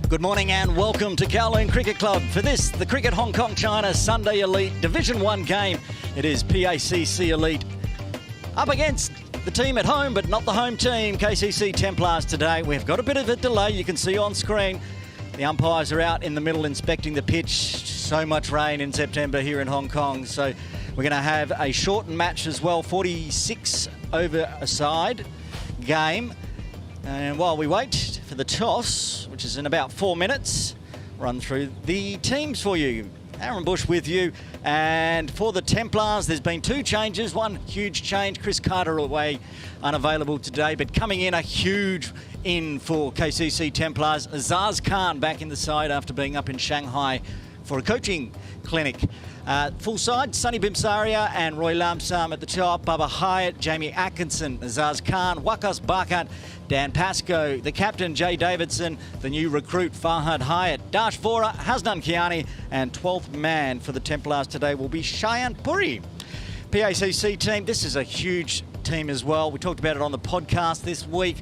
Good morning and welcome to Kowloon Cricket Club. For this, the Cricket Hong Kong China Sunday Elite Division 1 game. It is PACC Elite up against the team at home, but not the home team, KCC Templars today. We've got a bit of a delay, you can see on screen. The umpires are out in the middle inspecting the pitch. So much rain in September here in Hong Kong, so we're going to have a shortened match as well, 46 over a side game. And while we wait for the toss, which is in about 4 minutes, run through the teams for you. Aaron Bush with you. And for the Templars, there's been two changes. One huge change, Chris Carter away, unavailable today, but coming in a huge in for KCC Templars. Azaz Khan back in the side after being up in Shanghai for a coaching clinic. Full side, Sunny Bimsaria and Roy Lamsam at the top. Bubba Hyatt, Jamie Atkinson, Azaz Khan, Wakas Barkat, Dan Pascoe, the captain Jay Davidson, the new recruit Farhad Hyatt, Dash Vora, Hasnan Kiani, and 12th man for the Templars today will be Cheyenne Puri. PACC team, this is a huge team as well. We talked about it on the podcast this week.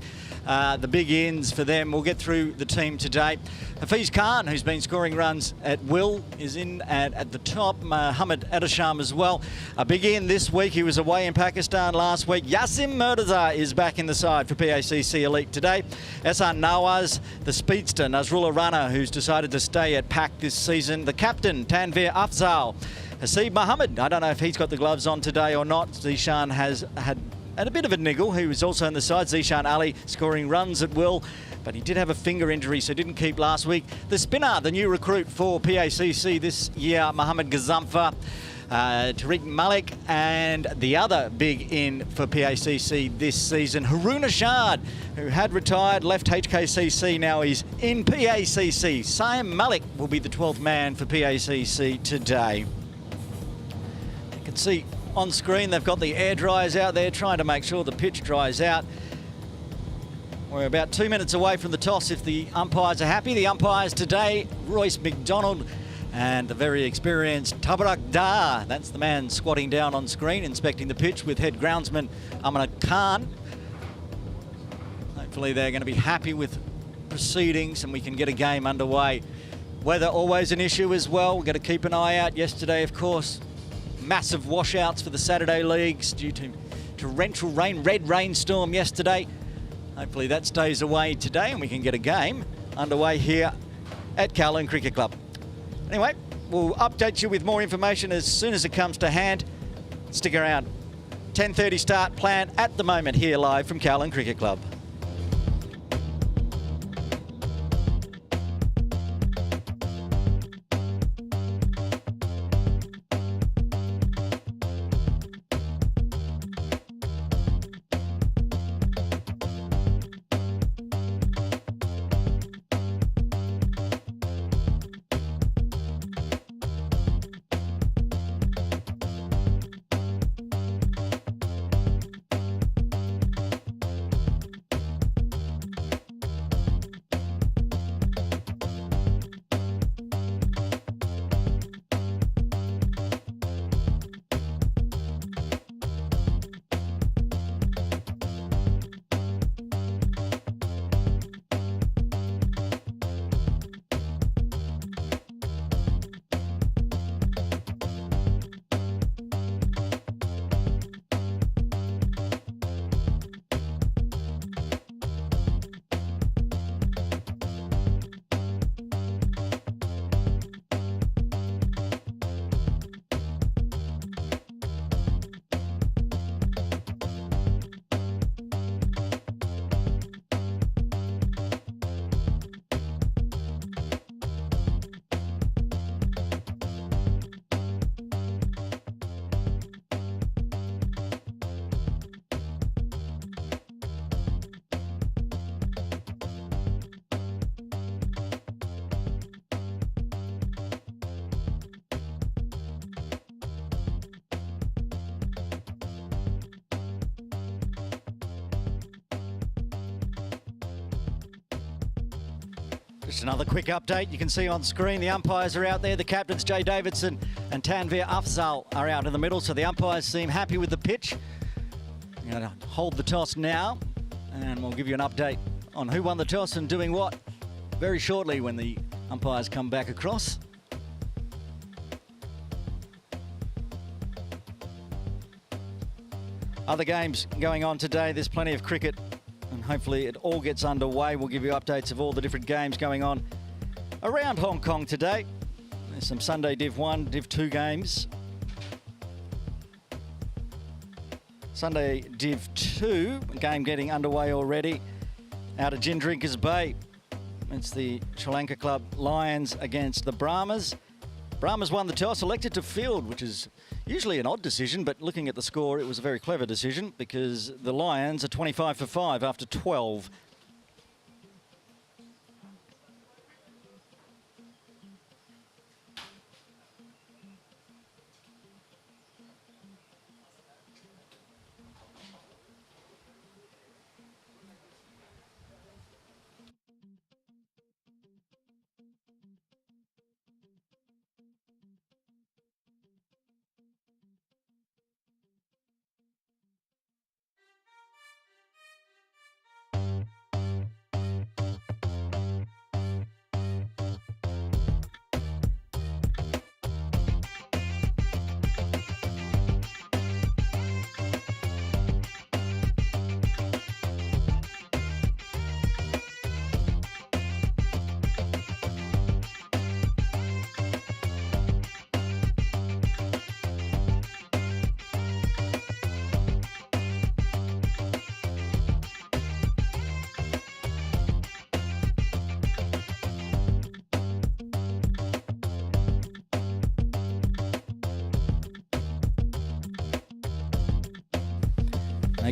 The big ins for them. We'll get through the team today. Hafiz Khan, who's been scoring runs at will, is in at the top. Muhammad Adasham as well. A big in this week. He was away in Pakistan last week. Yasim Murtaza is back in the side for PACC Elite today. Ehsan Nawaz, the speedster, Nazrullah Rana, who's decided to stay at PACC this season. The captain, Tanveer Afzal. Hasib Mohammed, I don't know if he's got the gloves on today or not. Zishan has had a bit of a niggle. He was also on the side. Zishan Ali scoring runs at will, but he did have a finger injury, so didn't keep last week. The spinner, the new recruit for PACC this year, Mohammed Gazamfa, Tariq Malik, and the other big in for PACC this season, Haroon Ashad, who had retired, left HKCC, now he's in PACC. Saim Malik will be the 12th man for PACC today. You can see on screen, they've got the air dryers out there trying to make sure the pitch dries out. We're about 2 minutes away from the toss if the umpires are happy. The umpires today, Royce McDonald and the very experienced Tabarak Dar. That's the man squatting down on screen, inspecting the pitch with head groundsman Amna Khan. Hopefully they're going to be happy with proceedings and we can get a game underway. Weather always an issue as well. We've got to keep an eye out. Yesterday, of course, massive washouts for the Saturday leagues due to torrential rain, red rainstorm yesterday. Hopefully that stays away today and we can get a game underway here at Kowloon Cricket Club. Anyway, we'll update you with more information as soon as it comes to hand. Stick around. 10:30 start plan at the moment here live from Kowloon Cricket Club. Just another quick update. You can see on screen the umpires are out there. The captains, Jay Davidson and Tanveer Afzal, are out in the middle, so the umpires seem happy with the pitch. I'm going to hold the toss now, and we'll give you an update on who won the toss and doing what very shortly when the umpires come back across. Other games going on today. There's plenty of cricket, and hopefully it all gets underway. We'll give you updates of all the different games going on around Hong Kong today. There's some Sunday Div 1, Div 2 games. Sunday Div 2 game getting underway already out of Gin Drinkers Bay. It's the Sri Lanka club Lions against the Brahmas. Brahmas won the toss, elected to field, which is usually an odd decision, but looking at the score, it was a very clever decision because the Lions are 25 for 5 after 12.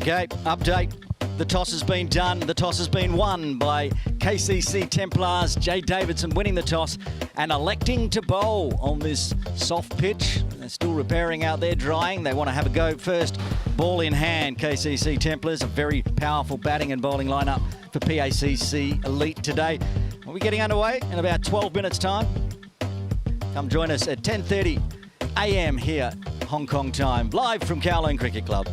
Okay, update. The toss has been done. The toss has been won by KCC Templars. Jay Davidson winning the toss and electing to bowl on this soft pitch. They're still repairing out there, drying. They want to have a go first. Ball in hand, KCC Templars. A very powerful batting and bowling lineup for PACC Elite today. We'll be getting underway in about 12 minutes' time. Come join us at 10:30 a.m. here, Hong Kong time, live from Kowloon Cricket Club.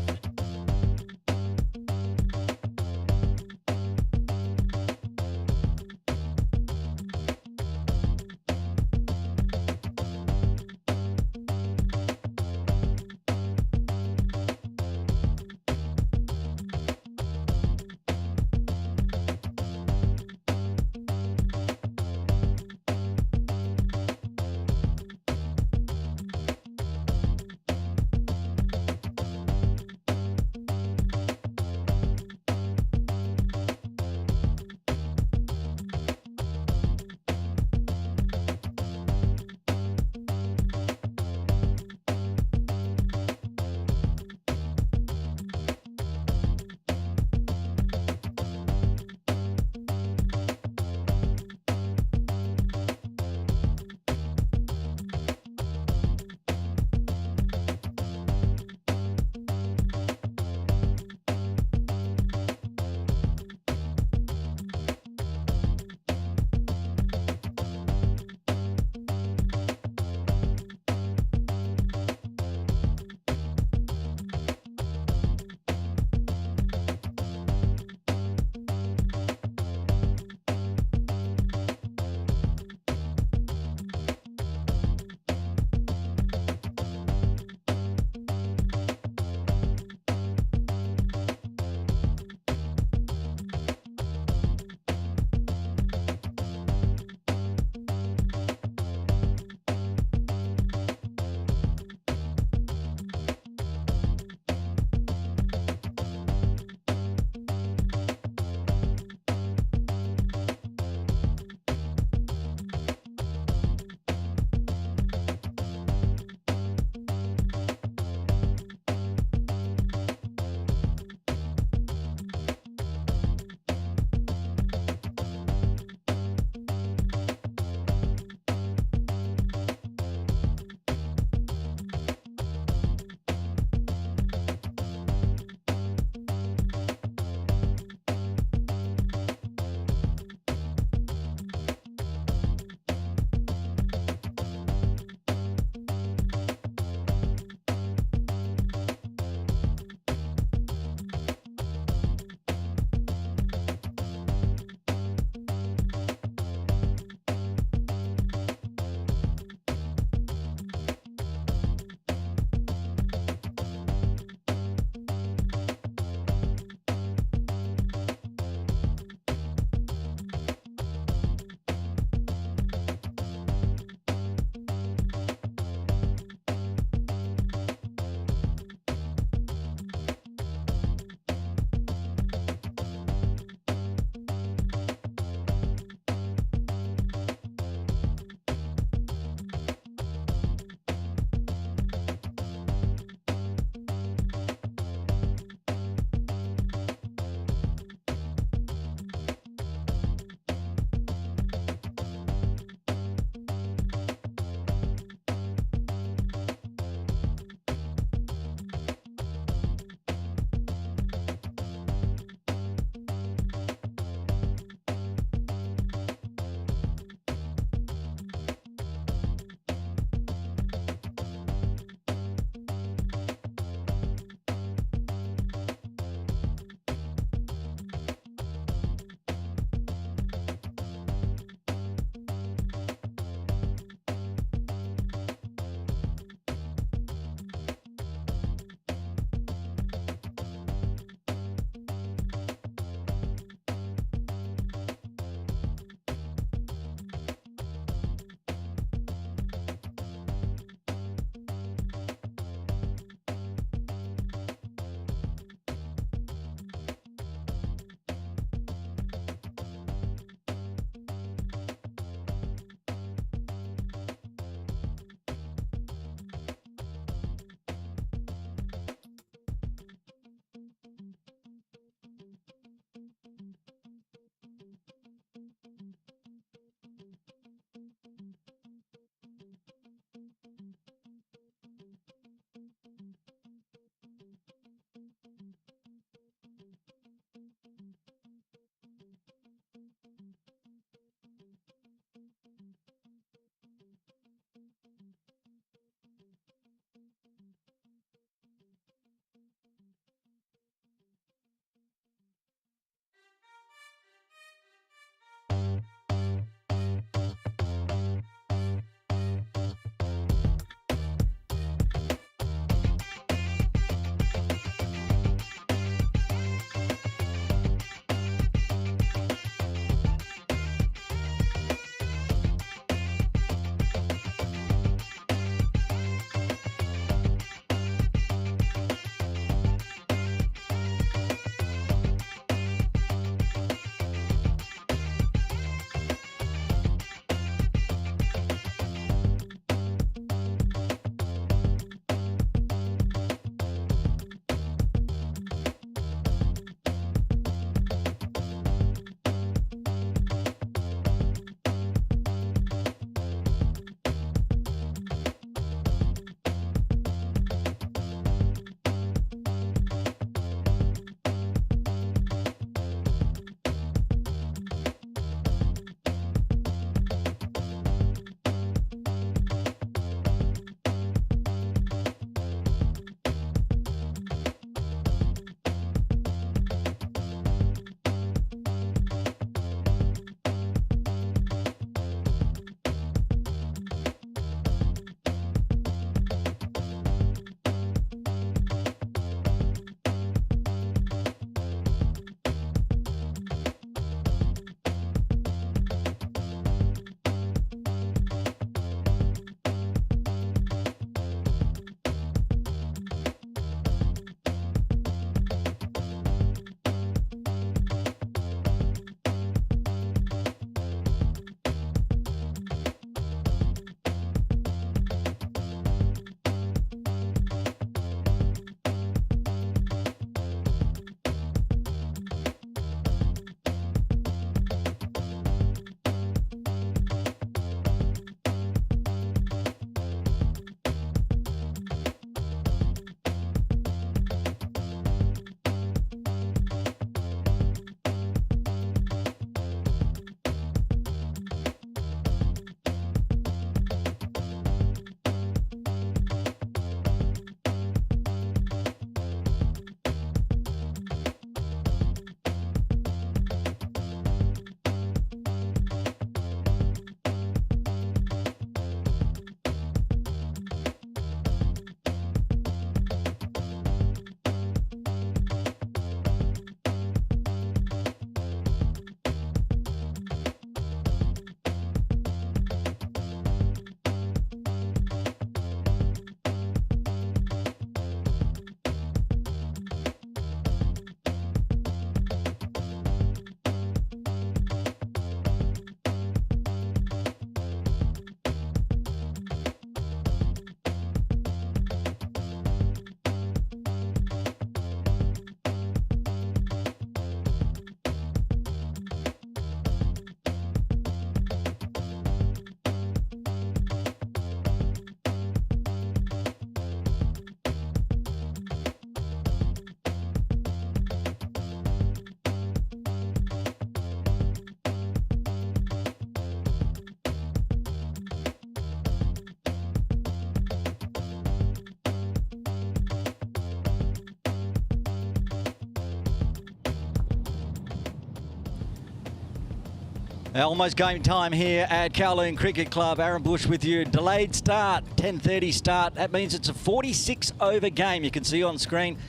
Almost game time here at Kowloon Cricket Club. Aaron Bush with you. Delayed start, 10:30 start. That means it's a 46 over game. You can see on screen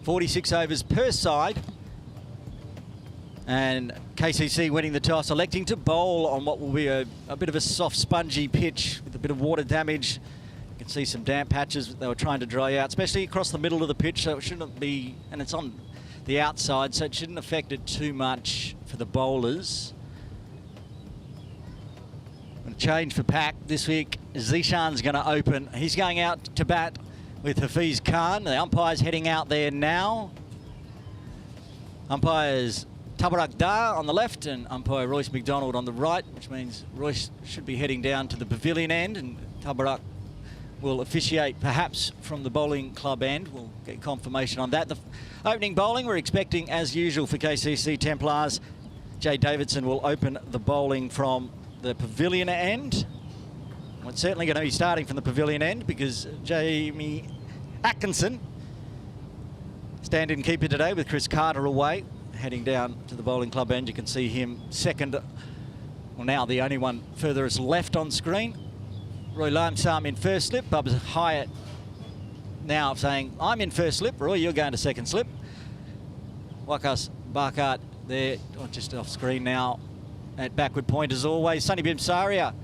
46 overs per side. And KCC winning the toss, electing to bowl on what will be a bit of a soft, spongy pitch with a bit of water damage. You can see some damp patches they were trying to dry out, especially across the middle of the pitch, so it shouldn't be, and it's on the outside, so it shouldn't affect it too much for the bowlers. And a change for PACC this week. Zishan's going to open. He's going out to bat with Hafiz Khan. The umpire's heading out there now. Umpires Tabarak Dar on the left and umpire Royce McDonald on the right, which means Royce should be heading down to the pavilion end and Tabarak will officiate perhaps from the bowling club end. We'll get confirmation on that. The opening bowling we're expecting as usual for KCC Templars. Jay Davidson will open the bowling from the pavilion end. Well, it's certainly going to be starting from the pavilion end because Jamie Atkinson, stand-in keeper today with Chris Carter away, heading down to the bowling club end. You can see him second, well now the only one furthest left on screen. Roy Lamsam in first slip. Bubba Hyatt now saying, I'm in first slip. Roy, you're going to second slip. Wakas Barkat there, just off screen now at backward point as always. Sunny Bimsaria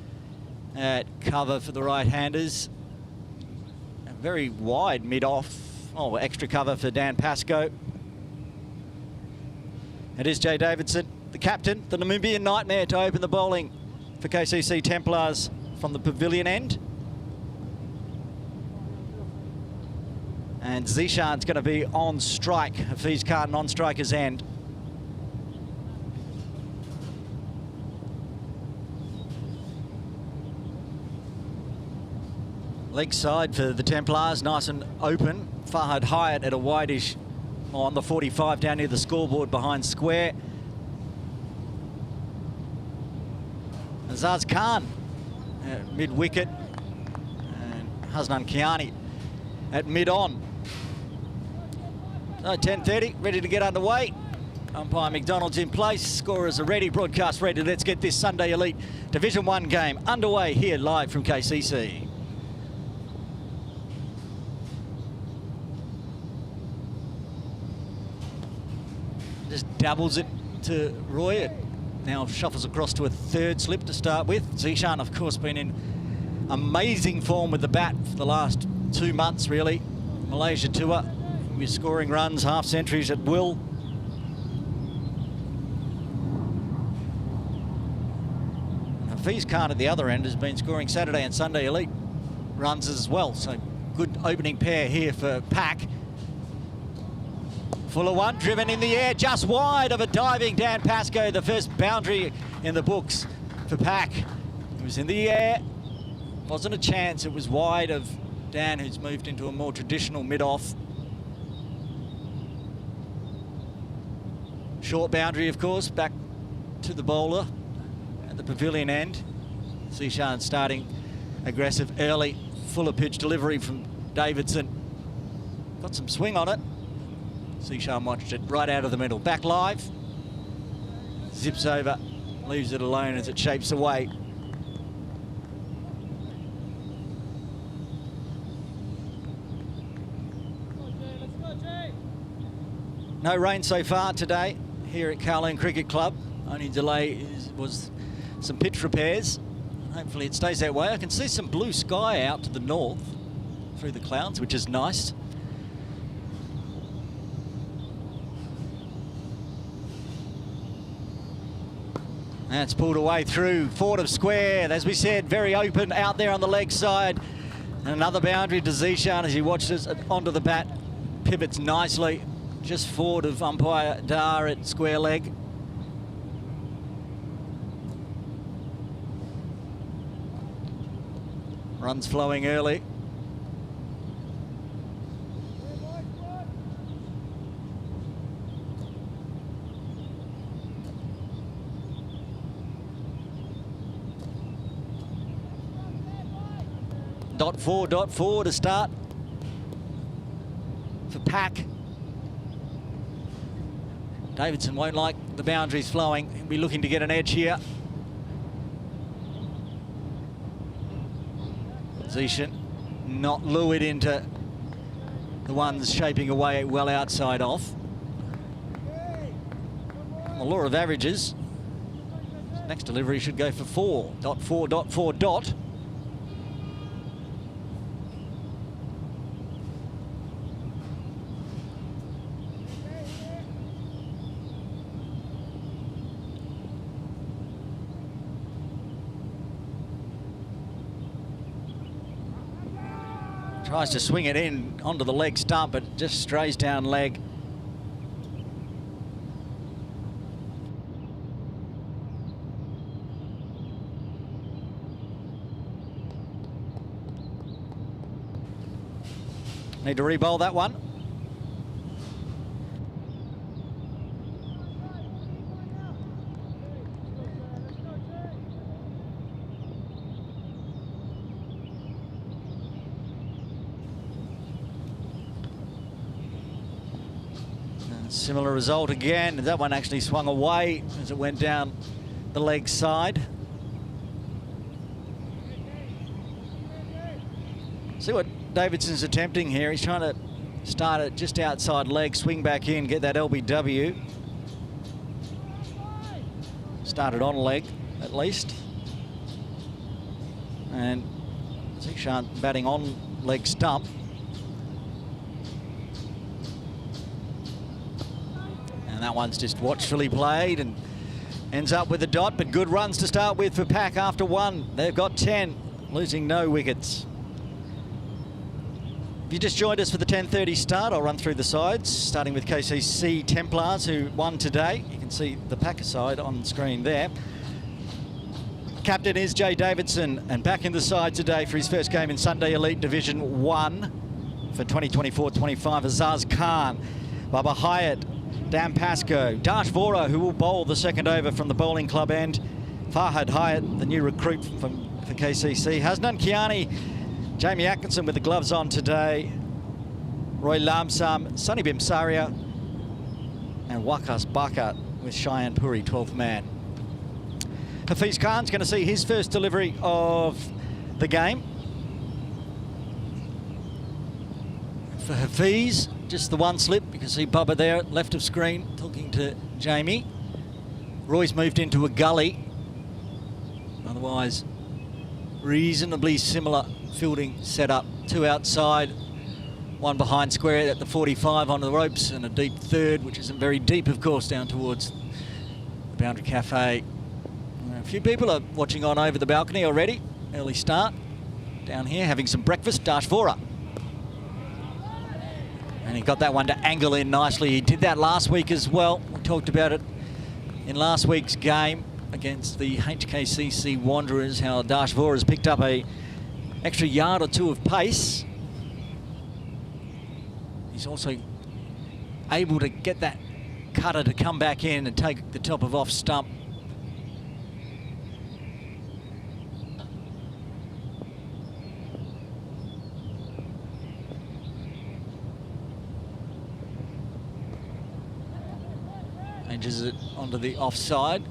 at cover for the right-handers. A very wide mid-off. Oh, extra cover for Dan Pascoe. It is Jay Davidson, the captain, the Namibian nightmare, to open the bowling for KCC Templars from the pavilion end. And Zishan's going to be on strike. Hafiz Khan on striker's end. Leg side for the Templars, nice and open. Farhad Hyatt at a wideish on the 45 down near the scoreboard behind square. Azaz Khan at mid-wicket and Hasnan Kiani at mid-on. So 10:30, ready to get underway. Umpire McDonald's in place, scorers are ready, broadcast ready. Let's get this Sunday Elite Division 1 game underway here live from KCC. Just doubles it to Roy. It now shuffles across to a third slip to start with. Zishan, of course, been in amazing form with the bat for the last 2 months, really. Malaysia tour, with scoring runs, half centuries at will. Hafiz Khan at the other end has been scoring Saturday and Sunday Elite runs as well. So good opening pair here for PACC. Fuller one, driven in the air, just wide of a diving Dan Pascoe, the first boundary in the books for PACC. It was in the air, wasn't a chance, it was wide of Dan, who's moved into a more traditional mid-off. Short boundary, of course, back to the bowler at the pavilion end. Zishan starting aggressive early, fuller pitch delivery from Davidson. Got some swing on it. Zishan watched it right out of the middle. Back live. Zips over, leaves it alone as it shapes away. No rain so far today here at Kowloon Cricket Club. Only delay was some pitch repairs. Hopefully it stays that way. I can see some blue sky out to the north through the clouds, which is nice. That's pulled away through Fordham Square. As we said, very open out there on the leg side. And another boundary to Zishan as he watches it onto the bat. Pivots nicely just forward of umpire Dar at square leg. Runs flowing early. .4 to start for PACC. Davidson won't like the boundaries flowing. He'll be looking to get an edge here. Zishan not lured into the ones shaping away well outside off. The law of averages. Next delivery should go for 4.4.4. Tries to swing it in onto the leg stump, but just strays down leg. Need to re-bowl that one. Similar result again. That one actually swung away as it went down the leg side. See what Davidson's attempting here. He's trying to start it just outside leg, swing back in, get that LBW. Started on leg, at least. And Zishan batting on leg stump. And that one's just watchfully played and ends up with a dot, but good runs to start with for PACC after one. They've got 10, losing no wickets. If you just joined us for the 10:30 start, I'll run through the sides, starting with KCC Templars, who won today. You can see the PACC side on screen there. Captain is Jay Davidson, and back in the side today for his first game in Sunday Elite Division 1 for 2024-25, Azaz Khan, Baba Hyatt, Dan Pascoe, Dash Vora, who will bowl the second over from the bowling club end, Farhad Hyatt, the new recruit for KCC, Hasnan Kiani, Jamie Atkinson with the gloves on today, Roy Lamsam, Sunny Bimsaria, and Wakas Bakat with Cheyenne Puri, 12th man. Hafiz Khan's going to see his first delivery of the game. For Hafiz, just the one slip. You can see Bubba there at left of screen talking to Jamie. Roy's moved into a gully. Otherwise, reasonably similar fielding setup. Two outside, one behind square at the 45 on the ropes, and a deep third, which isn't very deep, of course, down towards the Boundary Cafe. A few people are watching on over the balcony already. Early start down here, having some breakfast. Dash Vora. And he got that one to angle in nicely. He did that last week as well. We talked about it in last week's game against the HKCC Wanderers, how Dash Vora has picked up a extra yard or two of pace. He's also able to get that cutter to come back in and take the top of off stump. Changes it onto the offside.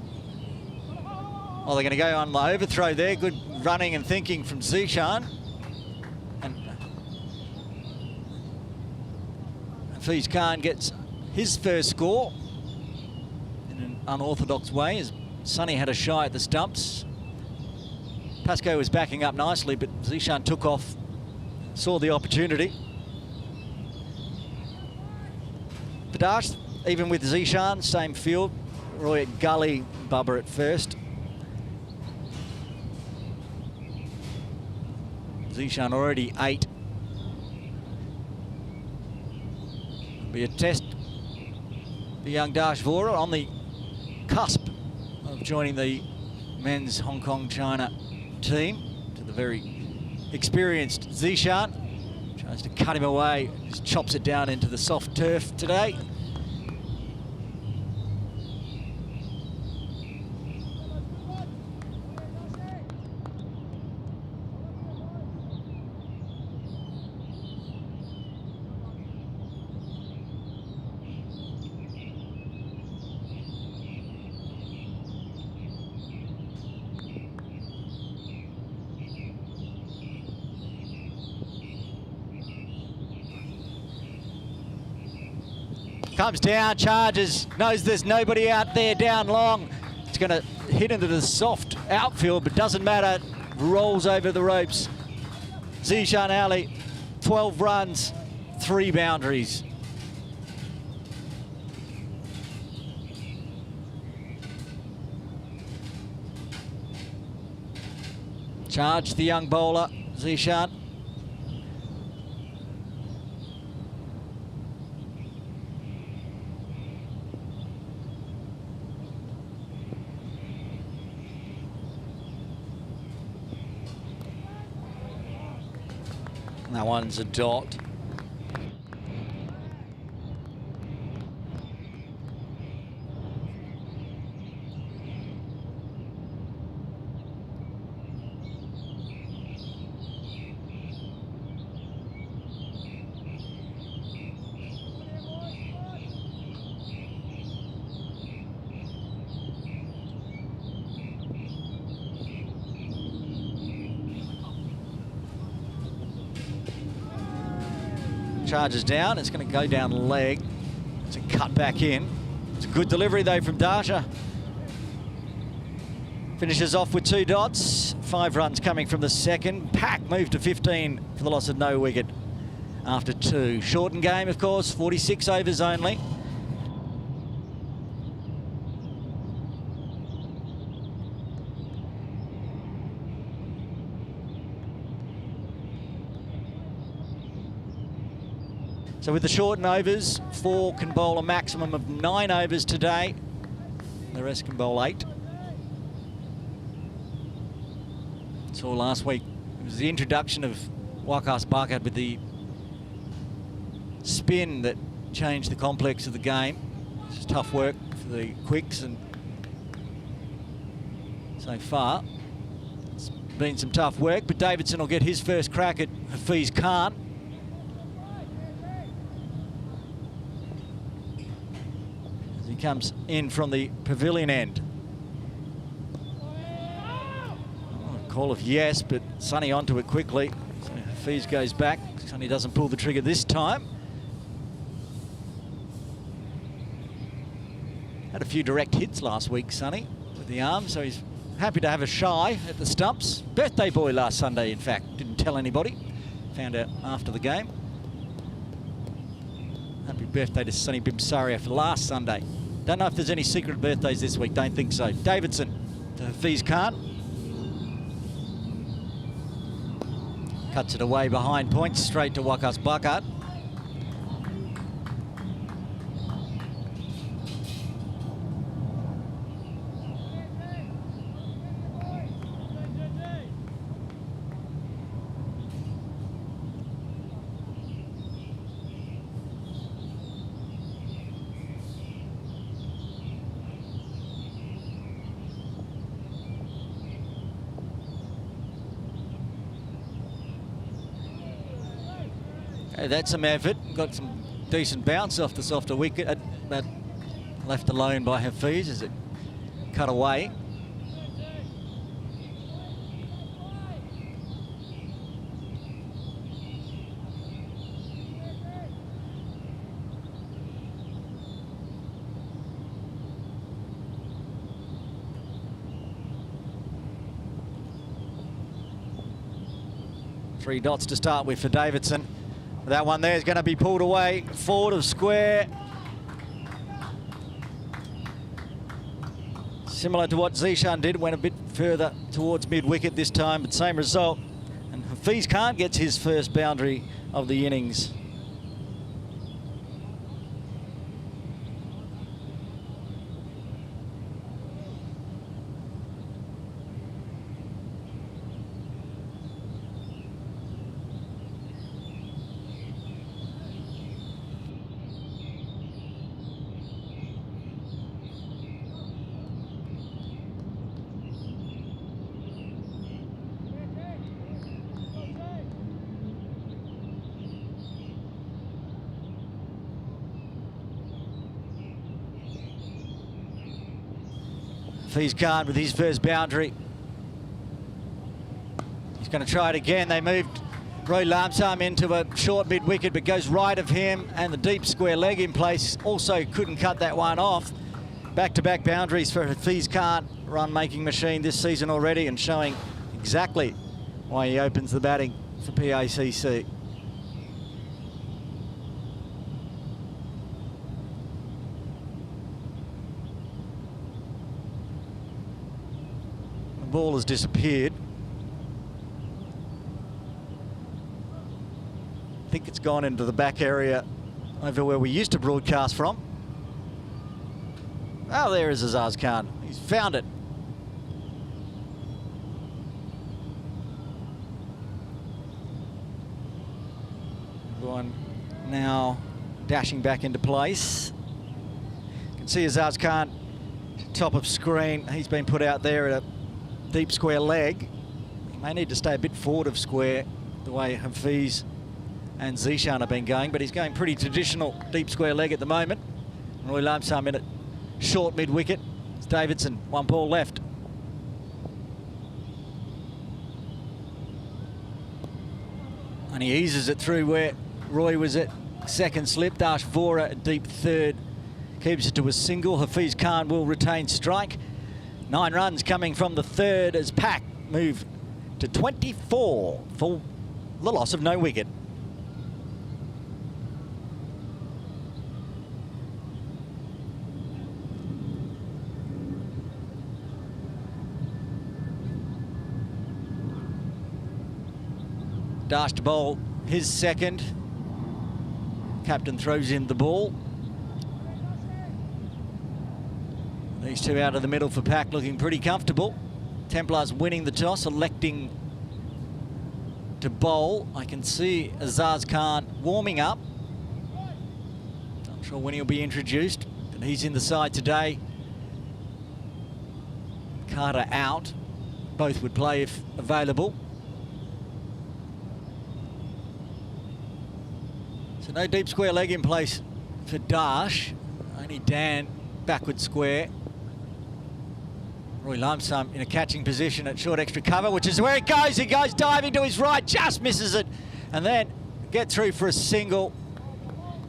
Oh, they're going to go on the overthrow there. Good running and thinking from Zishan. And Hafiz Khan gets his first score in an unorthodox way, as Sonny had a shy at the stumps. Pascoe was backing up nicely, but Zishan took off, saw the opportunity. Badash, even with Zishan, same field. Roy at gully, Bubba at first. Zishan already 8. It'll be a test for young Dash Vora on the cusp of joining the men's Hong Kong China team, to the very experienced Zishan. Tries to cut him away, just chops it down into the soft turf today. Comes down, charges, knows there's nobody out there down long. It's going to hit into the soft outfield, but doesn't matter. Rolls over the ropes. Zishan Ali, 12 runs, 3 boundaries. Charge the young bowler, Zishan. That one's a dot. Charges down, it's going to go down leg. It's a cut back in. It's a good delivery though from Dasha. Finishes off with 2 dots. 5 runs coming from the second. PACC moved to 15 for the loss of no wicket after 2. Shortened game, of course, 46 overs only. So with the shortened overs, 4 can bowl a maximum of 9 overs today. The rest can bowl 8. Saw last week, it was the introduction of Wakas Barkat with the spin that changed the complex of the game. It's tough work for the quicks, and so far it's been some tough work, but Davidson will get his first crack at Hafiz Khan. He comes in from the pavilion end. Oh, call of yes, but Sonny onto it quickly. So Hafiz goes back. Sonny doesn't pull the trigger this time. Had a few direct hits last week, Sonny, with the arm, so he's happy to have a shy at the stumps. Birthday boy last Sunday, in fact. Didn't tell anybody. Found out after the game. Happy birthday to Sonny Bimsaria for last Sunday. Don't know if there's any secret birthdays this week. Don't think so. Davidson to Hafiz Khan. Cuts it away behind points, straight to Wakas Barkat. Okay, that's some effort. Got some decent bounce off the softer wicket, but left alone by Hafiz as it cut away. Three dots to start with for Davidson. That one there is going to be pulled away, forward of square. Similar to what Zishan did, went a bit further towards mid-wicket this time, but same result. And Hafiz Khan gets his first boundary of the innings. Hafiz Khan with his first boundary. He's going to try it again. They moved Roy Lamsam into a short mid-wicket, but goes right of him, and the deep square leg in place also couldn't cut that one off. Back-to-back boundaries for Hafiz Khan, run-making machine this season already, and showing exactly why he opens the batting for PACC. The ball has disappeared. I think it's gone into the back area over where we used to broadcast from. Oh, there is Azaz Khan. He's found it. Everyone now dashing back into place. You can see Azaz Khan, top of screen. He's been put out there at a deep square leg. He may need to stay a bit forward of square, the way Hafiz and Zishan have been going, but he's going pretty traditional deep square leg at the moment. Roy Lamsam in it, short mid-wicket. It's Davidson, 1 ball left. And he eases it through where Roy was at second slip. Dash Vora at deep third, keeps it to a single. Hafiz Khan will retain strike. 9 runs coming from the third as PACC move to 24 for the loss of no wicket. Dash to bowl his second. Captain throws in the ball. These two out of the middle for PACC looking pretty comfortable. Templars winning the toss, electing to bowl. I can see Azaz Khan warming up. Not sure when he'll be introduced, but he's in the side today. Carter out. Both would play if available. So no deep square leg in place for Dash. Only Dan backward square. Roy Lamsam in a catching position at short extra cover, which is where it goes. He goes diving to his right, just misses it, and then get through for a single.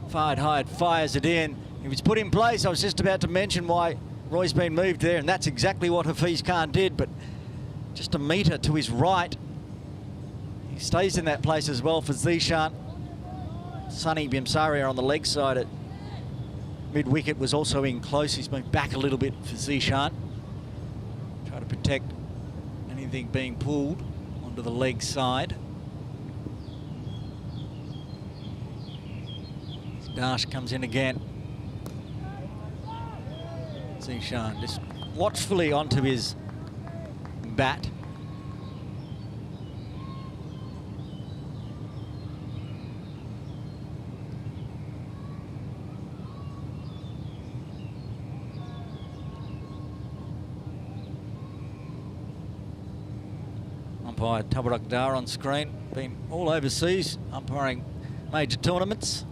Fired high, it fires it in. If it's put in place, I was just about to mention why Roy's been moved there, and that's exactly what Hafiz Khan did, but just a metre to his right. He stays in that place as well for Zishan. Sunny Bimsaria on the leg side at mid-wicket was also in close. He's moved back a little bit for Zishan. Try to protect anything being pulled onto the leg side. Dash comes in again. Zishan just watchfully onto his bat. Umpire Tabarak Dar on screen, been all overseas, umpiring major tournaments.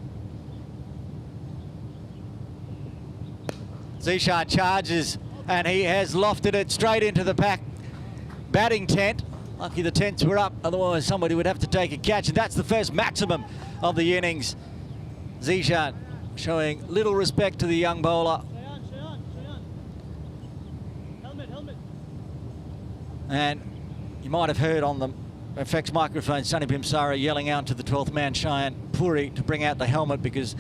Zishan charges, and he has lofted it straight into the PACC batting tent. Lucky the tents were up, otherwise somebody would have to take a catch, and that's the first maximum of the innings. Zishan showing little respect to the young bowler. And you might have heard on the FX microphone Sunny Bimsara yelling out to the 12th man Cheyenne Puri to bring out the helmet, because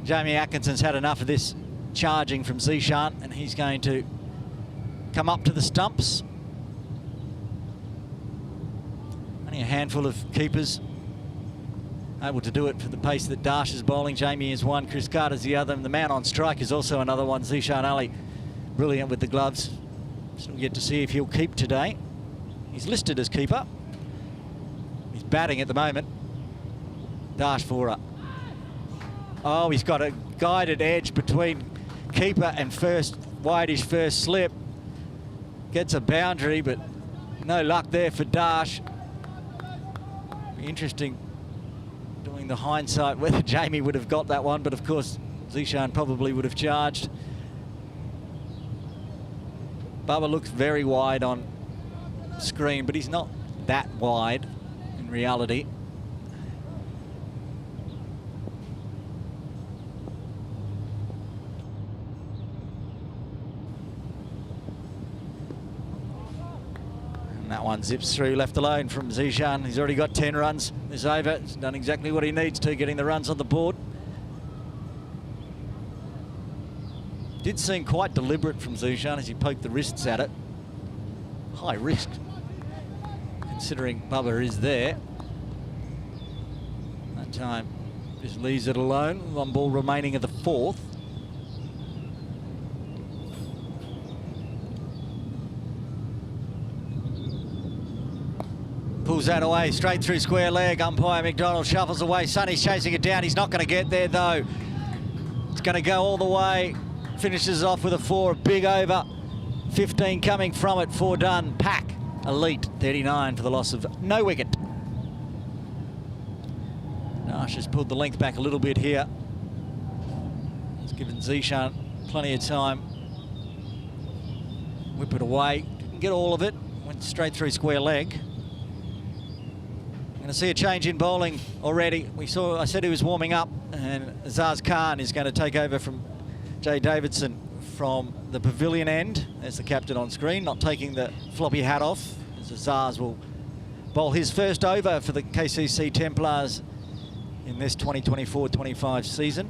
Jamie Atkinson's had enough of this charging from Zishan, and he's going to come up to the stumps. Only a handful of keepers able to do it for the pace that Dash is bowling. Jamie is one, Chris Carter's the other, and the man on strike is also another one, Zishan Ali. Brilliant with the gloves. Still yet to see if he'll keep today. He's listed as keeper. He's batting at the moment. Dash Vora. Oh, he's got a guided edge between keeper and first, wideish first slip. Gets a boundary, but no luck there for Dash. Be interesting doing the hindsight whether Jamie would have got that one, but of course Zishan probably would have charged. Bubba looks very wide on screen, but he's not that wide in reality. And that one zips through, left alone from Zishan. He's already got 10 runs this over. He's done exactly what he needs to, getting the runs on the board. Did seem quite deliberate from Zishan as he poked the wrists at it. High risk, considering Bubba is there. That time just leaves it alone. One ball remaining at the fourth. Pulls that away, straight through square leg. Umpire McDonald shuffles away. Sonny's chasing it down. He's not going to get there, though. It's going to go all the way. Finishes off with a 4, a big over. 15 coming from it, 4 done. PACC elite, 39 for the loss of no wicket. Nash has pulled the length back a little bit here. It's given Zishan plenty of time. Whip it away, didn't get all of it. Went straight through square leg. Going to see a change in bowling already. I said he was warming up, and Azaz Khan is going to take over from Jay Davidson from the pavilion end. There's the captain on screen, not taking the floppy hat off, as Azaz will bowl his first over for the KCC Templars in this 2024-25 season.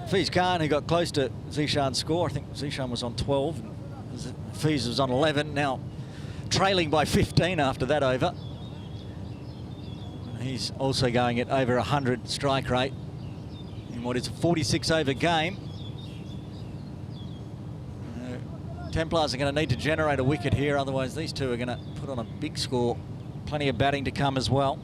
Fiz Khan, who got close to Zishan's score. I think Zishan was on 12. Fiz was on 11, now trailing by 15 after that over. He's also going at over 100 strike rate in what is a 46 over game. Templars are going to need to generate a wicket here, otherwise these two are going to put on a big score. Plenty of batting to come as well.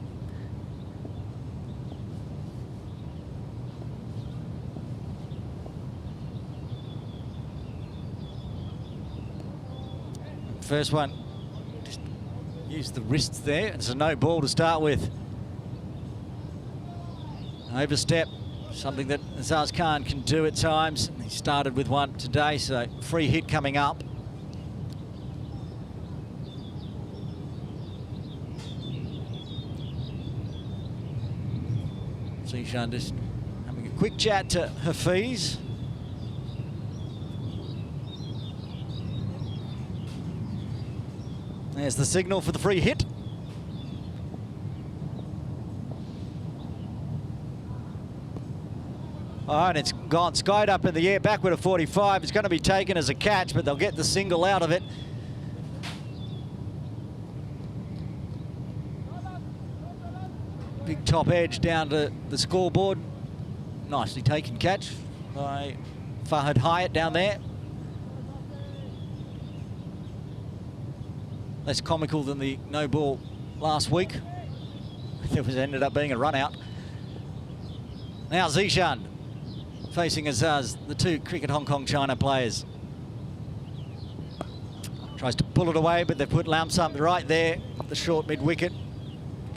First one, just use the wrists there. It's a no ball to start with. Overstep, something that Azaz Khan can do at times. He started with one today, so free hit coming up. Zishan just having a quick chat to Hafiz. There's the signal for the free hit. All right, it's gone, skied up in the air, backward of 45. It's going to be taken as a catch, but they'll get the single out of it. Big top edge down to the scoreboard. Nicely taken catch by Fahad Hyatt down there. Less comical than the no ball last week. It ended up being a run out. Now Zishan facing Azaz, the two Cricket Hong Kong China players. Tries to pull it away, but they've put Lamsam right there, the short mid wicket.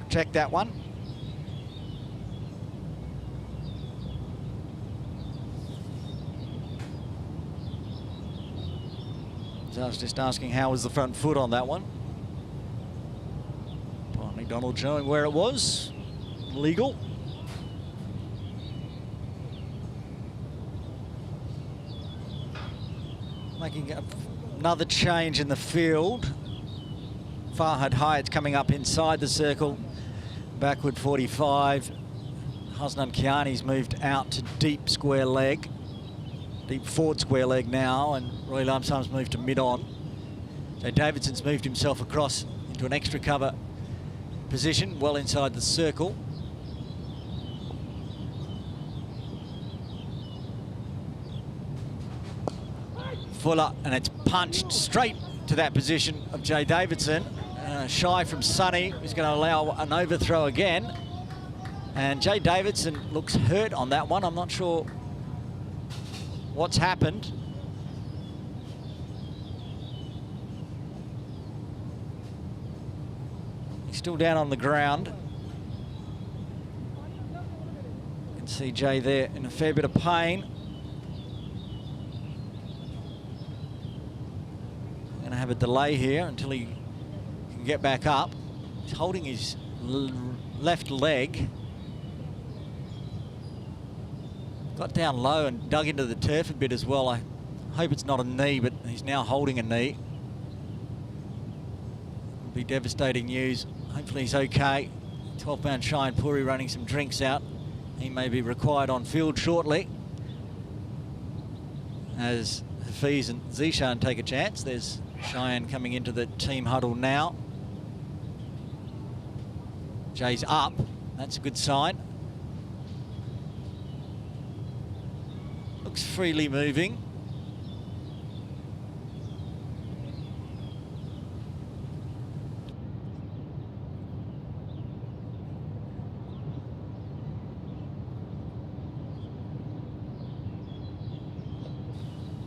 Check that one. Azaz just asking how was the front foot on that one. McDonald showing where it was. Legal. Making another change in the field. Fahad Hyatt's coming up inside the circle. Backward 45. Hasnan Kiani's moved out to deep square leg. Deep forward square leg now, and Roy Lamsam's moved to mid-on. So Davidson's moved himself across into an extra cover position, well inside the circle. Fuller, and it's punched straight to that position of Jay Davidson. Shy from Sonny, who's going to allow an overthrow again. And Jay Davidson looks hurt on that one. I'm not sure what's happened. He's still down on the ground. You can see Jay there in a fair bit of pain. have a delay here until he can get back up. He's holding his left leg. Got down low and dug into the turf a bit as well. I hope it's not a knee, but he's now holding a knee. It'll be devastating news. Hopefully he's okay. 12-pound Cheyenne Puri running some drinks out. He may be required on field shortly. As Hafiz and Zishan take a chance. There's Cheyenne coming into the team huddle now. Jay's up. That's a good sign. Looks freely moving.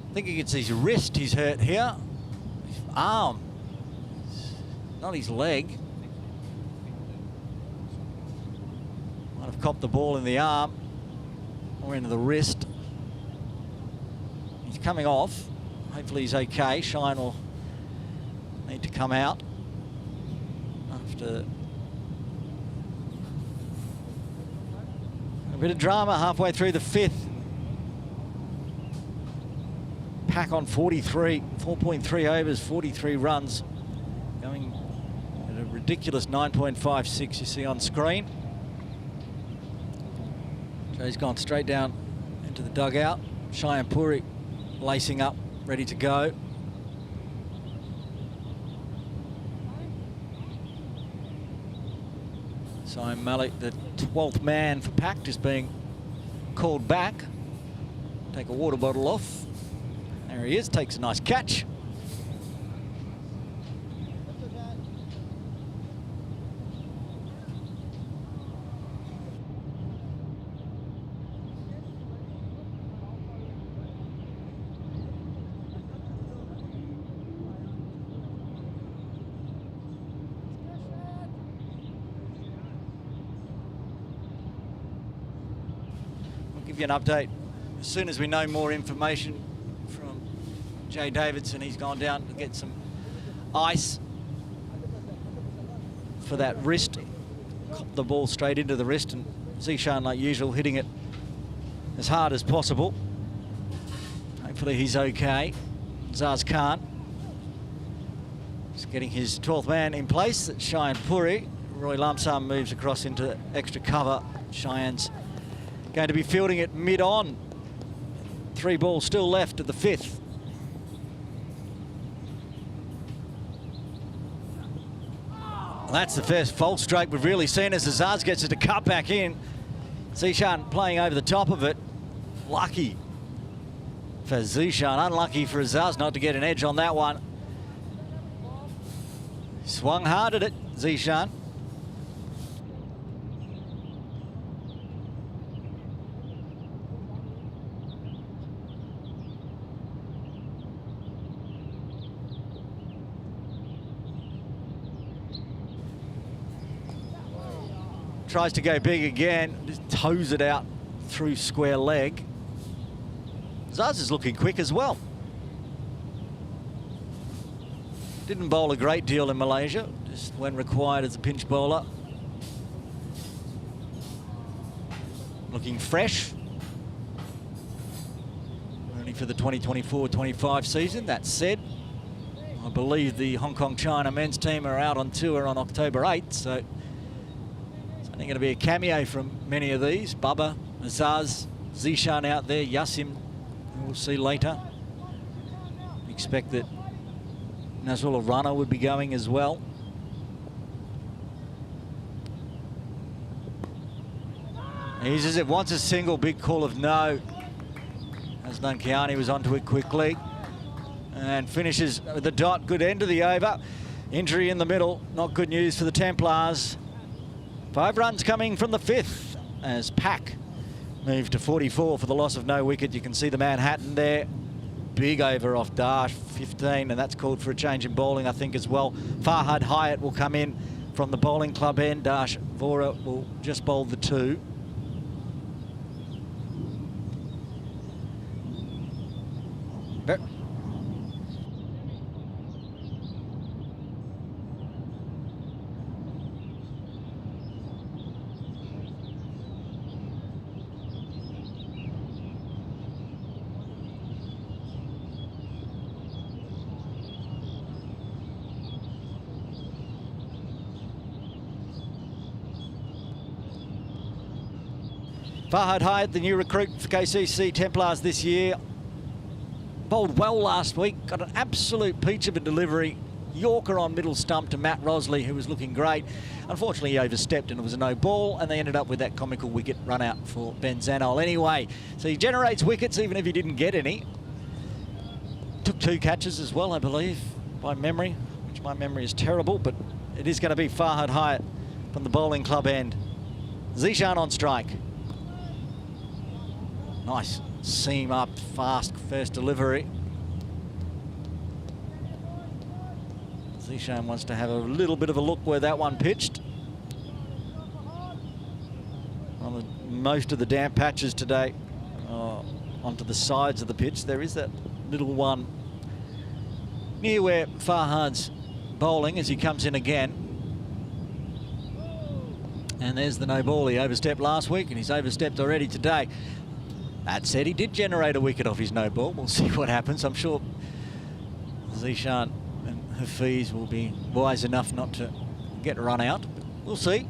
I think it's his wrist he's hurt here. His arm, not his leg. Might have copped the ball in the arm or into the wrist. He's coming off. Hopefully he's okay. Shine will need to come out after a bit of drama halfway through the fifth. PACC on 43, 4.3 overs, 43 runs, going at a ridiculous 9.56 you see on screen. Jay's gone straight down into the dugout. Cheyenne Puri lacing up, ready to go. Simon Malik, the 12th man for PACC, just being called back. Take a water bottle off. There he is, takes a nice catch. We'll give you an update as soon as we know more information. Jay Davidson, he's gone down to get some ice for that wrist. Copped the ball straight into the wrist, and Zishan, like usual, hitting it as hard as possible. Hopefully he's okay. Zaz Khan is getting his 12th man in place. That's Cheyenne Puri. Roy Lamsam moves across into extra cover. Cheyenne's going to be fielding it mid-on. 3 balls still left at the 5th. That's the first false stroke we've really seen as Azaz gets it to cut back in. Zishan playing over the top of it. Lucky for Zishan, unlucky for Azaz not to get an edge on that one. Swung hard at it, Zishan. Tries to go big again, just toes it out through square leg. Zaz is looking quick as well. Didn't bowl a great deal in Malaysia, just when required as a pinch bowler. Looking fresh. Only for the 2024-25 season. That said, I believe the Hong Kong-China men's team are out on tour on October 8th, so I think going to be a cameo from many of these. Bubba, Azaz, Zishan out there, Yasim, we'll see later. Expect that Nazrullah Rana would be going as well. He uses it, wants a single, big call of no. As Nankiani was onto it quickly. And finishes with the dot, good end of the over. Injury in the middle, not good news for the Templars. 5 runs coming from the 5th as PACC move to 44 for the loss of no wicket. You can see the Manhattan there. Big over off Dash, 15, and that's called for a change in bowling, I think, as well. Farhad Hyatt will come in from the bowling club end. Dash Vora will just bowl the 2. Farhad Hyatt, the new recruit for KCC Templars this year. Bowled well last week, got an absolute peach of a delivery. Yorker on middle stump to Matt Rosley, who was looking great. Unfortunately, he overstepped and it was a no ball, and they ended up with that comical wicket run out for Ben Zanol. Anyway, so he generates wickets even if he didn't get any. Took 2 catches as well, I believe, by memory, which my memory is terrible, but it is going to be Farhad Hyatt from the bowling club end. Zishan on strike. Nice seam up, fast first delivery. Zishan wants to have a little bit of a look where that one pitched. On most of the damp patches today, onto the sides of the pitch, there is that little one near where Farhad's bowling as he comes in again. And there's the no ball. He overstepped last week and he's overstepped already today. That said, he did generate a wicket off his no ball. We'll see what happens. I'm sure Zishan and Hafiz will be wise enough not to get run out. But we'll see.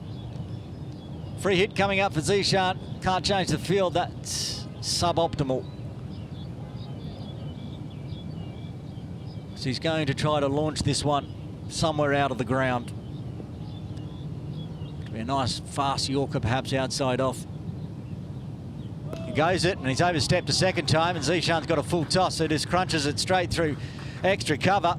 Free hit coming up for Zishan. Can't change the field. That's suboptimal. So he's going to try to launch this one somewhere out of the ground. It'll be a nice fast Yorker, perhaps outside off. He goes it, and he's overstepped a second time, and Zishan's got a full toss, so just crunches it straight through extra cover.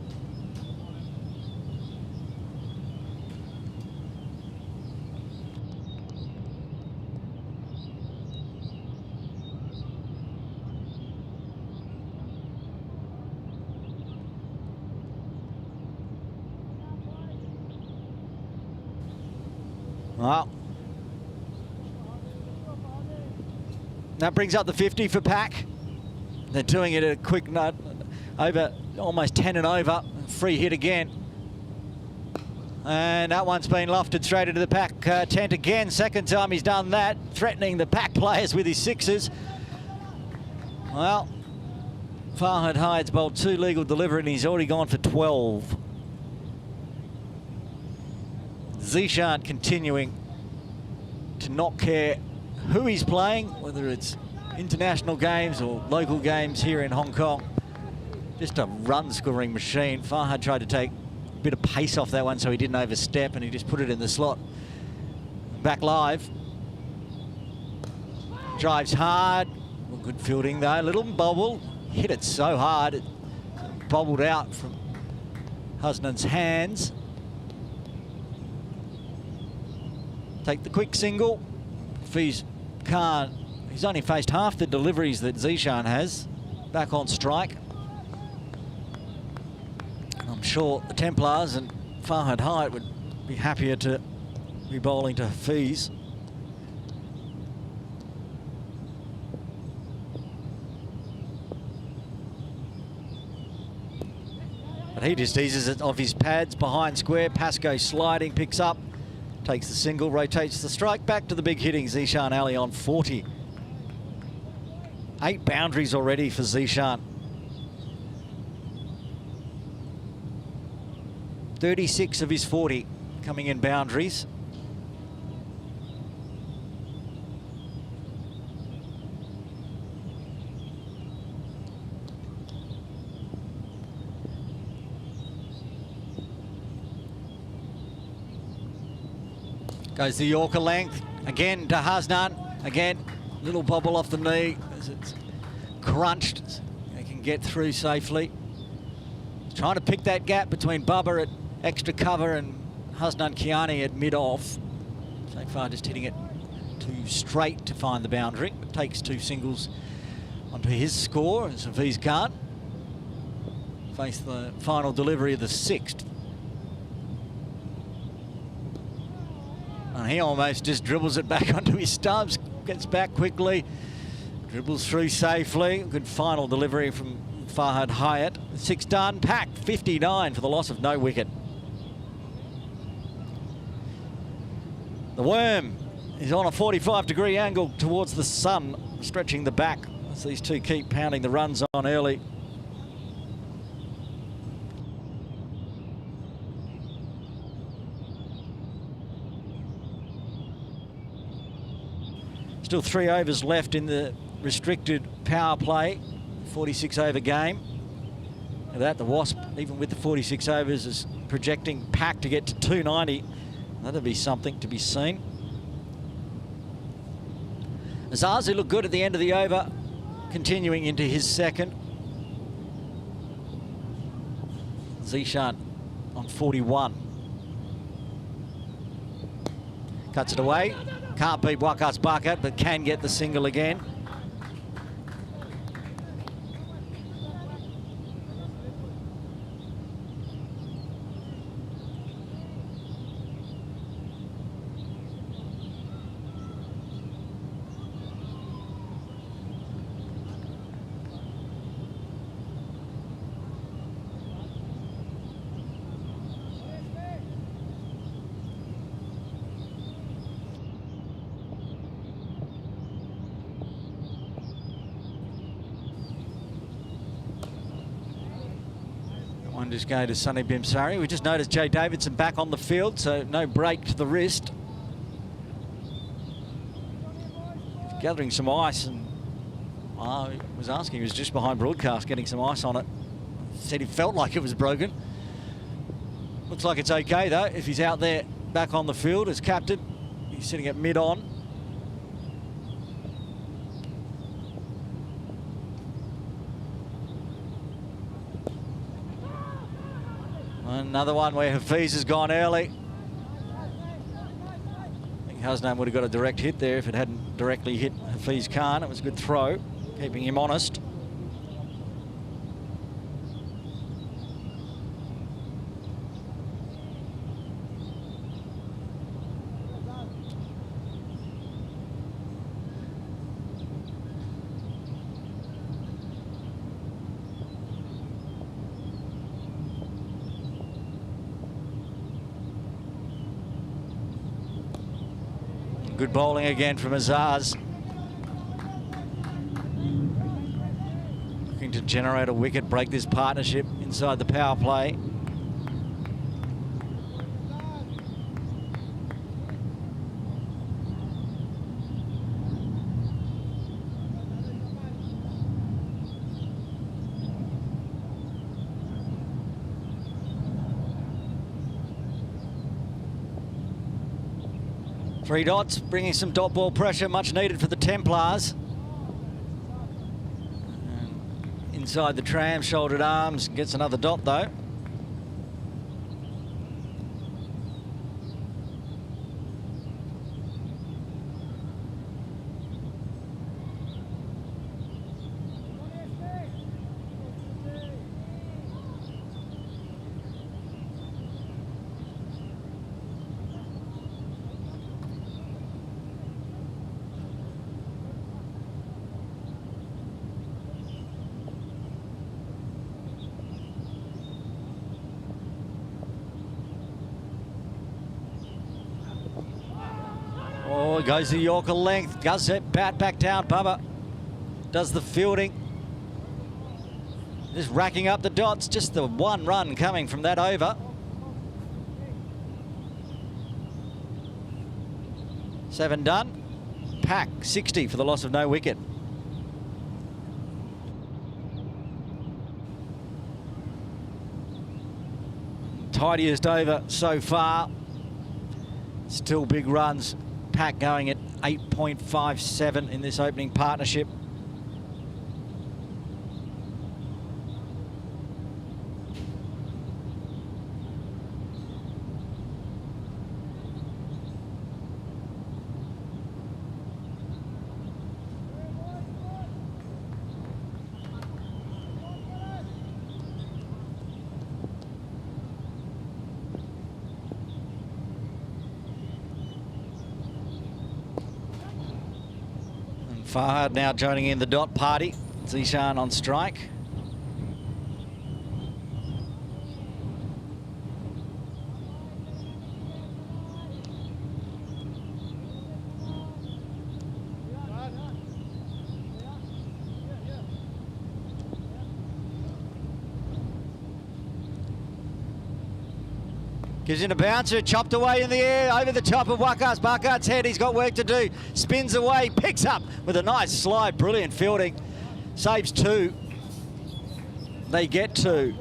Well, that brings up the 50 for PACC. They're doing it at a quick note, over almost 10 and over. Free hit again. And that one's been lofted straight into the PACC tent again. Second time he's done that, threatening the PACC players with his sixes. Well, Farhad Hyatt's bowled 2 legal delivery and he's already gone for 12. Zishan continuing to not care who he's playing, whether it's international games or local games here in Hong Kong. Just a run-scoring machine. Farhad tried to take a bit of pace off that one so he didn't overstep, and he just put it in the slot. Back live. Drives hard. Well, good fielding though. Little bobble. Hit it so hard it bobbled out from Husnan's hands. Take the quick single. He's only faced half the deliveries that Zishan has. Back on strike. I'm sure the Templars and Farhad Hyatt would be happier to be bowling to Hafiz. But he just eases it off his pads behind square. Pascoe sliding, picks up. Takes the single, rotates the strike back to the big hitting Zishan Ali on 40. 8 boundaries already for Zishan. 36 of his 40 coming in boundaries. Goes the Yorker length, again to Hasnan, again, little bobble off the knee as it's crunched. They can get through safely. Trying to pick that gap between Bubba at extra cover and Hasnan Kiani at mid-off. So far just hitting it too straight to find the boundary, but takes 2 singles onto his score as Hafiz can't face the final delivery of the 6th. And he almost just dribbles it back onto his stumps, gets back quickly, dribbles through safely. Good final delivery from Farhad Hyatt. 6 done. PACC 59 for the loss of no wicket. The worm is on a 45-degree angle towards the sun, stretching the back as these two keep pounding the runs on early. Still 3 overs left in the restricted power play, 46 over game. Look at that, the Wasp, even with the 46 overs, is projecting PACC to get to 290. That'll be something to be seen. Azazi looked good at the end of the over, continuing into his second. Zishan on 41. Cuts it away. Can't beat Wakas Bakat, but can get the single again. One just going to Sonny Bimsari. We just noticed Jay Davidson back on the field, so no break to the wrist. He's gathering some ice, and I was asking, he was just behind broadcast getting some ice on it. Said he felt like it was broken. Looks like it's okay though, if he's out there back on the field as captain. He's sitting at mid-on. Another one where Hafiz has gone early. I think Hasnam would have got a direct hit there if it hadn't directly hit Hafiz Khan. It was a good throw, keeping him honest. Good bowling again from Azaz. Looking to generate a wicket, break this partnership inside the power play. Three dots, bringing some dot ball pressure, much needed for the Templars. And inside the tram, shouldered arms, gets another dot though. Oh, goes the Yorker length, does it, bat back down, Bubba. Does the fielding. Just racking up the dots, just the one run coming from that over. Seven done. PACC 60 for the loss of no wicket. Tidiest over so far. Still big runs. PACC going at 8.57 in this opening partnership. Farhad now joining in the dot party. Zishan on strike. Gives in a bouncer, chopped away in the air, over the top of Wakar's. Barkart's head, he's got work to do. Spins away, picks up with a nice slide, brilliant fielding. Saves 2. They get 2.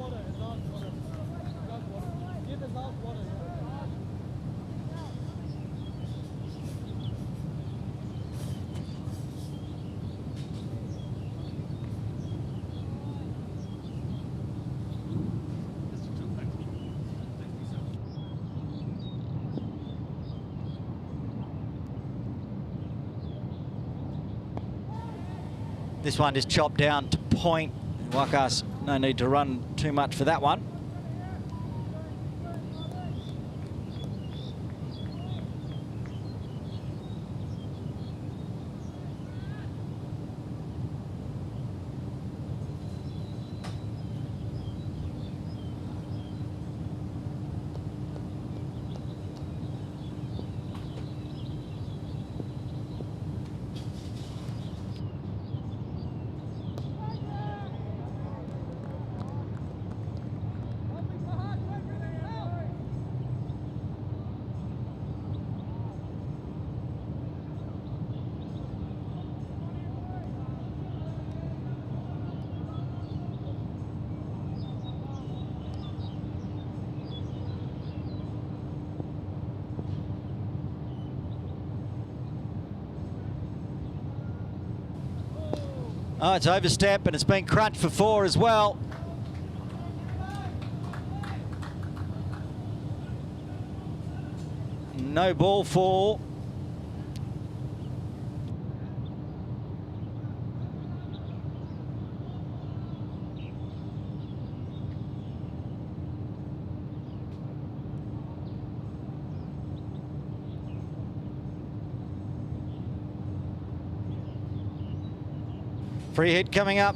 This one is chopped down to point. Wakas, no need to run too much for that one. Oh, it's overstep and it's been crunched for 4 as well. No ball for free hit coming up.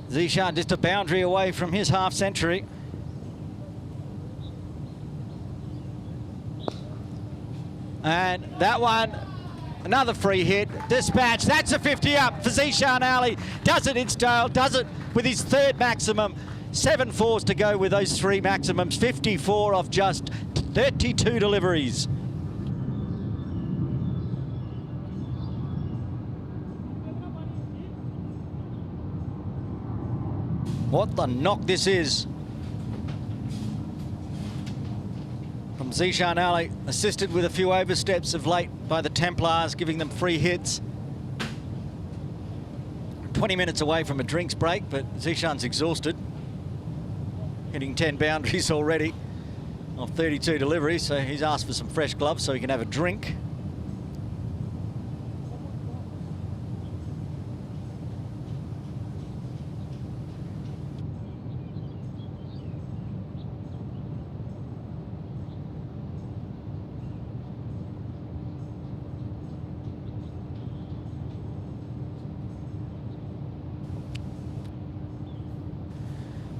Zishan just a boundary away from his half century. And that one, another free hit. Dispatch, that's a 50 up for Zishan Ali. Does it in style, does it with his 3rd maximum. 7 fours to go with those 3 maximums. 54 off just 32 deliveries. What the knock this is. From Zishan Ali, assisted with a few oversteps of late by the Templars, giving them free hits. 20 minutes away from a drinks break, but Zishan's exhausted. Hitting 10 boundaries already off 32 deliveries, so he's asked for some fresh gloves so he can have a drink.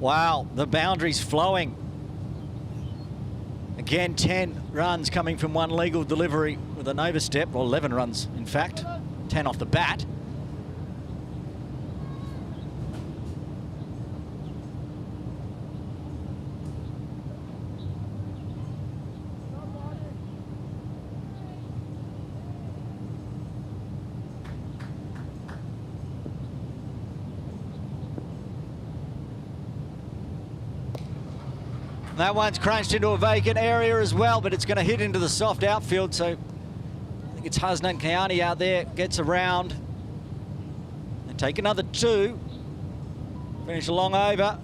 Wow, the boundary's flowing. Again, 10 runs coming from one legal delivery with an overstep, or 11 runs, in fact. 10 off the bat. That one's crunched into a vacant area as well, but it's going to hit into the soft outfield. So I think it's Hasnan Kayani out there, gets around. And take another 2. Finish a long over.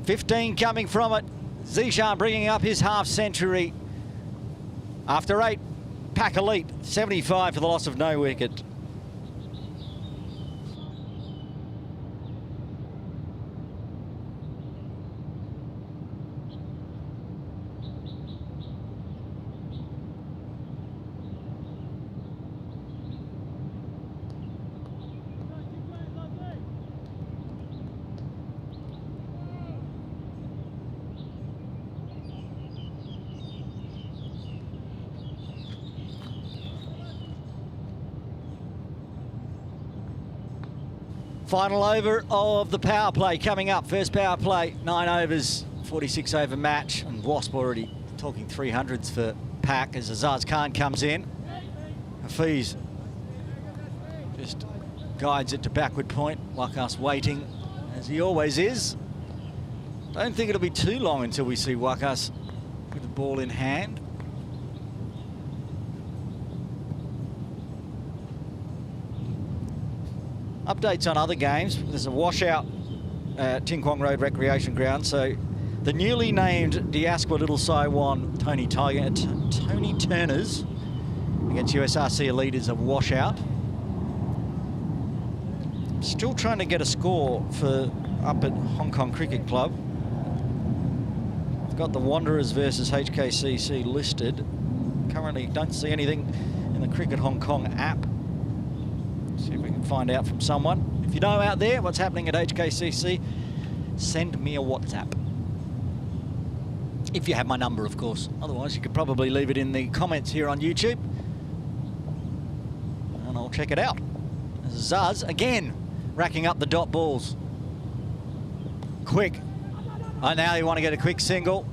15 coming from it. Zishan bringing up his half century. After 8, PACC Elite, 75 for the loss of no wicket. Final over of the power play coming up. First power play, 9 overs. 46 over match, and Wasp already talking 300s for PACC as Azaz Khan comes in. Hafiz just guides it to backward point. Wakas waiting, as he always is. Don't think it'll be too long until we see Wakas with the ball in hand. Updates on other games. There's a washout at Tin Kwong Road Recreation Ground. So the newly named Diaspora Little Saiwan Tony Turners against USRC Elite is a washout. Still trying to get a score for up at Hong Kong Cricket Club. I've got the Wanderers versus HKCC listed. Currently don't see anything in the Cricket Hong Kong app. See if we can find out from someone. If you know out there what's happening at HKCC, send me a WhatsApp. If you have my number, of course. Otherwise, you could probably leave it in the comments here on YouTube. And I'll check it out. Zaz, again, racking up the dot balls. Quick. Oh, now you want to get a quick single.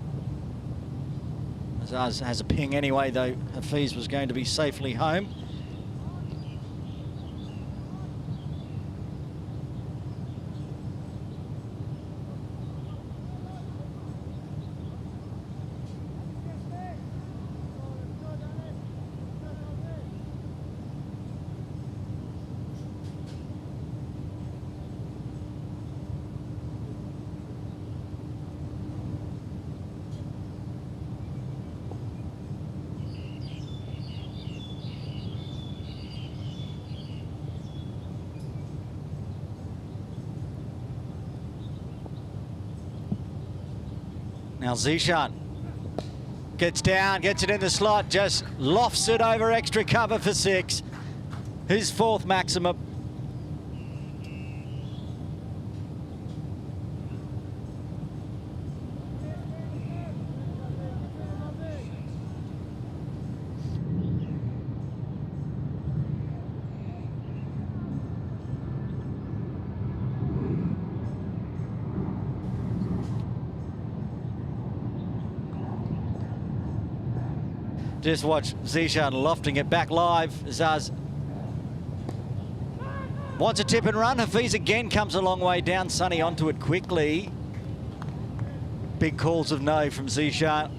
Zaz has a ping anyway, though Hafiz was going to be safely home. Now Zishan gets down, gets it in the slot, just lofts it over extra cover for 6. His 4th maximum. Just watch Zishan lofting it back live. Zaz wants a tip and run. Hafiz again comes a long way down. Sunny onto it quickly. Big calls of no from Zishan.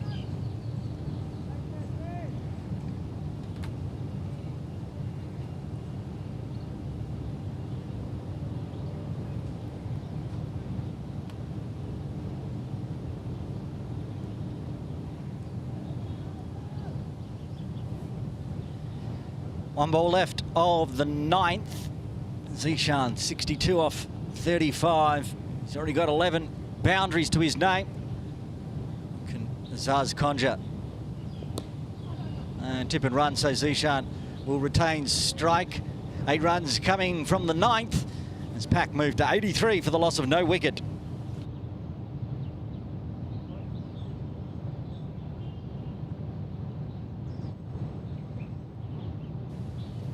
One ball left of the 9th. Zishan, 62 off 35. He's already got 11 boundaries to his name. Can Zaz conjure? And tip and run, so Zishan will retain strike. 8 runs coming from the 9th as PACC moved to 83 for the loss of no wicket.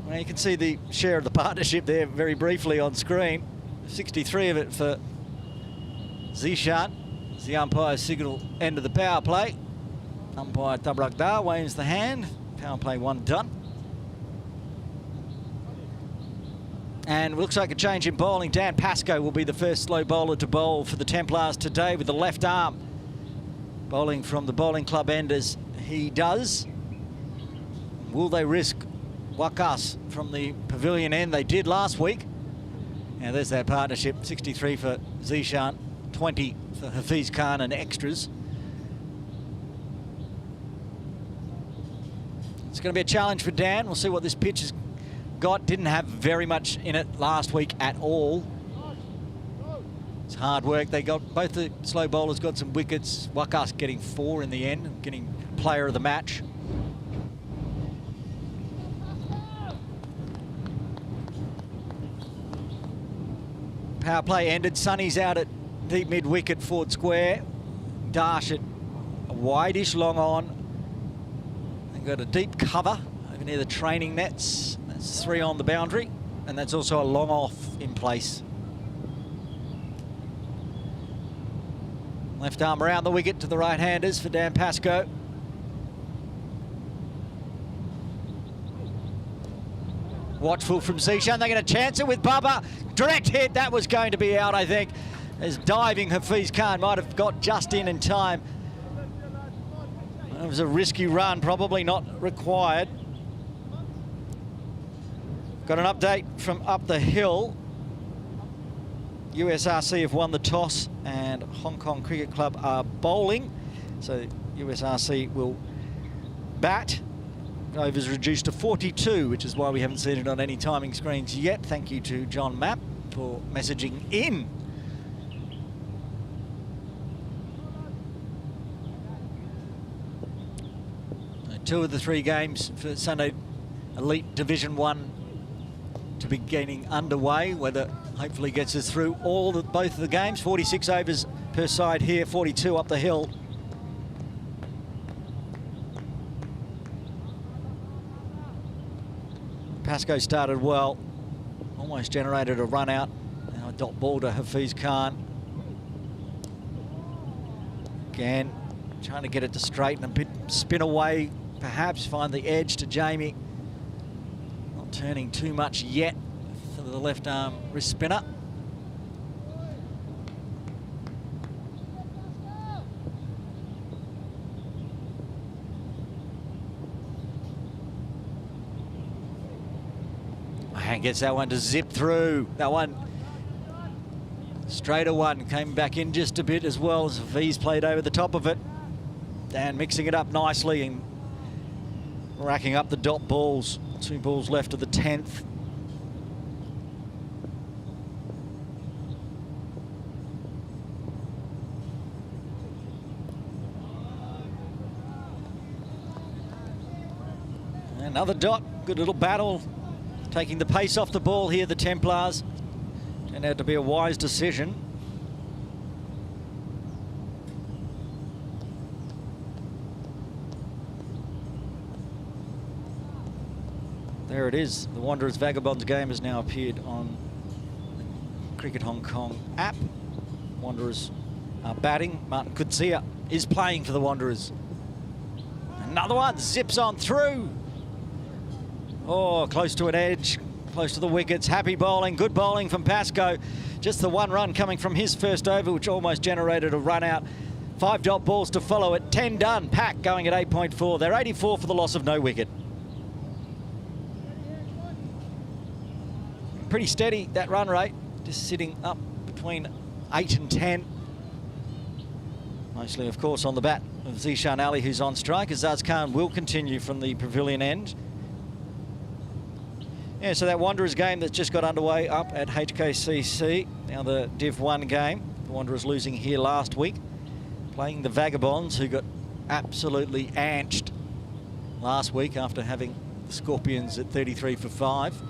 Well, you can see the share of the partnership there very briefly on screen. 63 of it for Zishan. As the umpire signal end of the power play. Umpire Tabrak Dar waves the hand. Power play 1 done. And looks like a change in bowling. Dan Pascoe will be the first slow bowler to bowl for the Templars today with the left arm. Bowling from the bowling club end as he does. Will they risk Wakas from the pavilion end? They did last week. Now there's that partnership. 63 for Zishan, 20 for Hafiz Khan and extras. It's going to be a challenge for Dan. We'll see what this pitch has got. Didn't have very much in it last week at all. It's hard work. They got, both the slow bowlers got some wickets. Wakas getting 4 in the end, getting player of the match. Power play ended. Sunny's out at deep mid-wicket, Ford Square. Dash at a wide-ish long on. They've got a deep cover over near the training nets. That's 3 on the boundary, and that's also a long off in place. Left arm around the wicket to the right-handers for Dan Pascoe. Watchful from Zishan. They're going to chance it with Bubba. Direct hit. That was going to be out, I think, as diving Hafiz Khan might have got just in time. It was a risky run, probably not required. Got an update from up the hill. USRC have won the toss and Hong Kong Cricket Club are bowling. So USRC will bat. Overs reduced to 42, which is why we haven't seen it on any timing screens yet. Thank you to John Mapp for messaging in. Two of the three games for Sunday Elite Division 1 to be getting underway, whether hopefully gets us through both of the games. 46 overs per side here, 42 up the hill. Pascoe started well, almost generated a run out. Now a dot ball to Hafiz Khan. Again, trying to get it to straighten a bit, spin away, perhaps find the edge to Jamie. Not turning too much yet for the left arm wrist spinner. And gets that one to zip through. That one, straighter one, came back in just a bit as well as Hafiz played over the top of it. Dan mixing it up nicely and racking up the dot balls. 2 balls left of the 10th. Another dot, good little battle. Taking the pace off the ball here, the Templars. Turned out to be a wise decision. There it is. The Wanderers Vagabonds game has now appeared on the Cricket Hong Kong app. Wanderers are batting. Martin Kutsia is playing for the Wanderers. Another one zips on through. Oh, close to an edge, close to the wickets. Happy bowling, good bowling from Pascoe. Just the one run coming from his first over, which almost generated a run out. 5 dot balls to follow it. 10 done. PACC going at 8.4. They're 84 for the loss of no wicket. Pretty steady, that run rate. Just sitting up between 8 and 10. Mostly, of course, on the bat of Zishan Ali, who's on strike. Azaz Khan will continue from the pavilion end. Yeah, so that Wanderers game that's just got underway up at HKCC. Now the Div 1 game. The Wanderers losing here last week. Playing the Vagabonds, who got absolutely anched last week after having the Scorpions at 33 for 5.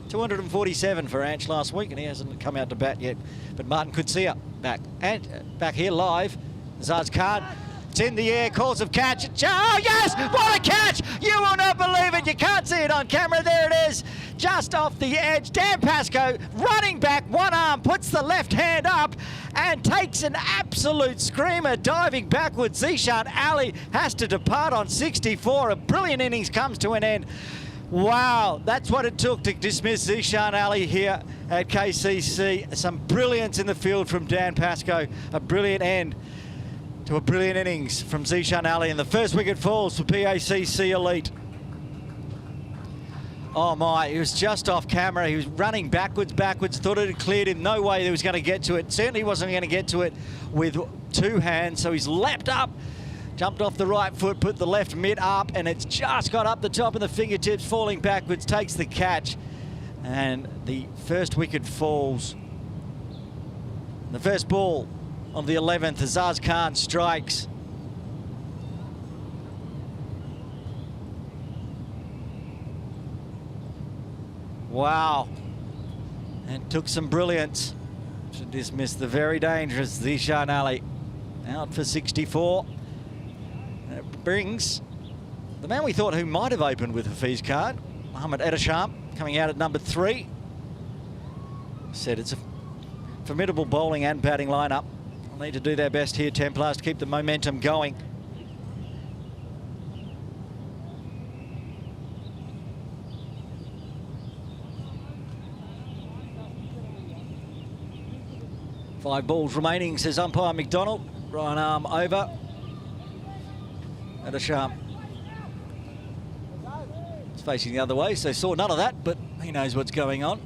247 for Anch last week, and he hasn't come out to bat yet. But Martin Kutsia back. And back here live. Azaz Khan. It's in the air, calls of catch. Oh, yes! What a catch! You will not believe it. You can't see it on camera. There it is. Just off the edge. Dan Pascoe running back, one arm, puts the left hand up and takes an absolute screamer, diving backwards. Zishan Ali has to depart on 64. A brilliant innings comes to an end. Wow, that's what it took to dismiss Zishan Ali here at KCC. Some brilliance in the field from Dan Pascoe. A brilliant end to a brilliant innings from Zishan Ali, and the first wicket falls for PACC Elite. Oh my, he was just off camera. He was running backwards, thought it had cleared him. No way he was going to get to it. Certainly wasn't going to get to it with 2 hands, so he's leapt up, jumped off the right foot, put the left mid up, and it's just got up the top of the fingertips, falling backwards, takes the catch, and the first wicket falls. The first ball of the 11th, Azaz Khan strikes. Wow. And took some brilliance to dismiss the very dangerous Zishan Ali. Out for 64. And it brings the man we thought who might have opened with Hafiz Khan, Mohammad Edasham, coming out at number 3. Said it's a formidable bowling and batting lineup need to do their best here, Templars, to keep the momentum going. Five balls remaining, says umpire McDonald. Right arm over. Adesham. It's facing the other way, so saw none of that, but he knows what's going on.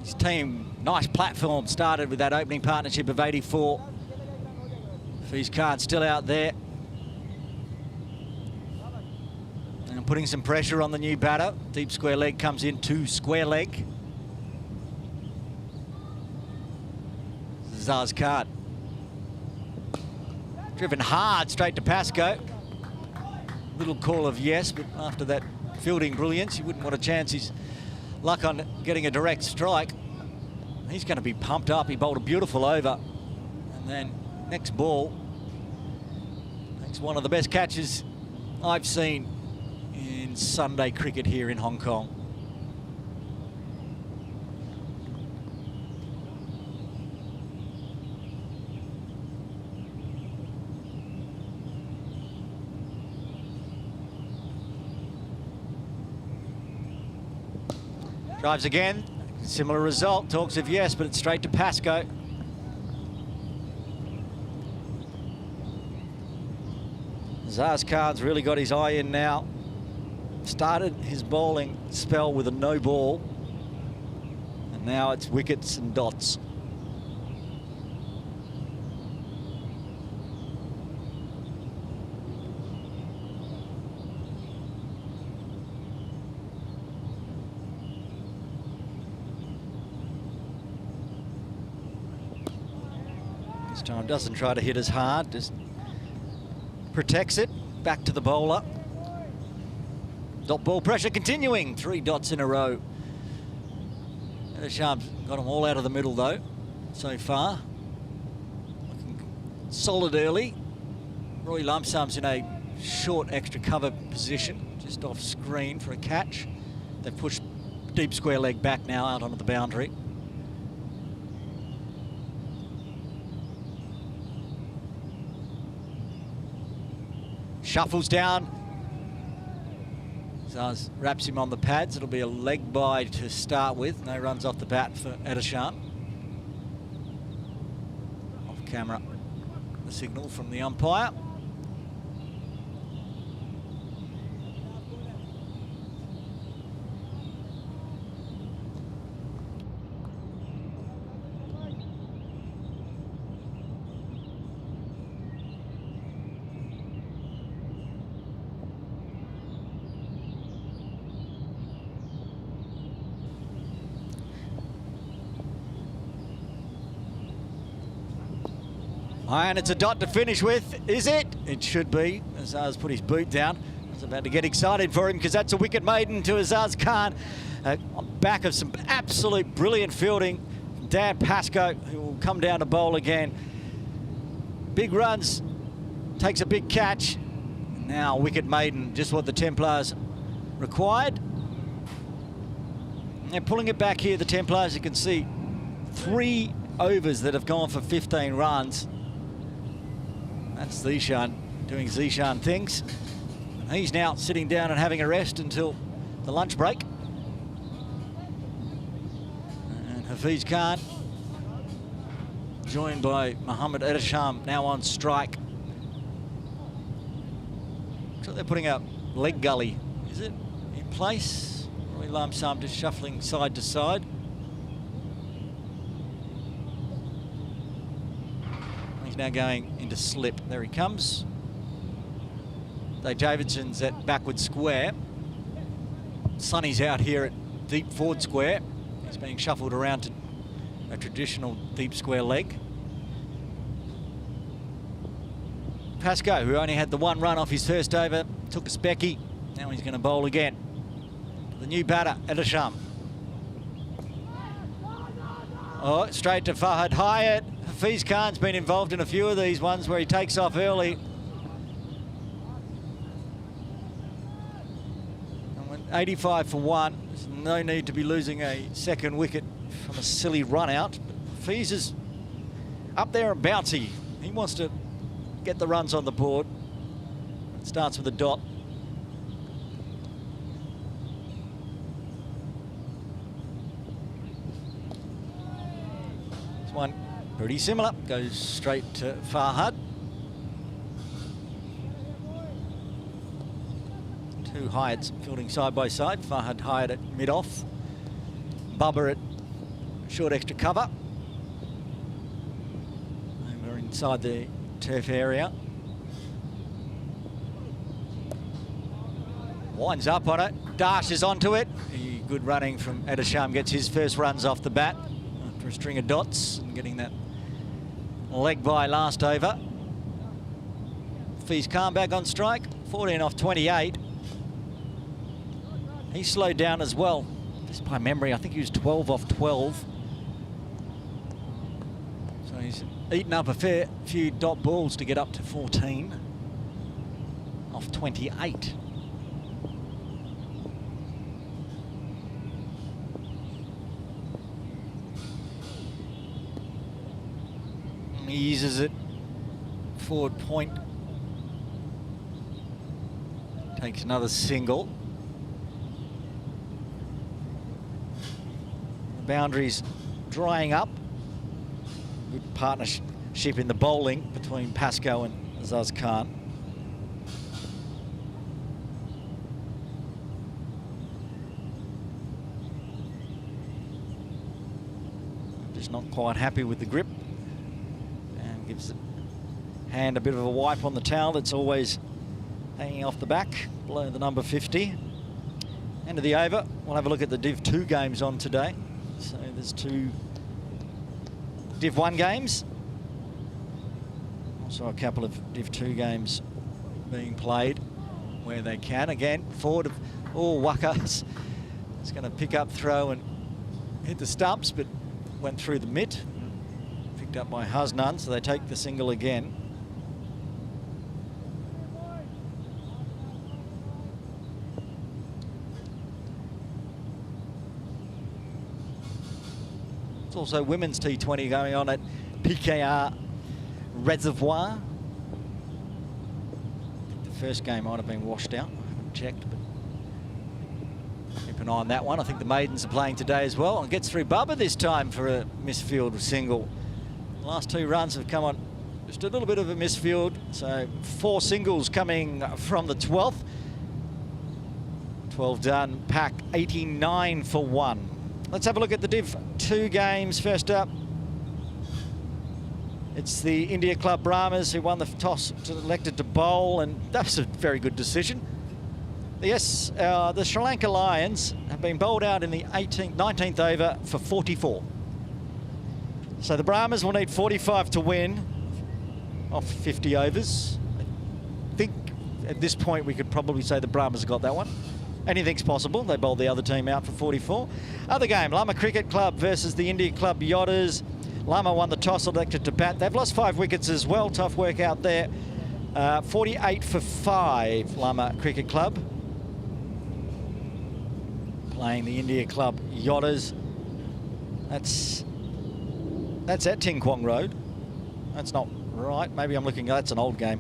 His team, nice platform, started with that opening partnership of 84. Fiz Khan still out there. And putting some pressure on the new batter. Deep square leg comes in, 2 square leg. Zaz Khan. Driven hard straight to Pascoe. Little call of yes, but after that fielding brilliance, you wouldn't want to chance his luck on getting a direct strike. He's going to be pumped up. He bowled a beautiful over. And then next ball, it's one of the best catches I've seen in Sunday cricket here in Hong Kong. Drives again, similar result, talks of yes, but it's straight to Pascoe. Zaz Khan's really got his eye in now. Started his bowling spell with a no ball, and now it's wickets and dots. This time doesn't try to hit as hard, just protects it. Back to the bowler. Dot ball pressure continuing. 3 dots in a row. Adesham's got them all out of the middle though, so far. Looking solid early. Roy Lumsum's in a short extra cover position, just off screen for a catch. They've pushed deep square leg back now out onto the boundary. Shuffles down. Zaz wraps him on the pads. It'll be a leg bye to start with. No runs off the bat for Adesham. Off camera, the signal from the umpire. And it's a dot to finish with, is it? It should be. Azaz put his boot down. I was about to get excited for him because that's a wicket maiden to Azaz Khan. On back of some absolute brilliant fielding from Dan Pascoe, who will come down to bowl again. Big runs, takes a big catch. Now wicket maiden, just what the Templars required. And they're pulling it back here, the Templars. You can see 3 overs that have gone for 15 runs. That's Zishan doing Zishan things. He's now sitting down and having a rest until the lunch break. And Hafiz Khan, joined by Mohammad Adesham, now on strike. So they're putting up leg gully, is it, in place? Roy Lumsum just shuffling side to side. Now going into slip. There he comes. Dave Davidson's at backward square. Sonny's out here at deep forward square. He's being shuffled around to a traditional deep square leg. Pascoe, who only had the 1 run off his first over, took a specky. Now he's going to bowl again. The new batter, Adesham. Oh, straight to Fahad Hyatt. Hafiz Khan's been involved in a few of these ones where he takes off early. And when 85 for 1, there's no need to be losing a second wicket from a silly run out. But Hafiz is up there and bouncy. He wants to get the runs on the board. It starts with a dot. This one pretty similar, goes straight to Farhad. Two Hyatts fielding side by side. Farhad Hyatt at mid-off. Bubba at short extra cover. And we're inside the turf area. Winds up on it, dashes onto it. Good running from Adesham, gets his first runs off the bat after a string of dots and getting that leg by last over. Fees Khan back on strike, 14 off 28. He slowed down as well. Just by memory, I think he was 12 off 12. So he's eaten up a fair few dot balls to get up to 14 off 28. He uses it forward point. Takes another single. The boundary's drying up. Good partnership in the bowling between Pascoe and Azaz Khan. Just not quite happy with the grip. Gives the hand a bit of a wipe on the towel that's always hanging off the back below the number 50. End of the over. We'll have a look at the Div 2 games on today. So there's 2 Div 1 games. Also a couple of Div 2 games being played where they can. Again, forward of Wakas. It's going to pick up, throw and hit the stumps, but went through the mitt. Up by Hasnan, so they take the single again. It's also women's T20 going on at PKR Reservoir. The first game might have been washed out. I haven't checked, but keep an eye on that one. I think the maidens are playing today as well. And gets through Bubba this time for a misfield single. Last 2 runs have come on just a little bit of a misfield, so 4 singles coming from the 12th. 12 done, PACC 89 for 1. Let's have a look at the Div 2 games. First up, it's the India Club Brahmas who won the toss, elected to bowl, and that was a very good decision. Yes, the Sri Lanka Lions have been bowled out in the 19th over for 44. So the Brahmas will need 45 to win off 50 overs. I think at this point we could probably say the Brahmas got that one. Anything's possible. They bowled the other team out for 44. Other game, Lama Cricket Club versus the India Club Yodders. Lama won the toss, elected to bat. They've lost 5 wickets as well. Tough work out there. 48 for 5, Lama Cricket Club. Playing the India Club Yodders. That's at Ting Kwong Road. That's not right. Maybe I'm looking, that's an old game.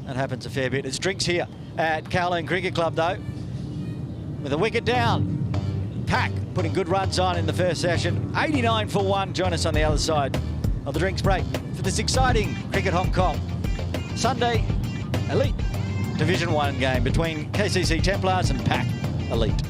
That happens a fair bit. It's drinks here at Kowloon Cricket Club though. With a wicket down. PACC putting good runs on in the first session. 89 for 1. Join us on the other side of the drinks break for this exciting Cricket Hong Kong Sunday Elite Division 1 game between KCC Templars and PACC Elite.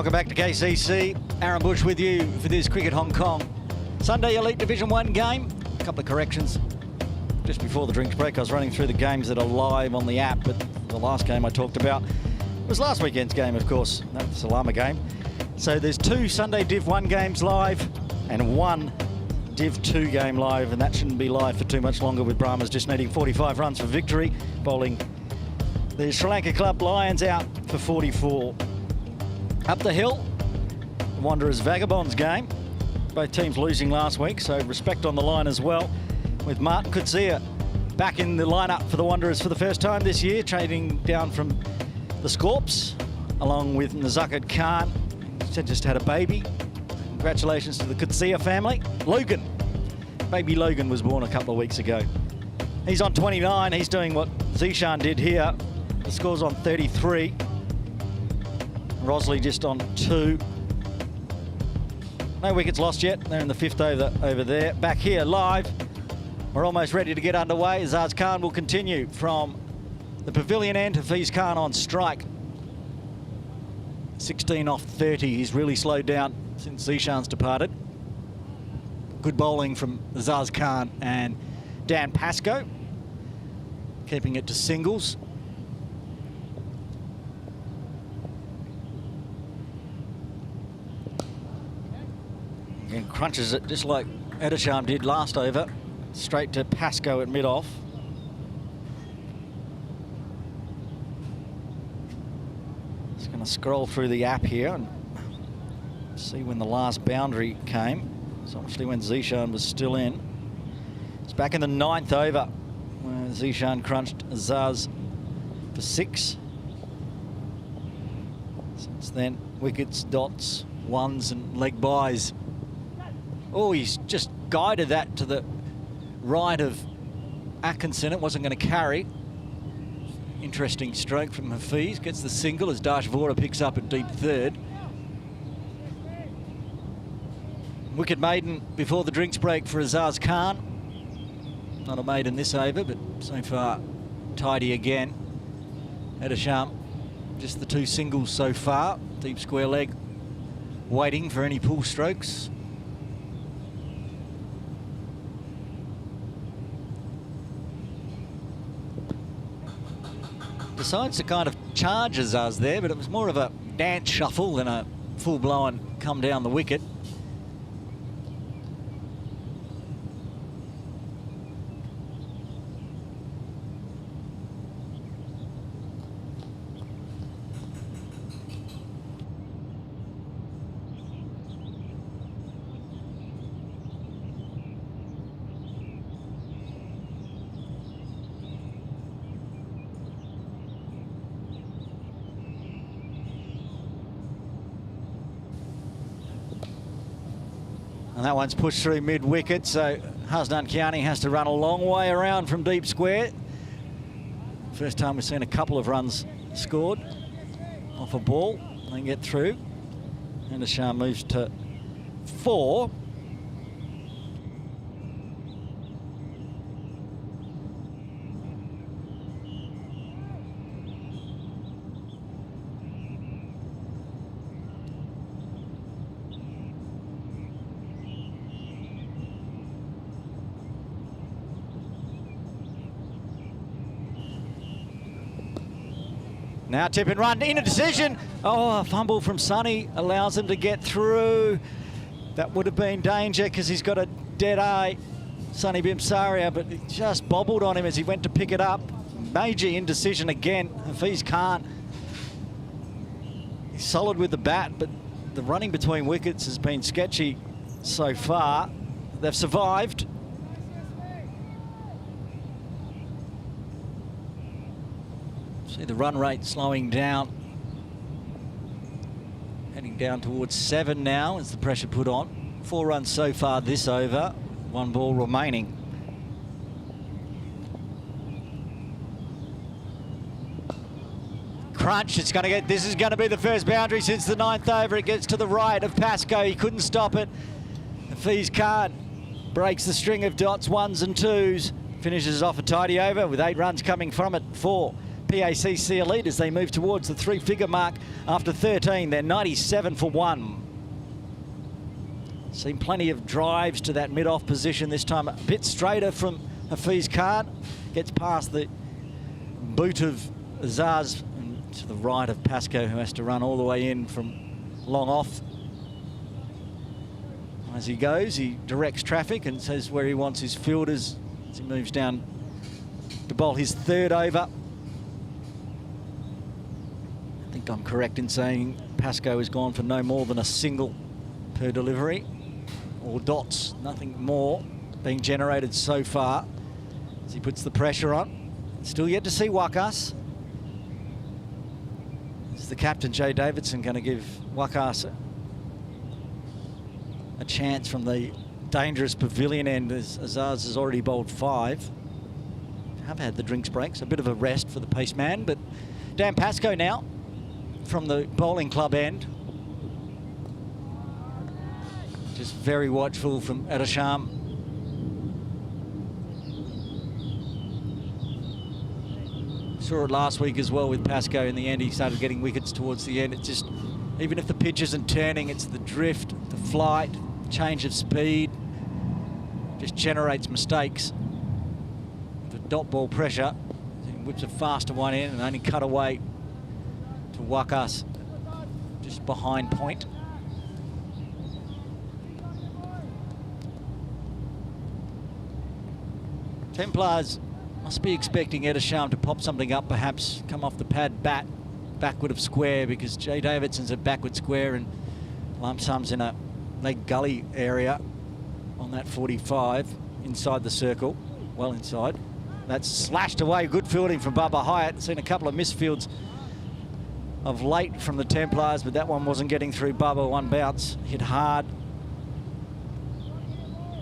Welcome back to KCC. Aaron Bush with you for this Cricket Hong Kong Sunday Elite Division 1 game. A couple of corrections. Just before the drinks break, I was running through the games that are live on the app, but the last game I talked about was last weekend's game, of course. That was the Salama game. So there's 2 Sunday Div 1 games live and 1 Div 2 game live, and that shouldn't be live for too much longer, with Brahmas just needing 45 runs for victory, bowling the Sri Lanka club Lions out for 44. Up the hill, the Wanderers Vagabonds game. Both teams losing last week, so respect on the line as well, with Martin Kutsia back in the lineup for the Wanderers for the first time this year, trading down from the Scorps, along with Nazakat Khan. He just had a baby. Congratulations to the Kutsia family. Logan, baby Logan, was born a couple of weeks ago. He's on 29. He's doing what Zishan did here. The score's on 33. Rosley just on 2. No wickets lost yet. They're in the 5th over there. Back here live. We're almost ready to get underway. Azaz Khan will continue from the pavilion end. Hafiz Khan on strike. 16 off 30. He's really slowed down since Zishan's departed. Good bowling from Azaz Khan and Dan Pascoe, keeping it to singles. And crunches it just like Edisham did last over, straight to Pascoe at mid-off. Just going to scroll through the app here and see when the last boundary came. It's obviously when Zishan was still in. It's back in the 9th over, where Zishan crunched Azaz for 6. Since then, wickets, dots, ones and leg byes. Oh, he's just guided that to the right of Atkinson. It wasn't going to carry. Interesting stroke from Hafiz. Gets the single as Dash Vora picks up at deep 3rd. Wicket maiden before the drinks break for Azaz Khan. Not a maiden this over, but so far tidy again. Edisham, just the 2 singles so far. Deep square leg, waiting for any pull strokes. Decides to kind of charge Azaz there, but it was more of a dance shuffle than a full-blown come down the wicket. And that one's pushed through mid-wicket, so Hasnan Kiani has to run a long way around from deep square. First time we've seen a couple of runs scored off a ball. They get through. And Ashar moves to 4. Now tip and run, in a decision. Oh, a fumble from Sonny allows him to get through. That would have been danger because he's got a dead eye, Sonny Bimsaria, but he just bobbled on him as he went to pick it up. Major indecision again. Hafiz Khan, he's solid with the bat, but the running between wickets has been sketchy so far. They've survived. See the run rate slowing down. Heading down towards 7 now as the pressure put on. 4 runs so far this over. 1 ball remaining. Crunch, it's going to get, this is going to be the first boundary since the 9th over. It gets to the right of Pascoe. He couldn't stop it. Hafiz Khan breaks the string of dots, 1s and 2s. Finishes off a tidy over with 8 runs coming from it. 4 PACC Elite as they move towards the 3-figure mark after 13. They're 97 for 1. Seen plenty of drives to that mid-off position this time. A bit straighter from Hafiz Khan. Gets past the boot of Azaz and to the right of Pascoe, who has to run all the way in from long off. As he goes, he directs traffic and says where he wants his fielders as he moves down to bowl his 3rd over. I think I'm correct in saying Pascoe has gone for no more than a single per delivery, or dots, nothing more being generated so far as he puts the pressure on. Still yet to see Wakas. Is the captain, Jay Davidson, going to give Wakas a chance from the dangerous pavilion end, as Azaz has already bowled 5. Have had the drinks breaks, a bit of a rest for the pace man, but Dan Pascoe now from the bowling club end. Just very watchful from Adesham. Saw it last week as well with Pascoe. In the end, he started getting wickets towards the end. It's just, even if the pitch isn't turning, it's the drift, the flight, change of speed, just generates mistakes. The dot ball pressure, he whips a faster one in and only cut away to Wakas just behind point. Templars must be expecting Adesham to pop something up, perhaps come off the pad backward of square, because Jay Davidson's a backward square and lump sums in a leg gully area on that 45 inside the circle, well inside. That's slashed away. Good fielding from Bubba Hyatt. Seen a couple of misfields of late from the Templars, but that one wasn't getting through Bubba. One bounce, hit hard.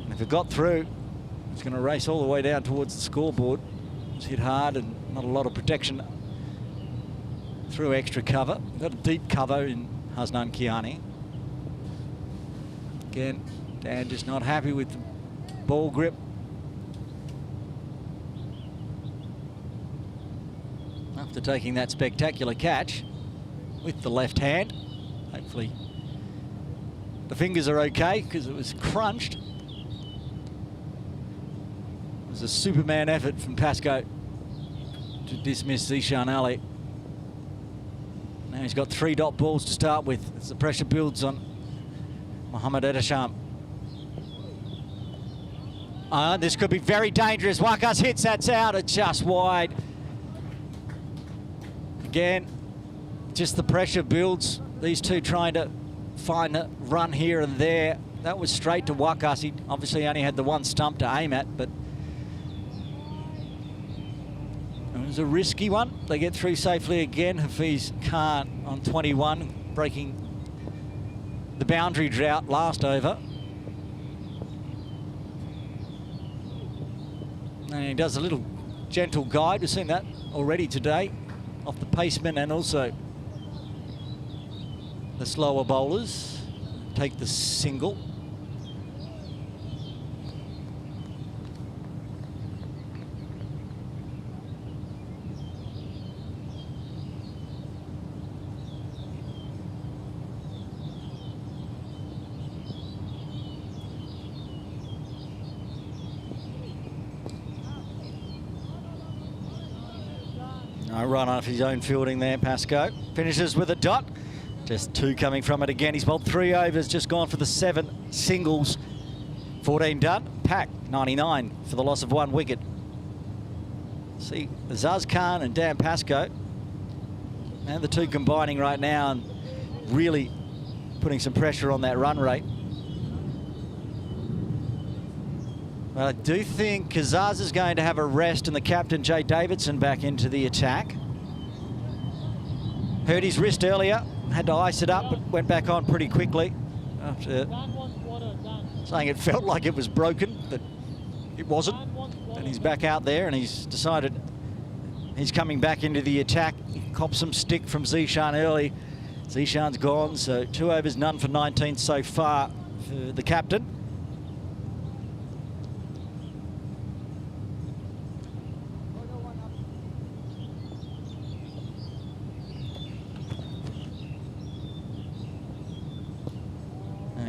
And if it got through, it's going to race all the way down towards the scoreboard. It's hit hard and not a lot of protection through extra cover. We've got a deep cover in Hasnan Kiani. Again, Dan just not happy with the ball grip. After taking that spectacular catch with the left hand. Hopefully the fingers are okay, because it was crunched. It was a Superman effort from Pascoe to dismiss Zishan Ali. Now he's got 3 dot balls to start with as the pressure builds on Mohammad Adesham. This could be very dangerous. Wakas hits, that's out. It's just wide. Again, just the pressure builds. These two trying to find a run here and there. That was straight to Wakas. He obviously only had the one stump to aim at, but it was a risky one. They get through safely again. Hafiz Khan on 21, breaking the boundary drought last over. And he does a little gentle guide. We've seen that already today off the paceman, and also the slower bowlers take the single. No run off his own fielding there, Pascoe. Finishes with a dot. Just 2 coming from it again. He's bowled 3 overs, just gone for the 7 singles. 14 done. PACC 99 for the loss of 1 wicket. See, Azaz Khan and Dan Pascoe, and the 2 combining right now and really putting some pressure on that run rate. But I do think Azaz is going to have a rest, and the captain, Jay Davidson, back into the attack. Hurt his wrist earlier, had to ice it up, but went back on pretty quickly after saying it felt like it was broken, but it wasn't. And he's back out there, and he's decided he's coming back into the attack. He copped some stick from Zishan early. Zishan's gone, so 2 overs, none for 19 so far for the captain.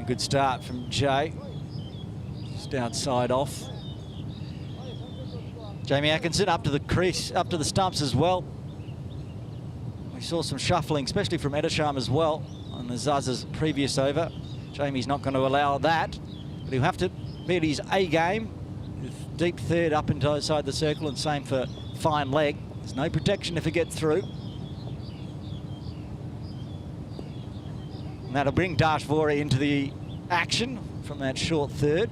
good start from Jay. Just outside off. Jamie Atkinson up to the crease, up to the stumps as well. We saw some shuffling, especially from Edersham as well, on the Zaz's previous over. Jamie's not going to allow that, but he'll have to be at his A game with deep third up inside the circle, and same for fine leg. There's no protection if he gets through. And that'll bring Dashvora into the action from that short third.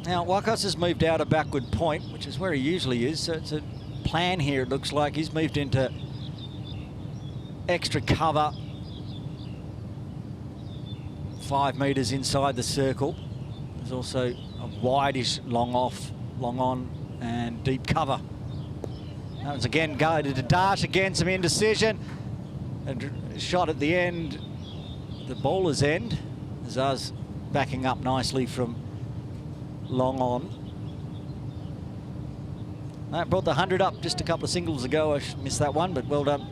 Now, Wakos has moved out a backward point, which is where he usually is, so it's a plan here, it looks like. He's moved into extra cover, 5 metres inside the circle. There's also a wideish long off, long on, and deep cover. That was again guided to Dash, again some indecision. A shot at the end, the bowler's end. Zaz backing up nicely from long on. That brought the 100 up just a couple of singles ago. I missed that one, but well done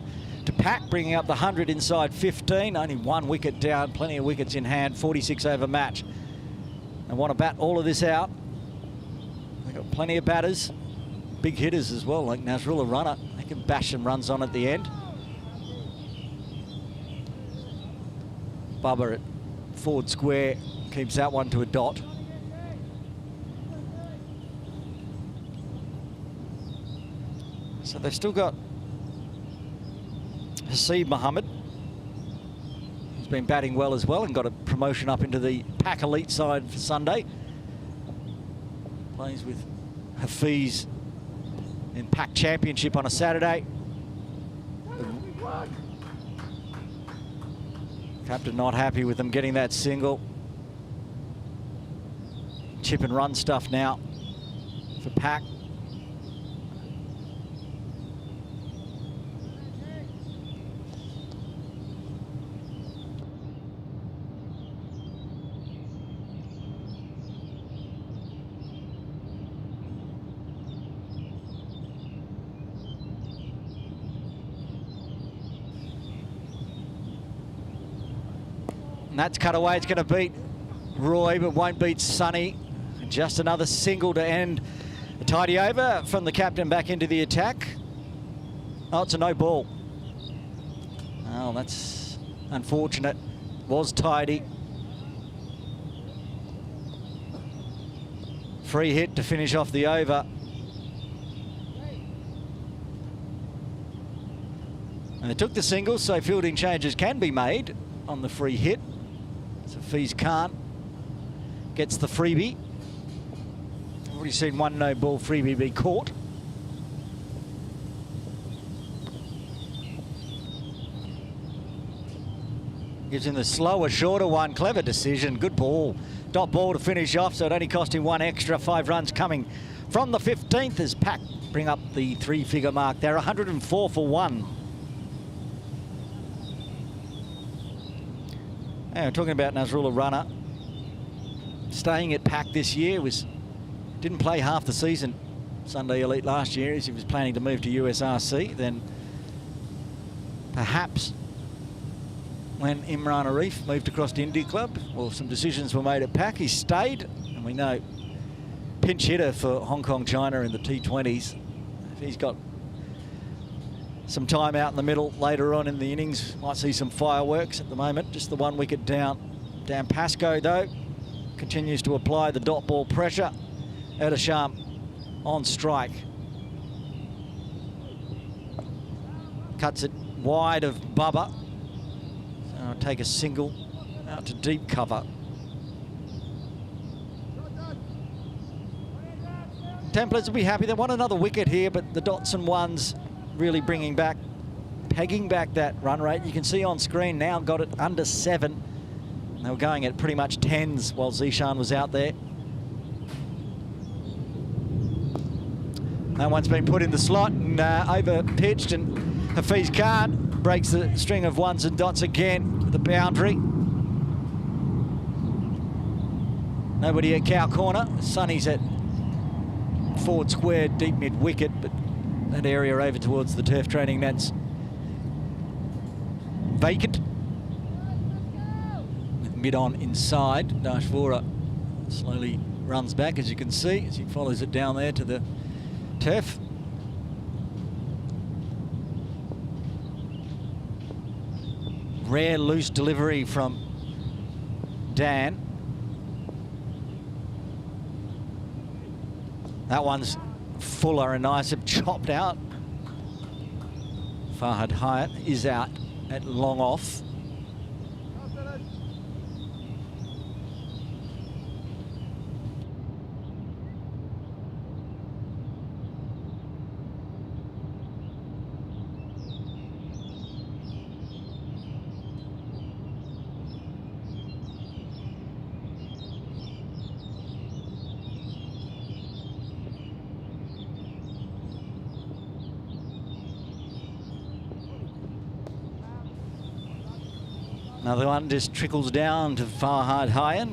to PACC, bringing up the 100 inside 15. Only 1 wicket down, plenty of wickets in hand, 46 over match. They want to bat all of this out. They've got plenty of batters, big hitters as well, like Nazrullah Runner. They can bash some runs on at the end. Bubba at forward square keeps that one to a dot. So they've still got Haseeb Mohammed, who's been batting well as well and got a promotion up into the PACC Elite side for Sunday. Plays with Hafiz in PACC Championship on a Saturday. Captain not happy with them getting that single. Chip and run stuff now for PACC. And that's cut away. It's going to beat Roy, but won't beat Sonny. Just another single to end a tidy over from the captain back into the attack. Oh, it's a no ball. Oh, that's unfortunate. Was tidy. Free hit to finish off the over. And they took the single, so fielding changes can be made on the free hit. So Fees can't. Gets the freebie. Already seen one no ball freebie be caught. Gives him the slower, shorter one. Clever decision. Good ball. Dot ball to finish off, so it only cost him 1 extra. 5 runs coming from the 15th as PACC bring up the 3-figure mark. They're 104 for 1. And we're talking about Nazrullah Runner. Staying at PACC this year, didn't play half the season Sunday Elite last year as he was planning to move to USRC. Then perhaps when Imran Arif moved across to India Club, well, some decisions were made at PACC. He stayed, and we know pinch hitter for Hong Kong China in the T20s. If he's got some time out in the middle later on in the innings, might see some fireworks. At the moment, just the 1 wicket down. Dan Pascoe, though, continues to apply the dot ball pressure. Edersham on strike. Cuts it wide of Bubba. So I'll take a single out to deep cover. Templars will be happy. They want another wicket here, but the dots and ones really pegging back that run rate. You can see on screen now, got it under 7. They were going at pretty much 10s while Zishan was out there. That one's been put in the slot and over pitched, and Hafiz Khan breaks the string of ones and dots again with the boundary. Nobody at cow corner. Sonny's at forward square, deep mid wicket, but that area over towards the turf training nets vacant. With mid on inside, Dashvora slowly runs back, as you can see, as he follows it down there to the turf. Rare loose delivery from Dan. That one's fuller and nicer, chopped out. Fahad Hyatt is out at long off. Another one just trickles down to Fahad Hyatt.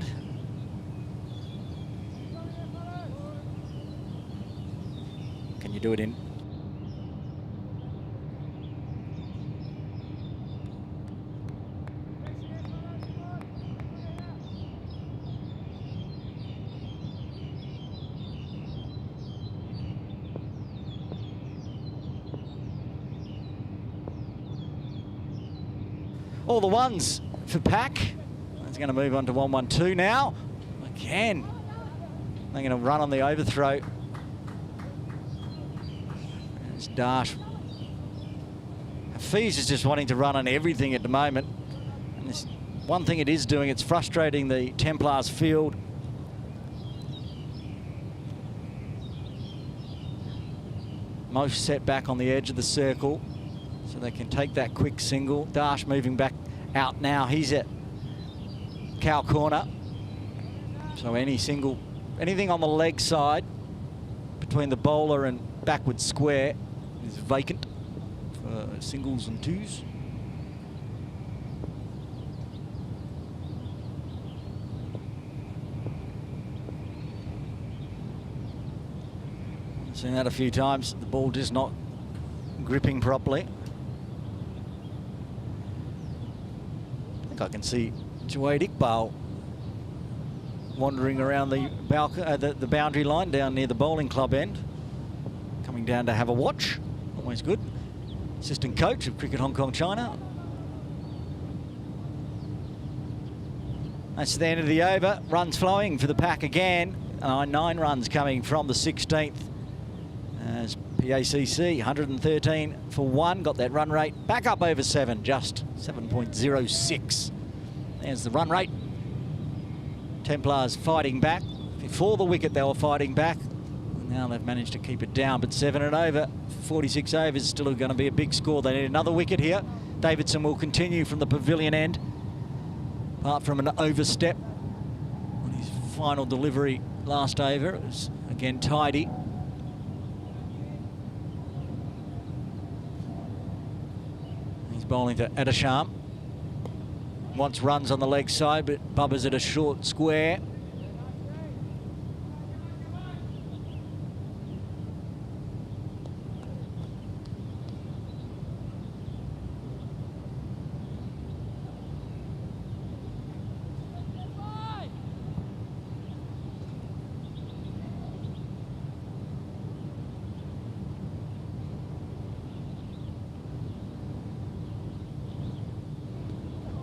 Can you do it in? All the ones for PACC. It's going to move on to 1-1-2 now. Again, they're going to run on the overthrow. It's Dash. Hafiz is just wanting to run on everything at the moment. And this one thing it is doing, it's frustrating the Templars field. Most set back on the edge of the circle, so they can take that quick single. Dash moving back out now. He's at cow corner. So any single, anything on the leg side between the bowler and backward square is vacant for singles and twos. I've seen that a few times. The ball just not gripping properly. I can see Juwaid Iqbal wandering around the boundary line down near the bowling club end, coming down to have a watch. Always good. Assistant coach of Cricket Hong Kong China. That's the end of the over. Runs flowing for the PACC again. 9 runs coming from the 16th. As PACC 113 for 1, got that run rate back up over 7, just 7.06. There's the run rate. Templars fighting back. Before the wicket they were fighting back. Now they've managed to keep it down, but 7 and over, 46 overs, still going to be a big score. They need another wicket here. Davidson will continue from the pavilion end. Apart from an overstep on his final delivery last over, it was again tidy. Bowling to Adesham. Wants runs on the leg side, but Bubba's at a short square.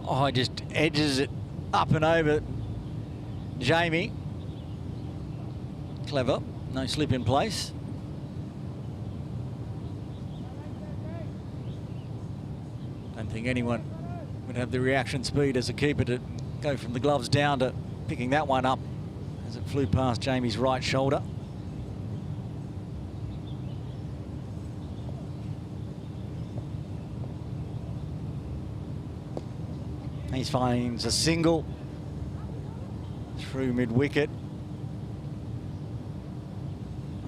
Oh, just edges it up and over Jamie. Clever, no slip in place. Don't think anyone would have the reaction speed as a keeper to go from the gloves down to picking that one up as it flew past Jamie's right shoulder. He finds a single through mid-wicket.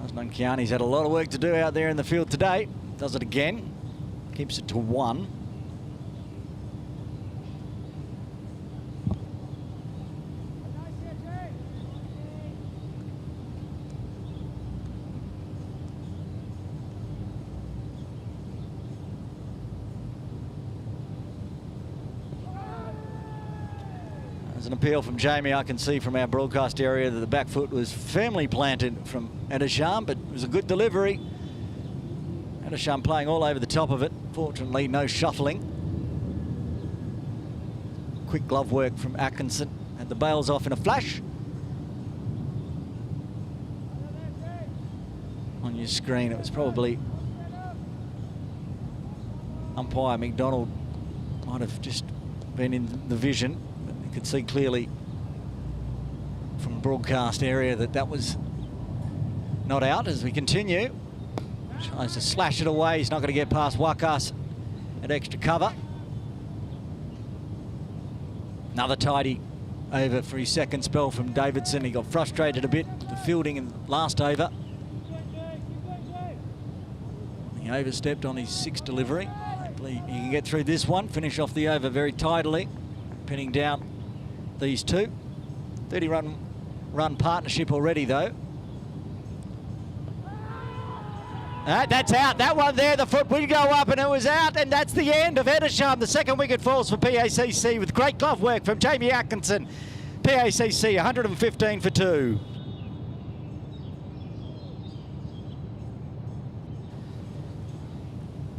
Osman Kiani's had a lot of work to do out there in the field today. Does it again. Keeps it to 1. There's an appeal from Jamie. I can see from our broadcast area that the back foot was firmly planted from Edisham, but it was a good delivery. Edisham playing all over the top of it. Fortunately, no shuffling. Quick glove work from Atkinson. Had the bails off in a flash. On your screen, it was probably umpire McDonald might have just been in the vision. You could see clearly from broadcast area that that was not out. As we continue, tries to slash it away. He's not going to get past Wakas at extra cover. Another tidy over for his second spell from Davidson. He got frustrated a bit with the fielding in the last over. He overstepped on his sixth delivery. Hopefully he can get through this one, finish off the over very tidily, pinning down these two. 30-run partnership already, though. That's out. That one there, the foot will go up, and it was out, and that's the end of Edisham. The second wicket falls for PACC with great glove work from Jamie Atkinson. PACC 115 for 2.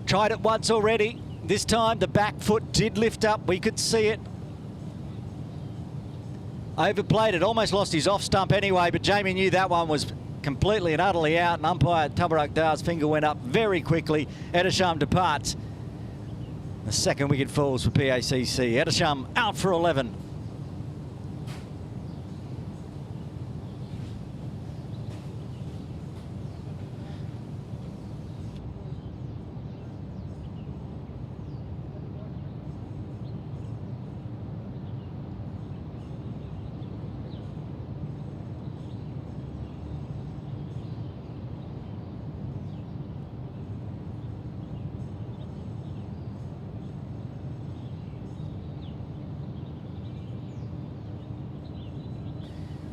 Tried it once already. This time the back foot did lift up. We could see it. Overplayed it, almost lost his off stump anyway, but Jamie knew that one was completely and utterly out, and umpire Tabarak Dar's finger went up very quickly. Edisham departs. The second wicket falls for PACC. Edisham out for 11.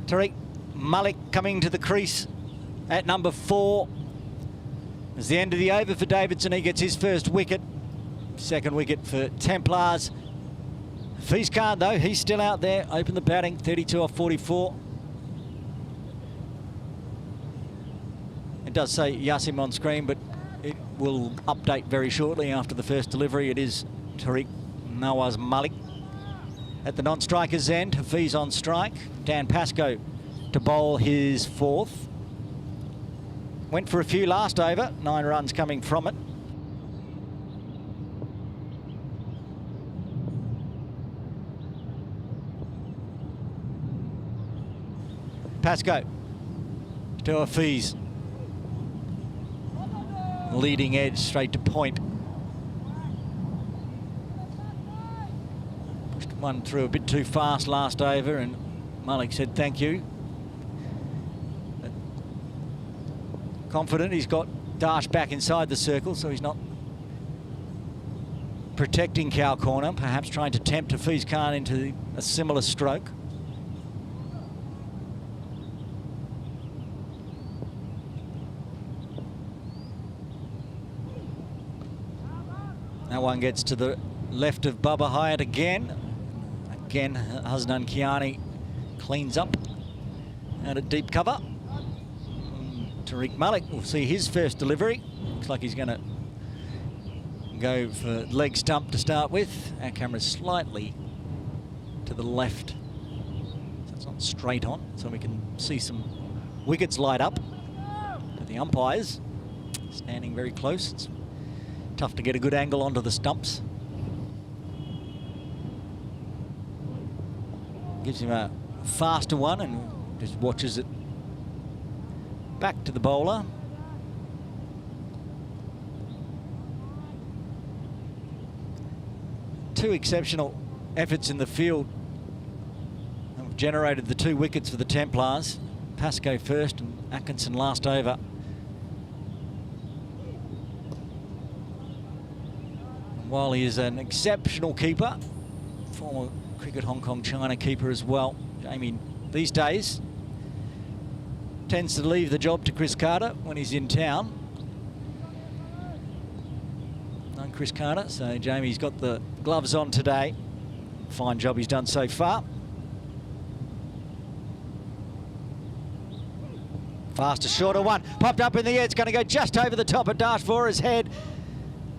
Tariq Malik coming to the crease at number 4. It's the end of the over for Davidson. He gets his first wicket. Second wicket for Templars. Hafiz Khan, though, he's still out there. Open the batting, 32 off 44. It does say Yasim on screen, but it will update very shortly after the first delivery. It is Tariq Nawaz Malik. At the non-striker's end, Hafiz on strike. Dan Pascoe to bowl his fourth. Went for a few last over, 9 runs coming from it. Pascoe to Hafiz. Leading edge straight to point. One through a bit too fast last over, and Malik said thank you. But confident he's got Dash back inside the circle, so he's not protecting cow corner, perhaps trying to tempt Hafiz Khan into a similar stroke. That one gets to the left of Bubba Hyatt again. Again, Hasnan Kiani cleans up out of deep cover. Tariq Malik will see his first delivery. Looks like he's going to go for leg stump to start with. Our camera's slightly to the left, so it's not straight on, so we can see some wickets light up. But the umpires standing very close. It's tough to get a good angle onto the stumps. Gives him a faster one and just watches it back to the bowler. Two exceptional efforts in the field have generated the 2 wickets for the Templars. Pascoe first and Atkinson last over. And while he is an exceptional keeper, former Cricket Hong Kong China keeper as well, Jamie these days tends to leave the job to Chris Carter when he's in town. No Chris Carter, so Jamie's got the gloves on today. Fine job he's done so far. Faster, shorter one. Popped up in the air. It's going to go just over the top of Dash for his head.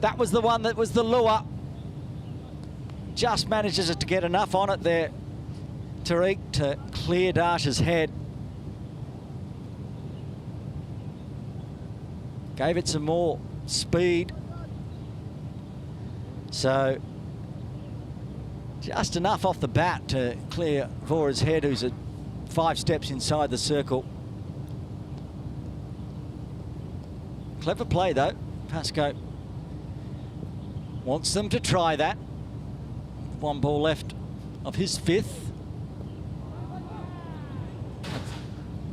That was the one that was the lure. Just manages to get enough on it there, Tariq, to clear Dash's head. Gave it some more speed. So just enough off the bat to clear Vora's head, who's at 5 steps inside the circle. Clever play though. Pascoe wants them to try that. 1 ball left of his 5th.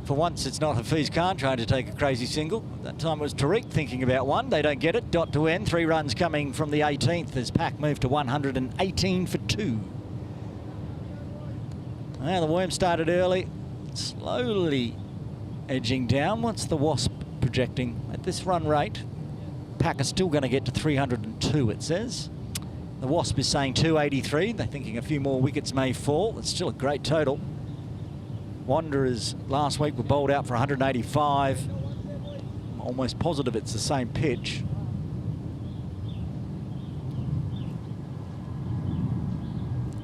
For once, it's not Hafiz Khan trying to take a crazy single. That time it was Tariq thinking about one. They don't get it. Dot to end. 3 runs coming from the 18th as PACC moved to 118 for 2. Now the worm started early, slowly edging down. What's the Wasp projecting at this run rate? PACC is still going to get to 302, it says. The Wasp is saying 283. They're thinking a few more wickets may fall. It's still a great total. Wanderers last week were bowled out for 185. I'm almost positive it's the same pitch.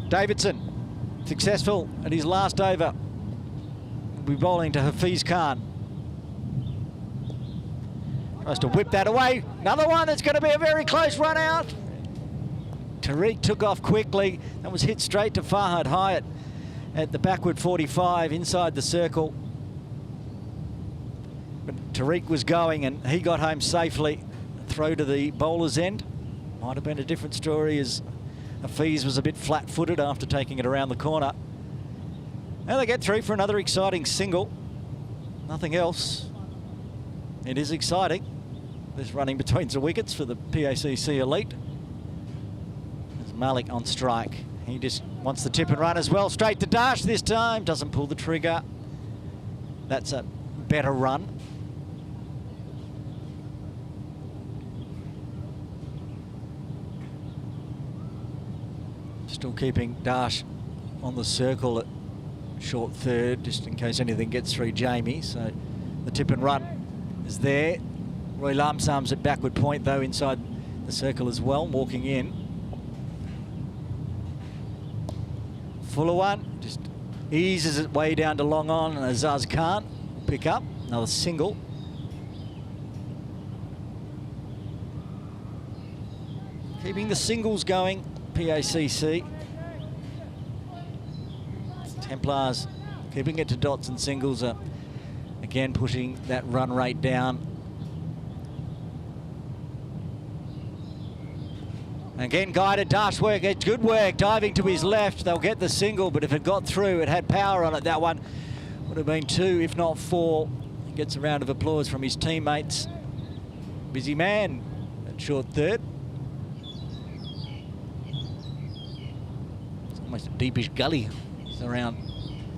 Davidson, successful at his last over. Will be bowling to Hafiz Khan. Tries to whip that away. Another one that's going to be a very close run out. Tariq took off quickly. That was hit straight to Farhad Hyatt at the backward 45 inside the circle. But Tariq was going and he got home safely. Throw to the bowler's end. Might have been a different story as Hafiz was a bit flat-footed after taking it around the corner. And they get through for another exciting single. Nothing else. It is exciting. This running between the wickets for the PACC Elite. There's Malik on strike. He just wants the tip and run as well. Straight to Dash this time. Doesn't pull the trigger. That's a better run. Still keeping Dash on the circle at short third, just in case anything gets through Jamie. So the tip and run is there. Roy Lamsam's at backward point, though, inside the circle as well, walking in. Fuller one, just eases it way down to long on, and Azaz Khan pick up another single. Keeping the singles going, PACC. Templars keeping it to dots and singles, are again pushing that run rate down. Again, guided Dash work, it's good work, diving to his left. They'll get the single, but if it got through, it had power on it. That one would have been 2, if not 4. He gets a round of applause from his teammates. Busy man at short third. It's almost a deepish gully. He's around,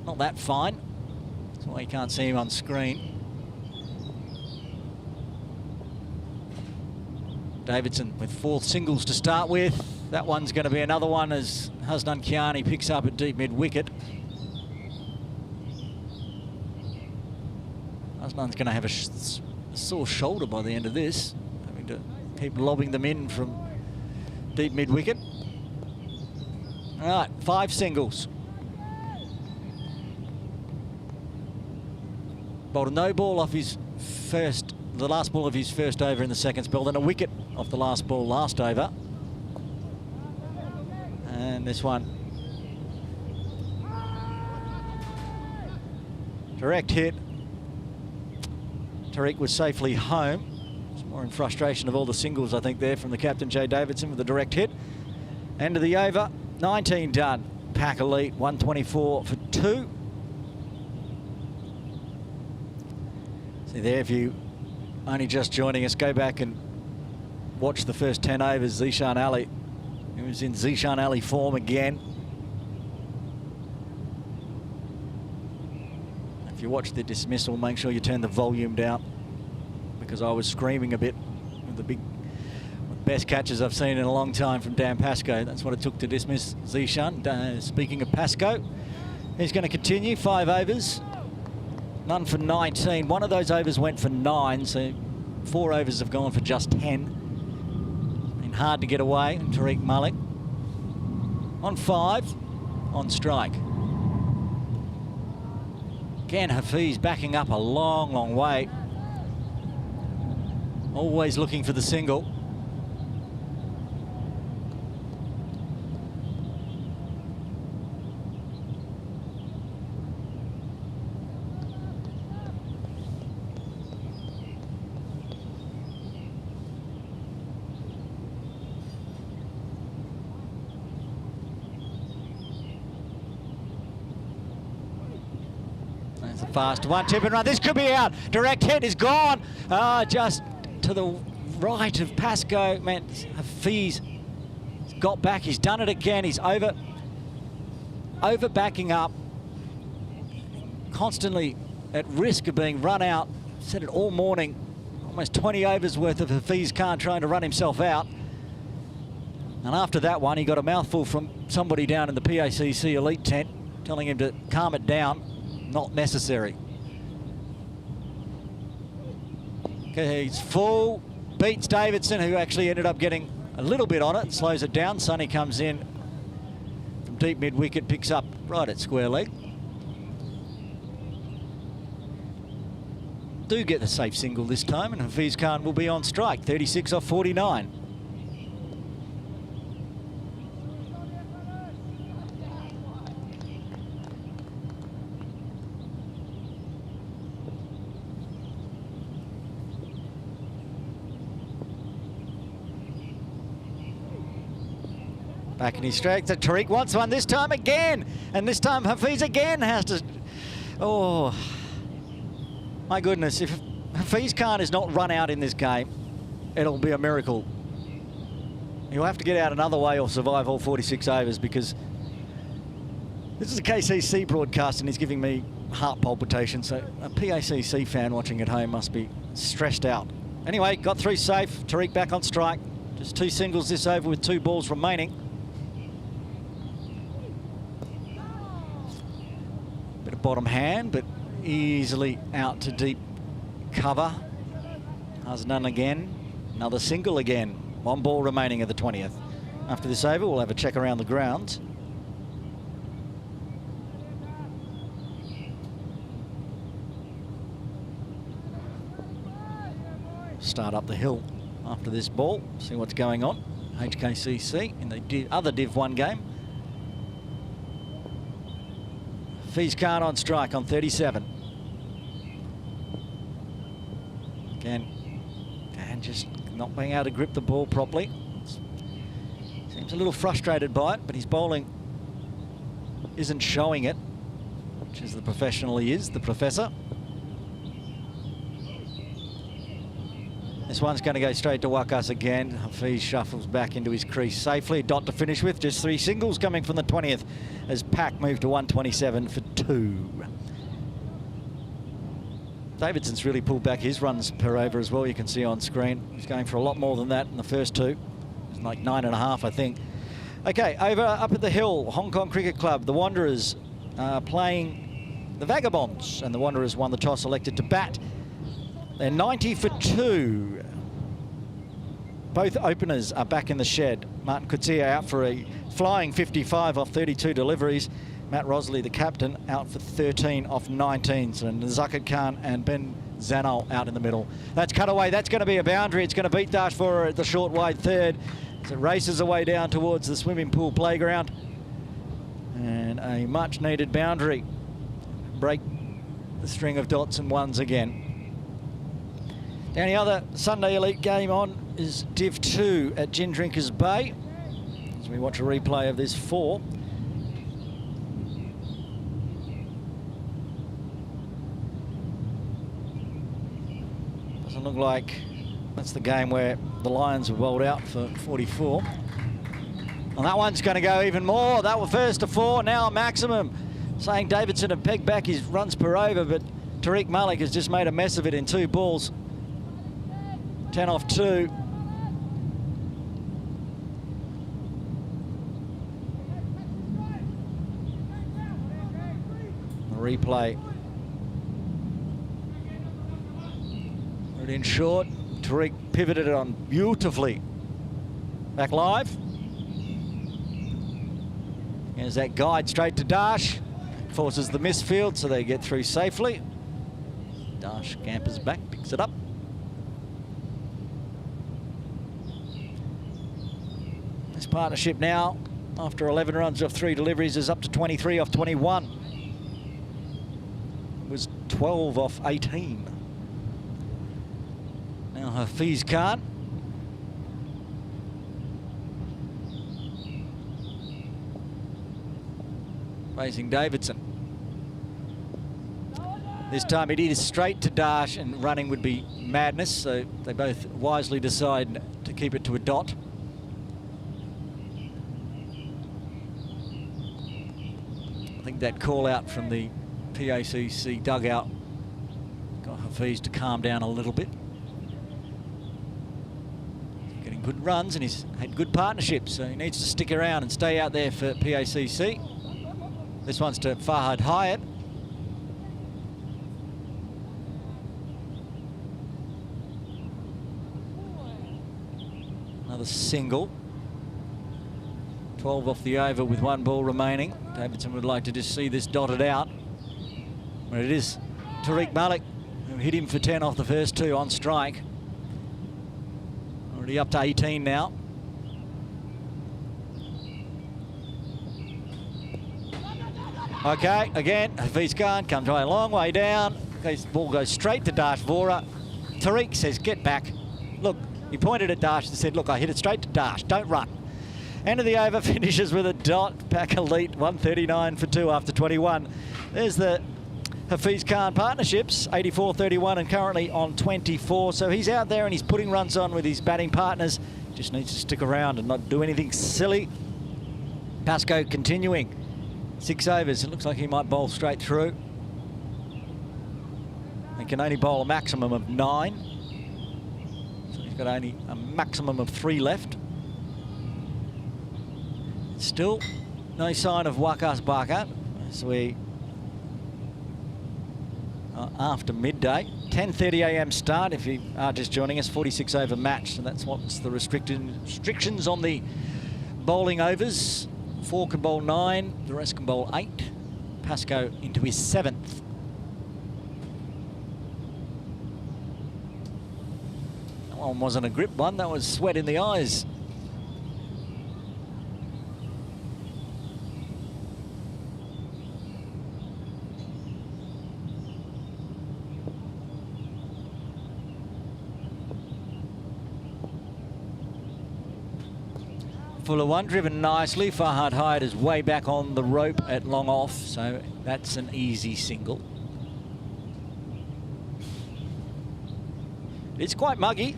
not that fine. That's why you can't see him on screen. Davidson with 4 singles to start with. That one's going to be another one as Hasnan Kiani picks up a deep mid-wicket. Hasnan's going to have a sore shoulder by the end of this, having to keep lobbing them in from deep mid-wicket. All right, 5 singles. Bowled a no ball off his first, the last ball of his first over in the second spell, then a wicket off the last ball last over. And this one, direct hit. Tariq was safely home. It's more in frustration of all the singles, I think, there from the captain, Jay Davidson, with the direct hit. End of the over, 19 done. PACC Elite, 124 for 2. See there, if you only just joining us, go back and watch the first 10 overs. Zishan Ali, he was in Zishan Ali form again. If you watch the dismissal, make sure you turn the volume down, because I was screaming a bit with the best catches I've seen in a long time from Dan Pascoe. That's what it took to dismiss Zishan. Speaking of Pascoe, he's going to continue 5 overs. none for 19. One of those overs went for 9, so 4 overs have gone for just 10. Been hard to get away. Tariq Malik on 5, on strike. Again, Hafiz backing up a long, long way. Always looking for the single. That's a fast one, tip and run. This could be out. Direct hit is gone. Just to the right of Pascoe. Man, Hafiz got back. He's done it again. He's over backing up. Constantly at risk of being run out. Said it all morning. Almost 20 overs worth of Hafiz Khan trying to run himself out. And after that one, he got a mouthful from somebody down in the PACC elite tent, telling him to calm it down. Not necessary. Okay, he's full. Beats Davidson, who actually ended up getting a little bit on it. Slows it down. Sonny comes in from deep mid-wicket, picks up right at square leg. Do get the safe single this time, and Hafiz Khan will be on strike. 36 off 49. Back in his strike. Tariq wants one this time again. And this time Hafiz again has to... Oh, my goodness. If Hafiz Khan is not run out in this game, it'll be a miracle. He'll have to get out another way or survive all 46 overs, because this is a KCC broadcast and he's giving me heart palpitations. So a PACC fan watching at home must be stressed out. Anyway, got through safe. Tariq back on strike. Just 2 singles this over with 2 balls remaining. Bit of bottom hand, but easily out to deep cover. Has none again. Another single again. 1 ball remaining at the 20th. After this over, we'll have a check around the grounds. Start up the hill after this ball. See what's going on. HKCC in the other Div 1 game. Hafiz Khan on strike on 37. Again, and just not being able to grip the ball properly. Seems a little frustrated by it, but his bowling isn't showing it, which is the professional he is, the professor. This one's going to go straight to Wakas again. Hafiz shuffles back into his crease safely. A dot to finish with. Just 3 singles coming from the 20th as PACC moved to 127 for 2. Davidson's really pulled back his runs per over as well, you can see on screen. He's going for a lot more than that in the first 2. It's like 9.5, I think. Okay, over up at the hill, Hong Kong Cricket Club. The Wanderers playing the Vagabonds, and the Wanderers won the toss, elected to bat. They're 90 for 2. Both openers are back in the shed. Martin Coetzee out for a flying 55 off 32 deliveries. Matt Rosley, the captain, out for 13 off 19. So Nazakit Khan and Ben Zanol out in the middle. That's cut away. That's going to be a boundary. It's going to beat Dashford at the short wide third. As it races away down towards the swimming pool playground. And a much needed boundary. Break the string of dots and ones again. The only other Sunday Elite game on is Div 2 at Gin Drinkers Bay, as we watch a replay of this 4. Doesn't look like that's the game where the Lions were bowled out for 44. And that one's going to go even more. That was first to 4, now a maximum. Saying Davidson had pegged back his runs per over, but Tariq Malik has just made a mess of it in 2 balls. 10 off 2. The replay Put it in short. Tariq pivoted it on beautifully. Back live. Here's that guide straight to Dash. Forces the misfield, so they get through safely. Dash campers back, picks it up. This partnership now, after 11 runs off 3 deliveries, is up to 23 off 21. It was 12 off 18. Now Hafiz Khan. Facing Davidson. This time it is straight to Dash, and running would be madness, so they both wisely decide to keep it to a dot. I think that call out from the PACC dugout got Hafiz to calm down a little bit. Getting good runs, and he's had good partnerships, so he needs to stick around and stay out there for PACC. This one's to Farhad Hyatt. Another single. 12 off the over with 1 ball remaining. Davidson would like to just see this dotted out. But it is Tariq Malik who hit him for 10 off the first 2 on strike. Already up to 18 now. Okay, again, Hafiz Khan comes a long way down. This ball goes straight to Dash Vora. Tariq says, get back. Look, he pointed at Dash and said, look, I hit it straight to Dash, don't run. End of the over, finishes with a dot. PACC Elite, 139 for 2 after 21. There's the Hafiz Khan partnerships, 84-31 and currently on 24. So he's out there and he's putting runs on with his batting partners. Just needs to stick around and not do anything silly. Pascoe continuing. 6 overs, it looks like he might bowl straight through. He can only bowl a maximum of 9. So he's got only a maximum of 3 left. Still no sign of Wakas Baka as we are after midday. 10:30 a.m. start if you are just joining us, 46 over match. So that's what's the restrictions on the bowling overs. 4 can bowl 9, the rest can bowl 8. Pascoe into his 7th. That one wasn't a grip one, that was sweat in the eyes. Fuller one, driven nicely. Farhad Hyatt is way back on the rope at long off, so that's an easy single. It's quite muggy.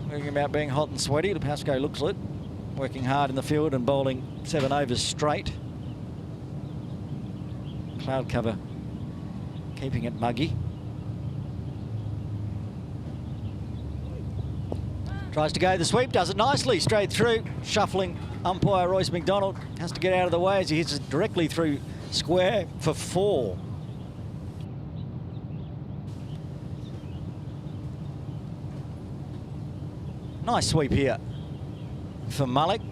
Talking about being hot and sweaty, Pascoe looks it. Working hard in the field and bowling 7 overs straight. Cloud cover keeping it muggy. Tries to go the sweep, does it nicely, straight through. Shuffling umpire Royce McDonald has to get out of the way as he hits it directly through square for 4. Nice sweep here for Malik.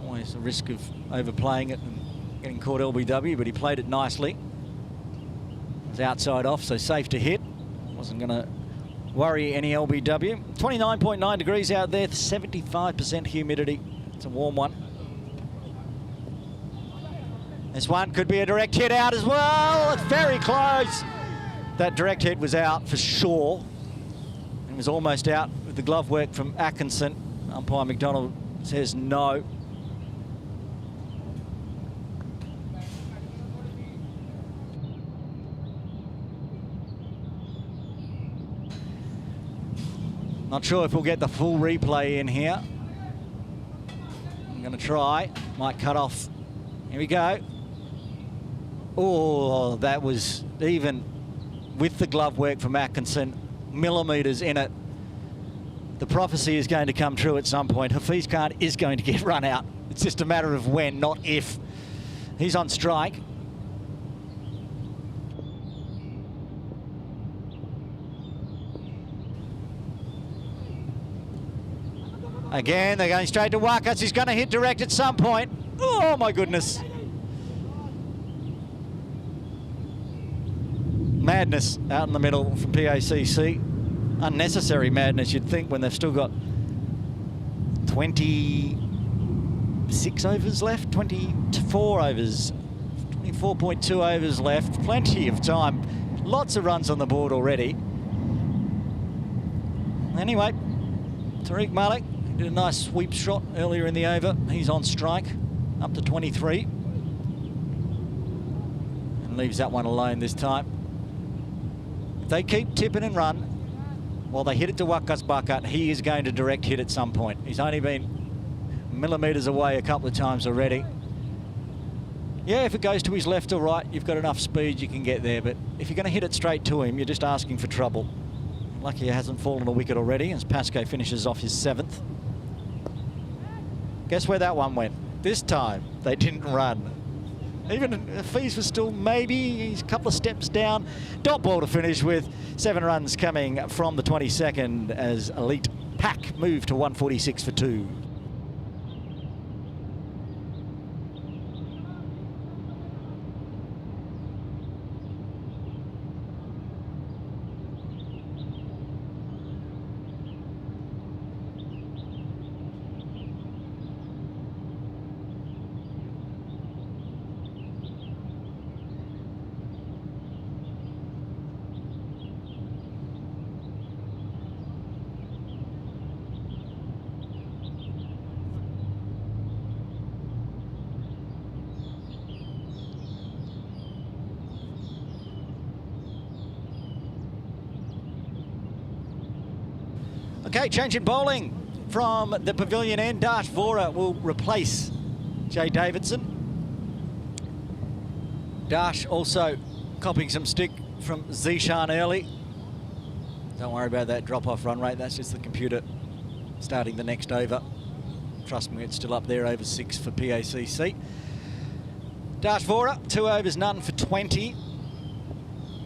Always the risk of overplaying it and getting caught LBW, but he played it nicely. It was outside off, so safe to hit. Wasn't going to worry any LBW. 29.9 degrees out there, 75% humidity. It's a warm one. This one could be a direct hit out as well. It's very close. That direct hit was out for sure. It was almost out with the glove work from Atkinson. Umpire McDonald says no. Not sure if we'll get the full replay in here. I'm going to try. Might cut off. Here we go. Oh, that was even with the glove work from Atkinson. Millimetres in it. The prophecy is going to come true at some point. Hafiz Khan is going to get run out. It's just a matter of when, not if. He's on strike. Again, they're going straight to Wakas. He's going to hit direct at some point. Oh, my goodness. Madness out in the middle from PACC. Unnecessary madness, you'd think, when they've still got 26 overs left, 24 overs, 24.2 overs left. Plenty of time. Lots of runs on the board already. Anyway, Tariq Malik did a nice sweep shot earlier in the over. He's on strike, up to 23. And leaves that one alone this time. If they keep tipping and run, while they hit it to Wakas Bakat, he is going to direct hit at some point. He's only been millimetres away a couple of times already. Yeah, if it goes to his left or right, you've got enough speed, you can get there. But if you're going to hit it straight to him, you're just asking for trouble. Lucky he hasn't fallen a wicket already as PACC finishes off his 7th. Guess where that one went? This time, they didn't run. Even Fees was still maybe, he's a couple of steps down. Dot ball to finish with 7 runs coming from the 22nd as Elite PACC move to 146 for 2. Okay, change in bowling from the pavilion end. Dash Vora will replace Jay Davidson. Dash also copying some stick from Zishan early. Don't worry about that drop-off run rate. That's just the computer starting the next over. Trust me, it's still up there, over 6 for PACC. Dash Vora, 2 overs, none for 20.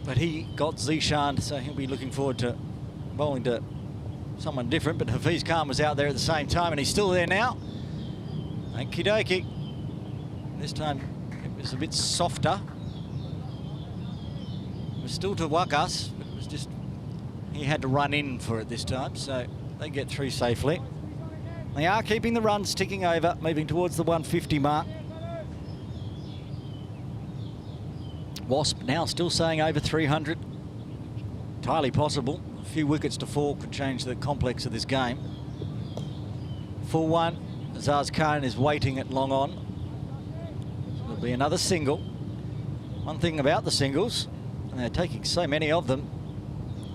But he got Zishan, so he'll be looking forward to bowling to someone different, but Hafiz Khan was out there at the same time, and he's still there now. Okie dokie. This time it was a bit softer. It was still to Wakas, but it was just, he had to run in for it this time, so they get through safely. They are keeping the runs ticking over, moving towards the 150 mark. Wasp now still saying over 300. Entirely possible. A few wickets to fall could change the complex of this game. Full one. Azaz Khan is waiting at long on. So there'll be another single. One thing about the singles, and they're taking so many of them,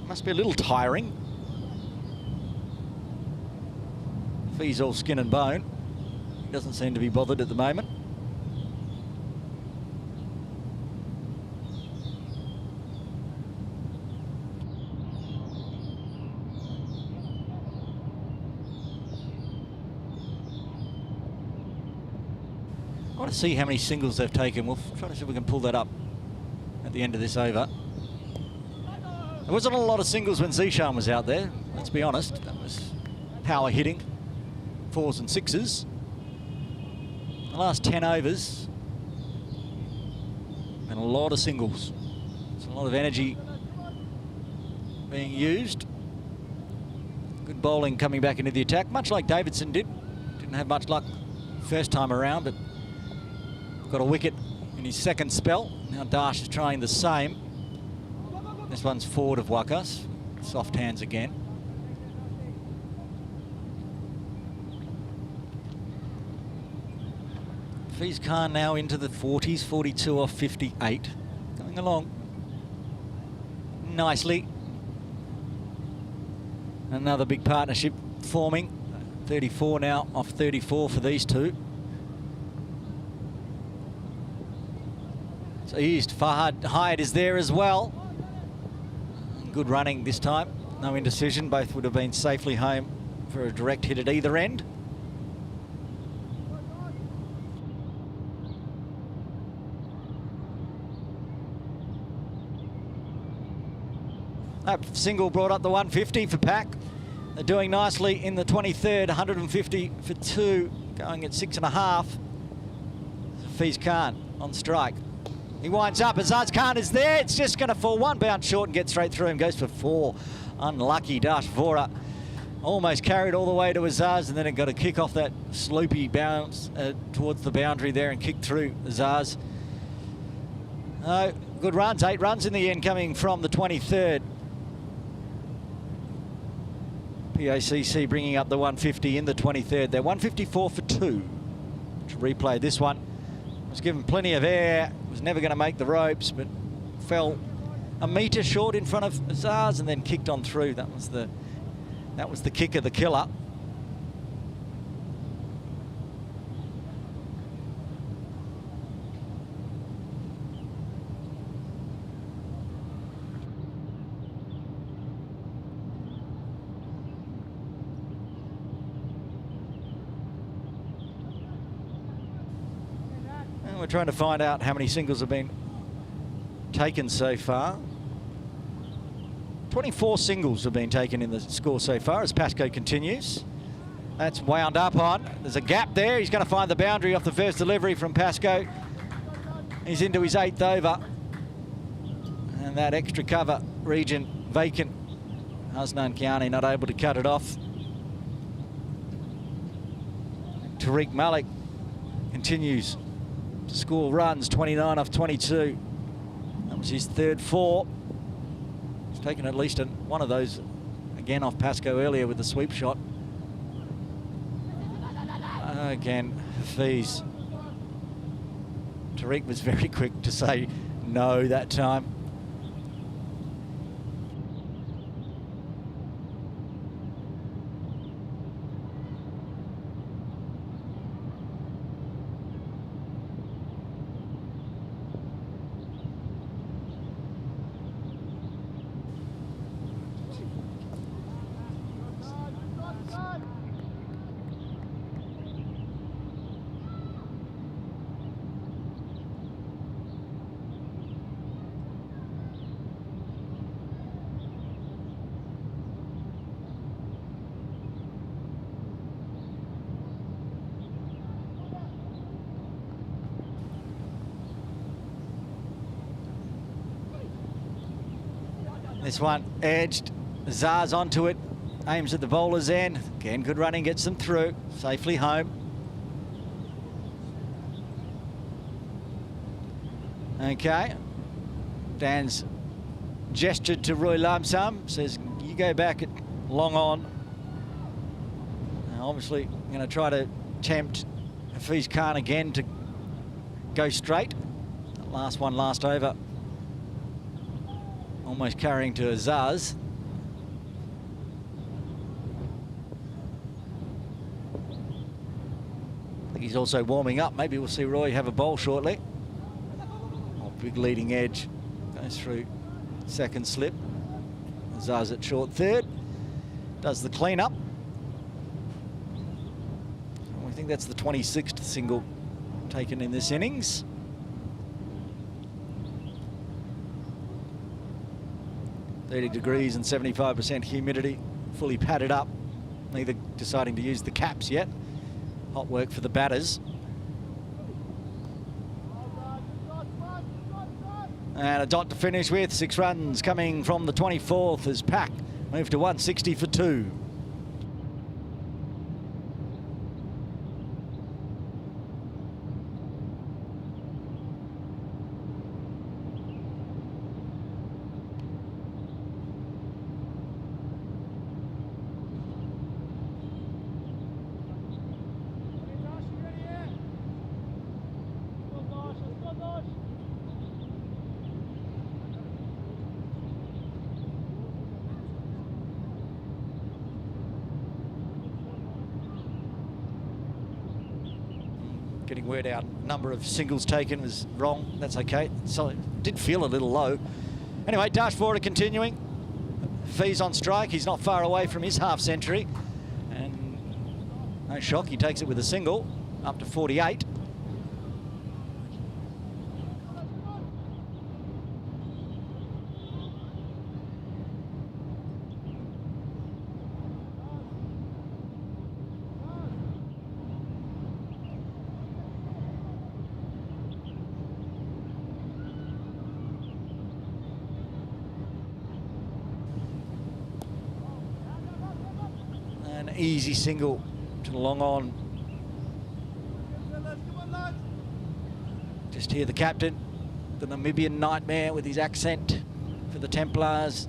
must be a little tiring. Fee's all skin and bone. He doesn't seem to be bothered at the moment. I want to see how many singles they've taken. We'll try to see if we can pull that up at the end of this over. There wasn't a lot of singles when Zishan was out there, let's be honest. That was power hitting, 4s and 6s. The last 10 overs, and a lot of singles. There's a lot of energy being used. Good bowling coming back into the attack, much like Davidson did. Didn't have much luck first time around, but got a wicket in his second spell. Now Dash is trying the same. This one's forward of Wakas. Soft hands again. Fiz Khan now into the 40s, 42 off 58. Going along nicely. Another big partnership forming. 34 now off 34 for these two. So eased. Fahad Hyde is there as well. Good running this time. No indecision. Both would have been safely home for a direct hit at either end. That single brought up the 150 for PACC. They're doing nicely in the 23rd, 150 for 2, going at 6.5. Hafiz Khan on strike. He winds up. Azaz Khan is there. It's just going to fall one bounce short and get straight through him. Goes for 4. Unlucky Dash Vora. Almost carried all the way to Azaz, and then it got a kick off that sloopy bounce towards the boundary there and kicked through Azaz. Good runs, 8 runs in the end coming from the 23rd. PACC bringing up the 150 in the 23rd. They're 154 for 2. To replay this one. Was given plenty of air. Was never going to make the ropes, but fell a metre short in front of Azaz and then kicked on through. That was the kick of the killer. And we're trying to find out how many singles have been taken so far. 24 singles have been taken in the score so far as PACC continues. That's wound up on. There's a gap there. He's going to find the boundary off the first delivery from PACC. He's into his 8th over. And that extra cover region vacant. Hasnan Kiani not able to cut it off. Tariq Malik continues to score runs, 29 off 22. That was his 3rd 4. He's taken at least one of those again off PACC earlier with the sweep shot. Again, Hafiz. Tariq was very quick to say no that time. This one edged, Zars onto it, aims at the bowler's end. Again, good running, gets them through, safely home. Okay, Dan's gestured to Roy Lamsam, says you go back at long on. Now obviously going to try to tempt Hafiz Khan again to go straight. That last one, last over. Almost carrying to Azaz. I think he's also warming up. Maybe we'll see Roy have a bowl shortly. Oh, big leading edge. Goes through second slip. Azaz at short 3rd. Does the clean-up. I think that's the 26th single taken in this innings. 30 degrees and 75% humidity, fully padded up. Neither deciding to use the caps yet. Hot work for the batters. And a dot to finish with. 6 runs coming from the 24th as PACC moved to 160 for 2. Getting word out, number of singles taken was wrong. That's okay. So it did feel a little low. Anyway, Dash Vora continuing. Fees on strike. He's not far away from his half century. And no shock, he takes it with a single up to 48. easy single to the long on. Just hear the captain, the Namibian nightmare with his accent for the Templars,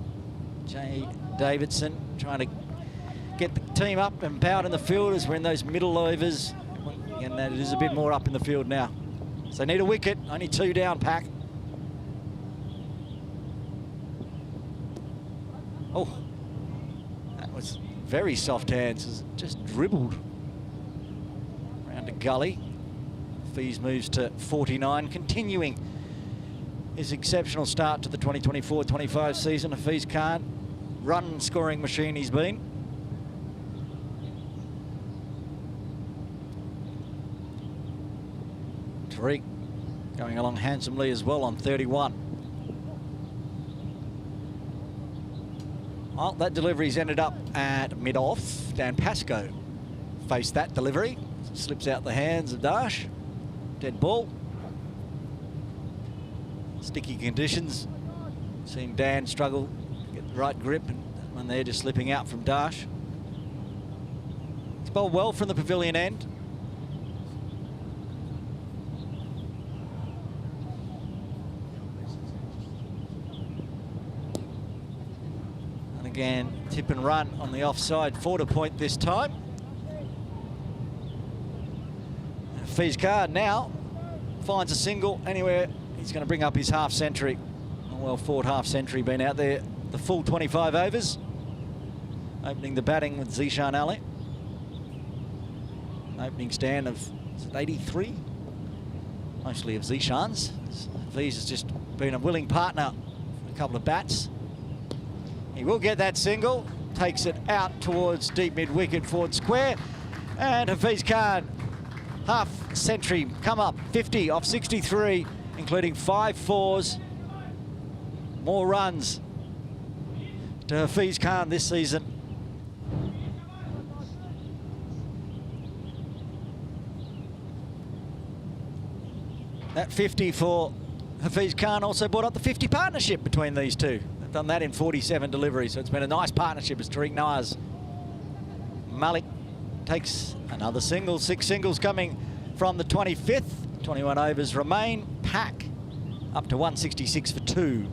Jay Davidson, trying to get the team up and empowered in the field as we're in those middle overs. And that it is a bit more up in the field now. So they need a wicket, only 2 down, PACC. Oh, that was very soft hands, just dribbled around a gully. Fees moves to 49, continuing his exceptional start to the 2024-25 season. Fees can't run scoring machine he's been. Tariq going along handsomely as well on 31. Well, that delivery's ended up at mid-off. Dan Pascoe faced that delivery. Slips out the hands of Dash. Dead ball. Sticky conditions. Seeing Dan struggle to get the right grip, and one there just slipping out from Dash. It's bowled well from the pavilion end. Again, tip and run on the offside 4 point this time. Fees Card now finds a single anywhere. He's going to bring up his half century. A well fought half century been out there. The full 25 overs. Opening the batting with Zishan Ali. Opening stand of 83. Mostly of Zishan's. Fees has just been a willing partner for a couple of bats. He will get that single, takes it out towards deep mid-wicket forward square, and Hafiz Khan, half century, come up 50 off 63, including 5 fours. More runs to Hafiz Khan this season. That 50 for Hafiz Khan also brought up the 50 partnership between these two. Done that in 47 deliveries, so it's been a nice partnership as Tariq Nawaz. Malik takes another single, 6 singles coming from the 25th. 21 overs remain. PACC up to 166 for 2.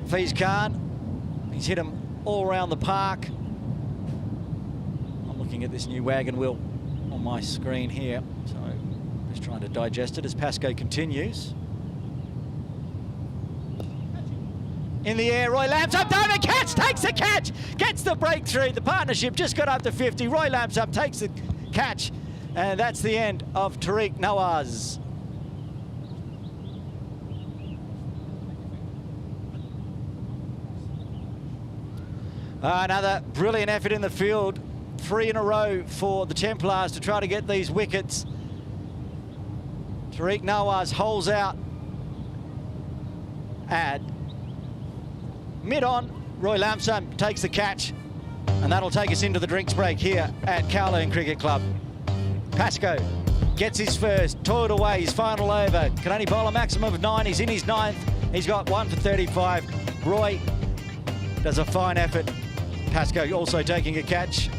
Fees Khan, he's hit him all around the park. I'm looking at this new wagon wheel on my screen here, so just trying to digest it as Pascoe continues. In the air, Roy Lamsup, David Katz takes the catch, gets the breakthrough. The partnership just got up to 50. Roy Lamsup takes the catch, and that's the end of Tariq Nawaz. Another brilliant effort in the field. 3 in a row for the Templars to try to get these wickets. Tariq Nawaz holes out at mid-on. Roy Lamsam takes the catch, and that'll take us into the drinks break here at Kowloon Cricket Club. Pascoe gets his first, toiled away his final over. Can only bowl a maximum of 9. He's in his 9th. He's got 1 for 35. Roy does a fine effort. Pascoe also taking a catch.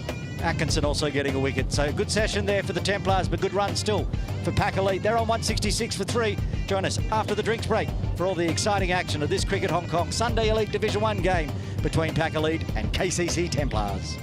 Atkinson also getting a wicket. So good session there for the Templars, but good run still for PACC Elite. They're on 166 for 3. Join us after the drinks break for all the exciting action of this Cricket Hong Kong Sunday Elite Division 1 game between PACC Elite and KCC Templars.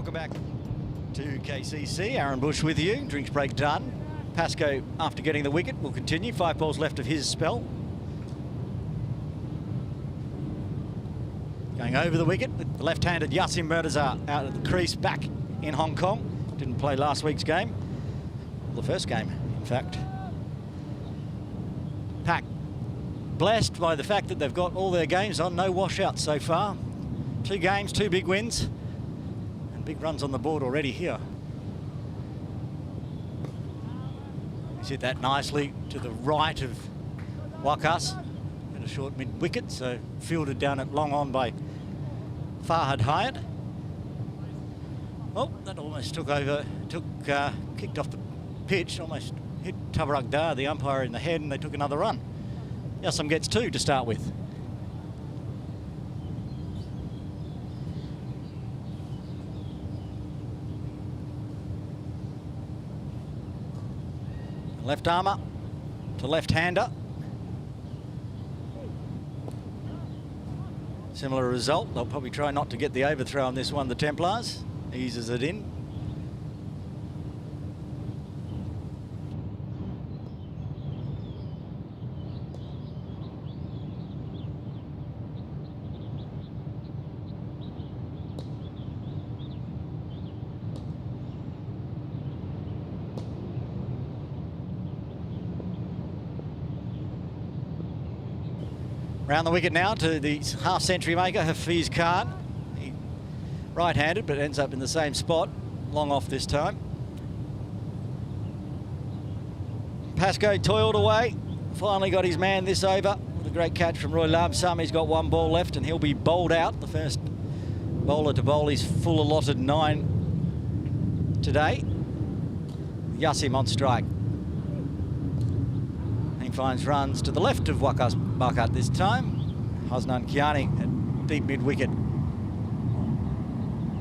Welcome back to KCC. Aaron Bush with you. Drinks break done. PACC, after getting the wicket, will continue. 5 balls left of his spell. Going over the wicket with the left-handed Yasim Murtaza out of the crease, back in Hong Kong. Didn't play last week's game. Well, the first game, in fact. PACC blessed by the fact that they've got all their games on. No washouts so far. 2 games, 2 big wins. And big runs on the board already here. He's hit that nicely to the right of Wakas. And a short mid-wicket, so fielded down at long on by Farhad Hyatt. Oh, that almost kicked off the pitch, almost hit Tabarruk Dar, the umpire, in the head, and they took another run. Yasim gets 2 to start with. Left armour to left-hander. Similar result. They'll probably try not to get the overthrow on this one, the Templars. Eases it in. Round the wicket now to the half-century maker, Hafiz Khan. Right-handed, but ends up in the same spot. Long off this time. PACC toiled away. Finally got his man this over with a great catch from Roy Lamsam. He's got 1 ball left and he'll be bowled out. The first bowler to bowl his full allotted 9 today. Yasim on strike. He finds runs to the left of Wakas Bakat this time. Hasnan Kiani at deep mid-wicket.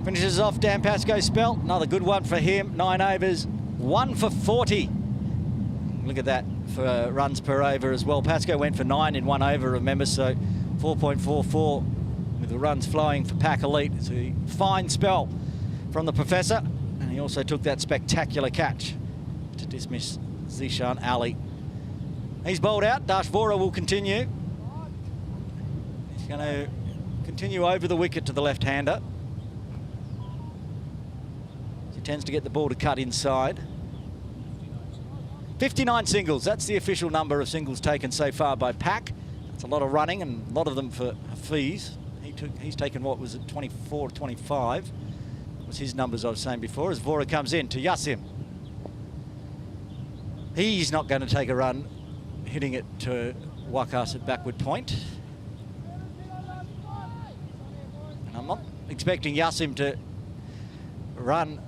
Finishes off Dan Pascoe's spell. Another good one for him. 9 overs, 1 for 40. Look at that for runs per over as well. Pascoe went for 9 in 1 over, remember, so 4.44 with the runs flowing for PACC Elite. It's a fine spell from the Professor, and he also took that spectacular catch to dismiss Zishan Ali. He's bowled out. Dash Vora will continue. He's going to continue over the wicket to the left-hander. He tends to get the ball to cut inside. 59 singles. That's the official number of singles taken so far by PACC. That's a lot of running and a lot of them for Hafiz. He's taken what was it, 24, 25. That was his numbers I was saying before as Vora comes in to Yasim. He's not going to take a run, hitting it to Wakas at backward point. And I'm not expecting Yasim to run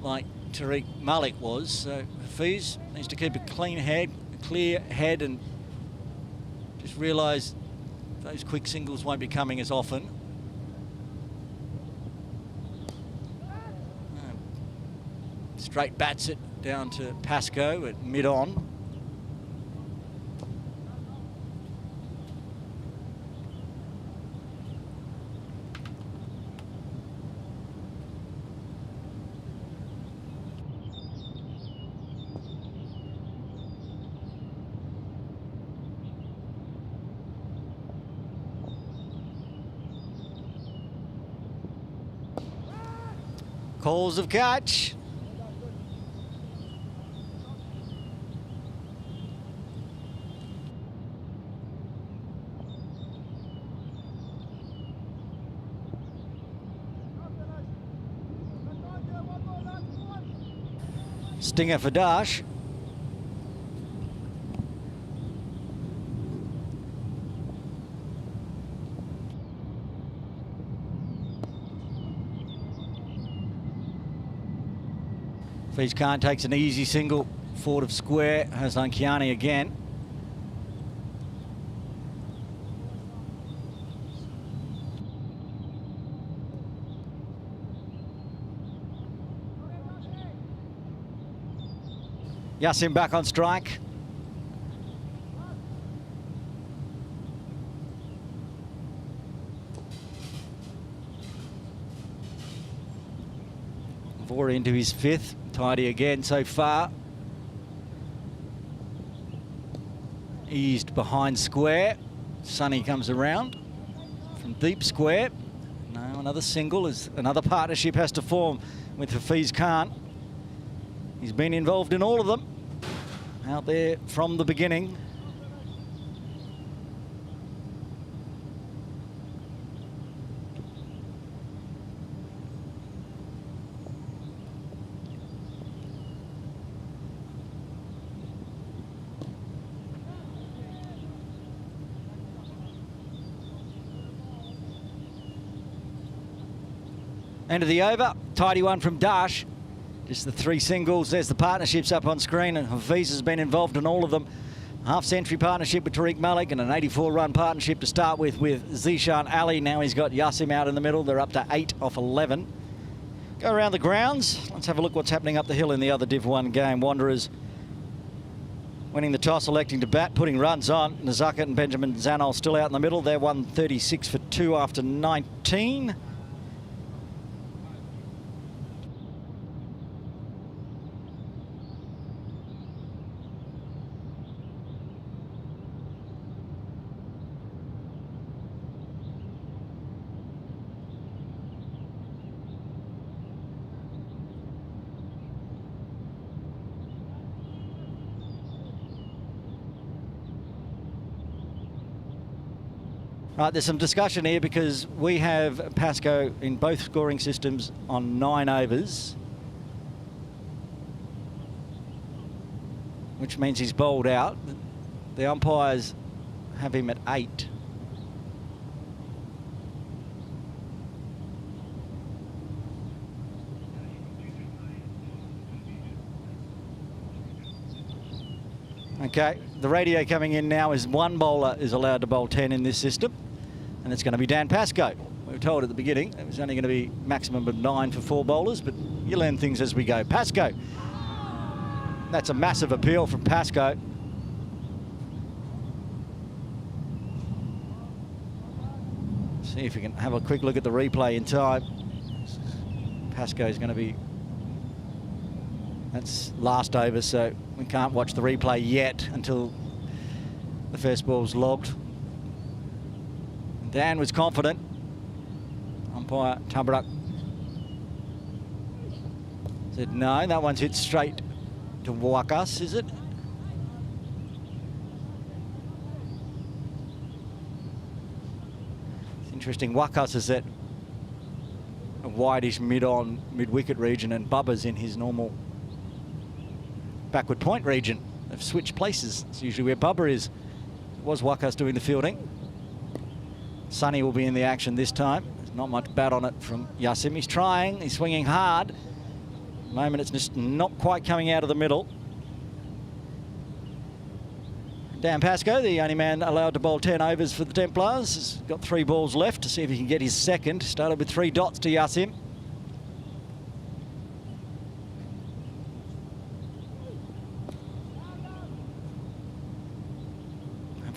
like Tariq Malik was, so Hafiz needs to keep a clean head, a clear head, and just realise those quick singles won't be coming as often. Straight bats it down to Pascoe at mid-on. Calls of catch. Stinger for Dash. Hafiz Khan takes an easy single forward of square. Hasnan Kiani again. Yasim back on strike. Vora into his 5th. Tidy again so far. Eased behind square. Sonny comes around from deep square. No, another single as another partnership has to form with Hafiz Khan. He's been involved in all of them. Out there from the beginning. End of the over. Tidy one from Dash. Just the 3 singles. There's the partnerships up on screen, and Hafiz has been involved in all of them. Half-century partnership with Tariq Malik and an 84-run partnership to start with Zishan Ali. Now he's got Yassim out in the middle. They're up to 8 off 11. Go around the grounds. Let's have a look what's happening up the hill in the other Div 1 game. Wanderers winning the toss, electing to bat, putting runs on. Nazakat and Benjamin Zanol still out in the middle. They're 136 for 2 after 19. Right, there's some discussion here because we have Pascoe in both scoring systems on 9 overs, which means he's bowled out. The umpires have him at 8. Okay, the radio coming in now is 1 bowler is allowed to bowl 10 in this system. And it's going to be Dan Pascoe. We were told at the beginning it was only going to be maximum of 9 for 4 bowlers, but you learn things as we go. Pascoe. That's a massive appeal from Pascoe. See if we can have a quick look at the replay in time. Pascoe is going to be... That's last over, so we can't watch the replay yet until the first ball's logged. Dan was confident. Umpire Tabrak said no, that one's hit straight to Wakas, is it? It's interesting, Wakas is at a wideish mid-on, mid-wicket region, and Bubba's in his normal backward point region. They've switched places. It's usually where Bubba is. It was Wakas doing the fielding. Sonny will be in the action this time. There's not much bat on it from Yassim. He's trying, he's swinging hard. At the moment it's just not quite coming out of the middle. Dan Pascoe, the only man allowed to bowl 10 overs for the Templars, has got 3 balls left to see if he can get his second. Started with 3 dots to Yassim.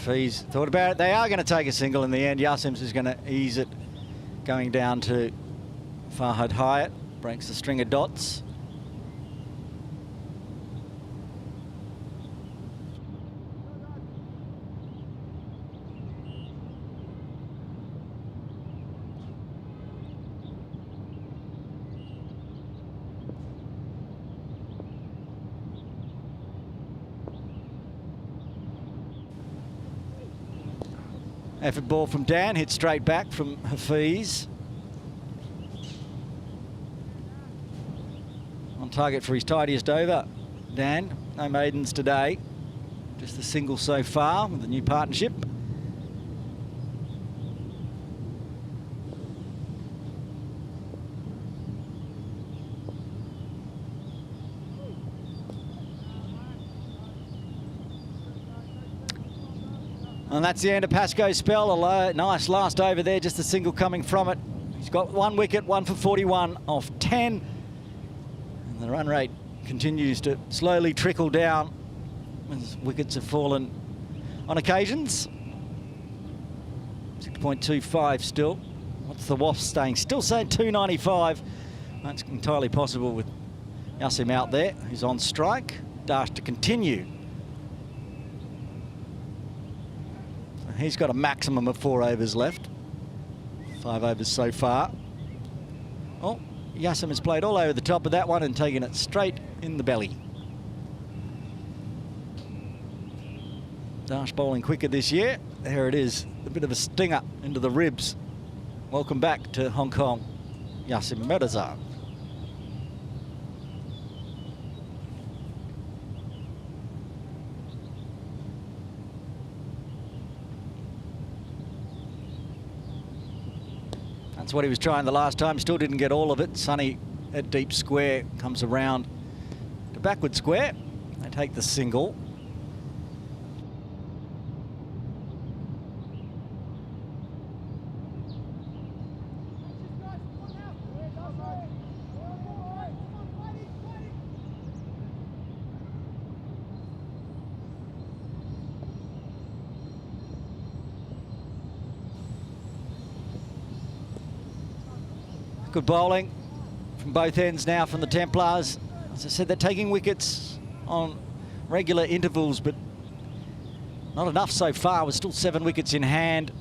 He's thought about it. They are going to take a single in the end. Yasim's is going to ease it, going down to Farhad Hyatt. Breaks the string of dots. Effort ball from Dan, hit straight back from Hafiz. On target for his tidiest over, Dan. No maidens today. Just the single so far with the new partnership. And that's the end of Pascoe's spell. A nice last over there, just a single coming from it. He's got 1 wicket, 1 for 41 off 10. And the run rate continues to slowly trickle down as wickets have fallen on occasions. 6.25 still. What's the Wasps staying? Still saying 295. That's entirely possible with Yassim out there. He's on strike. Dash to continue. He's got a maximum of 4 overs left. 5 overs so far. Oh, Yassim has played all over the top of that one and taken it straight in the belly. Dash bowling quicker this year. There it is, a bit of a stinger into the ribs. Welcome back to Hong Kong, Yassim Medazar. That's what he was trying the last time, still didn't get all of it. Sunny at deep square, comes around to backward square. They take the single. Good bowling from both ends now from the Templars. As I said, they're taking wickets on regular intervals, but not enough so far. We're still 7 wickets in hand.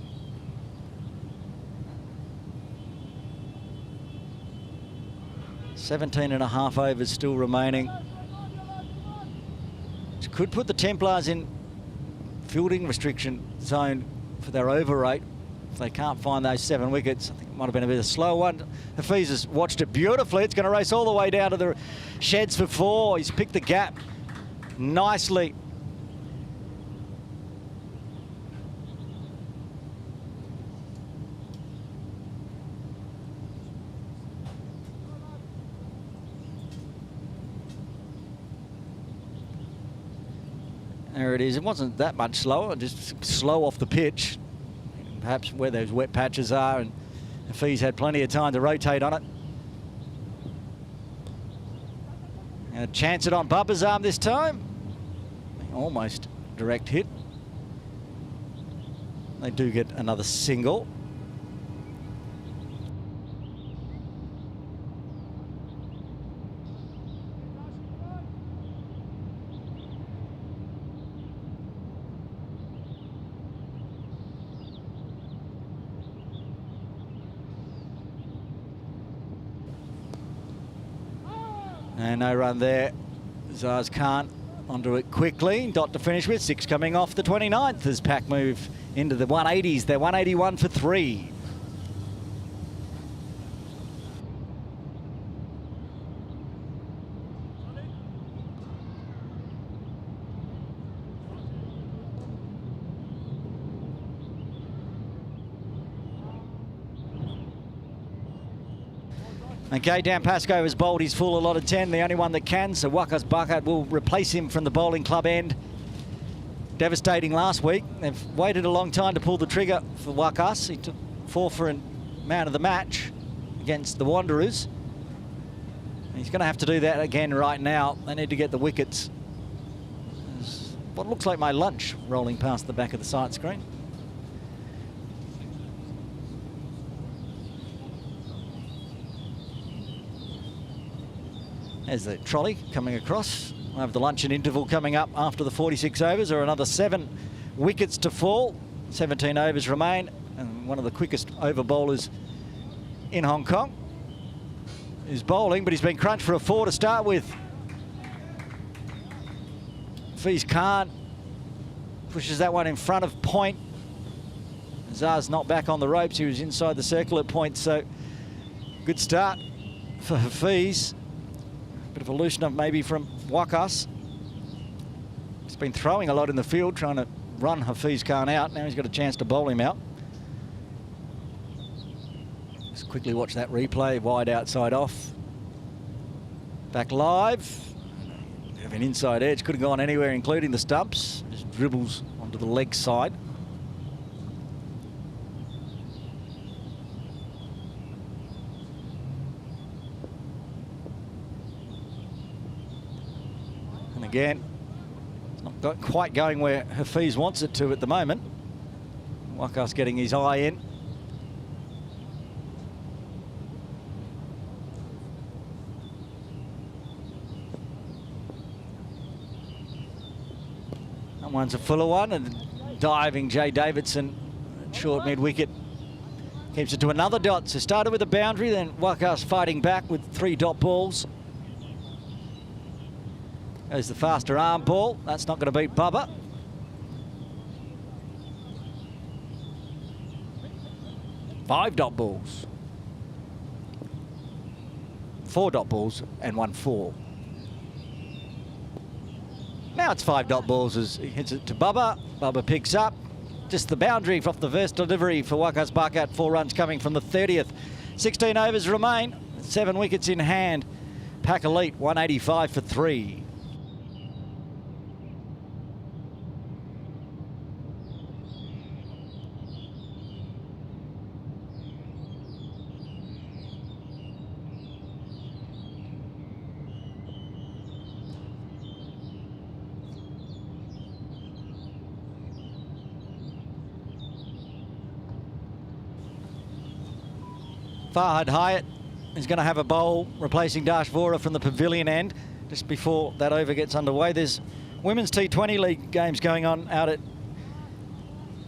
.5 overs still remaining. Which could put the Templars in fielding restriction zone for their over rate. If they can't find those 7 wickets, I think it might have been a bit of a slow one. Hafiz has watched it beautifully. It's going to race all the way down to the sheds for 4. He's picked the gap nicely. There it is. It wasn't that much slower, just slow off the pitch. Perhaps where those wet patches are, and Hafiz had plenty of time to rotate on it. And a chance it on Bubba's arm this time. Almost direct hit. They do get another single. And no run there. Zaz Khan onto it quickly. Dot to finish with. 6 coming off the 29th as PACC move into the 180s. They're 181 for 3. Okay, Dan Pascoe has bowled his full allotted 10, the only one that can, so Waqas Bucket will replace him from the bowling club end. Devastating last week. They've waited a long time to pull the trigger for Waqas. He took 4 for a man of the match against the Wanderers. He's going to have to do that again right now. They need to get the wickets. There's what looks like my lunch rolling past the back of the sight screen. There's the trolley coming across. We'll have the luncheon interval coming up after the 46 overs, or another 7 wickets to fall. 17 overs remain, and one of the quickest over bowlers in Hong Kong is bowling, but he's been crunched for a 4 to start with. Hafiz Khan pushes that one in front of point. Zaz not back on the ropes. He was inside the circle at point, so good start for Hafiz. Bit of a loosen up maybe from Waqas. He's been throwing a lot in the field, trying to run Hafiz Khan out. Now he's got a chance to bowl him out. Just quickly watch that replay. Wide outside off. Back live. Have an inside edge. Could have gone anywhere, including the stumps. Just dribbles onto the leg side. Again, it's not quite going where Hafiz wants it to at the moment. Waqas getting his eye in. That one's a fuller one, and diving Jay Davidson, short mid-wicket, keeps it to another dot. So started with a boundary, then Wakas fighting back with 3 dot balls. Goes the faster arm ball. That's not going to beat Bubba. Five dot balls. 4 dot balls and 1 4. Now it's 5 dot balls as he hits it to Bubba. Bubba picks up. Just the boundary off the first delivery for Wakas Bakat. 4 runs coming from the 30th. 16 overs remain. 7 wickets in hand. PACC Elite 185 for 3. Farhad Hyatt is going to have a bowl, replacing Dash Vora from the pavilion end. Just before that over gets underway, there's Women's T20 League games going on out at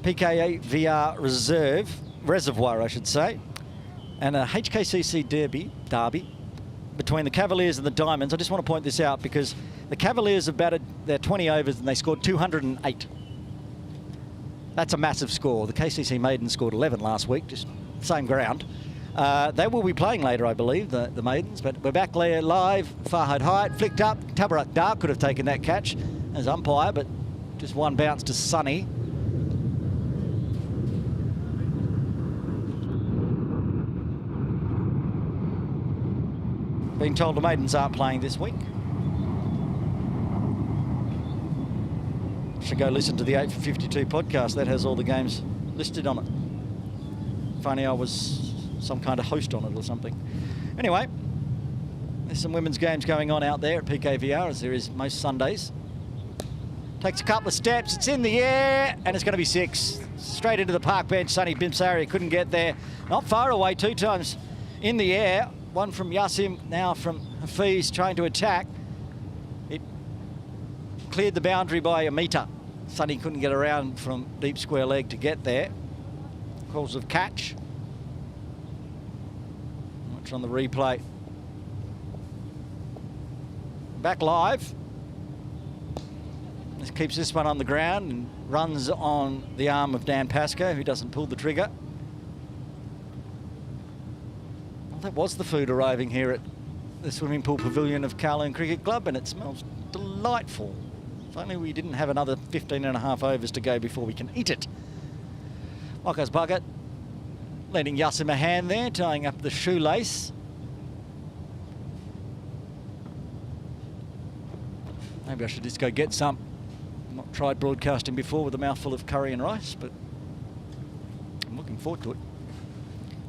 PKVR Reservoir, I should say, and a HKCC derby between the Cavaliers and the Diamonds. I just want to point this out because the Cavaliers have batted their 20 overs and they scored 208. That's a massive score. The KCC Maidens scored 11 last week, just same ground. They will be playing later, I believe, the Maidens, but we're back there live. Farhad Hyatt flicked up. Tabarak Dar could have taken that catch as umpire, but just one bounce to Sunny. Being told the Maidens aren't playing this week. Should go listen to the 8 for 52 podcast. That has all the games listed on it. If only I was some kind of host on it or something. Anyway, there's some women's games going on out there at PKVR, as there is most Sundays. Takes a couple of steps, it's in the air, and it's going to be 6. Straight into the park bench. Sunny Bimsari couldn't get there. Not far away, 2 times in the air. One from Yassim, now from Hafiz trying to attack. It cleared the boundary by a metre. Sunny couldn't get around from deep square leg to get there. Calls of catch. On the replay. Back live. This keeps this one on the ground and runs on the arm of Dan Pascoe, who doesn't pull the trigger. Well, that was the food arriving here at the swimming pool pavilion of Kowloon Cricket Club, and it smells delightful. If only we didn't have another 15.5 overs to go before we can eat it. Wakas Bakat lending Yassim a hand there, tying up the shoelace. Maybe I should just go get some. Not tried broadcasting before with a mouthful of curry and rice, but I'm looking forward to it.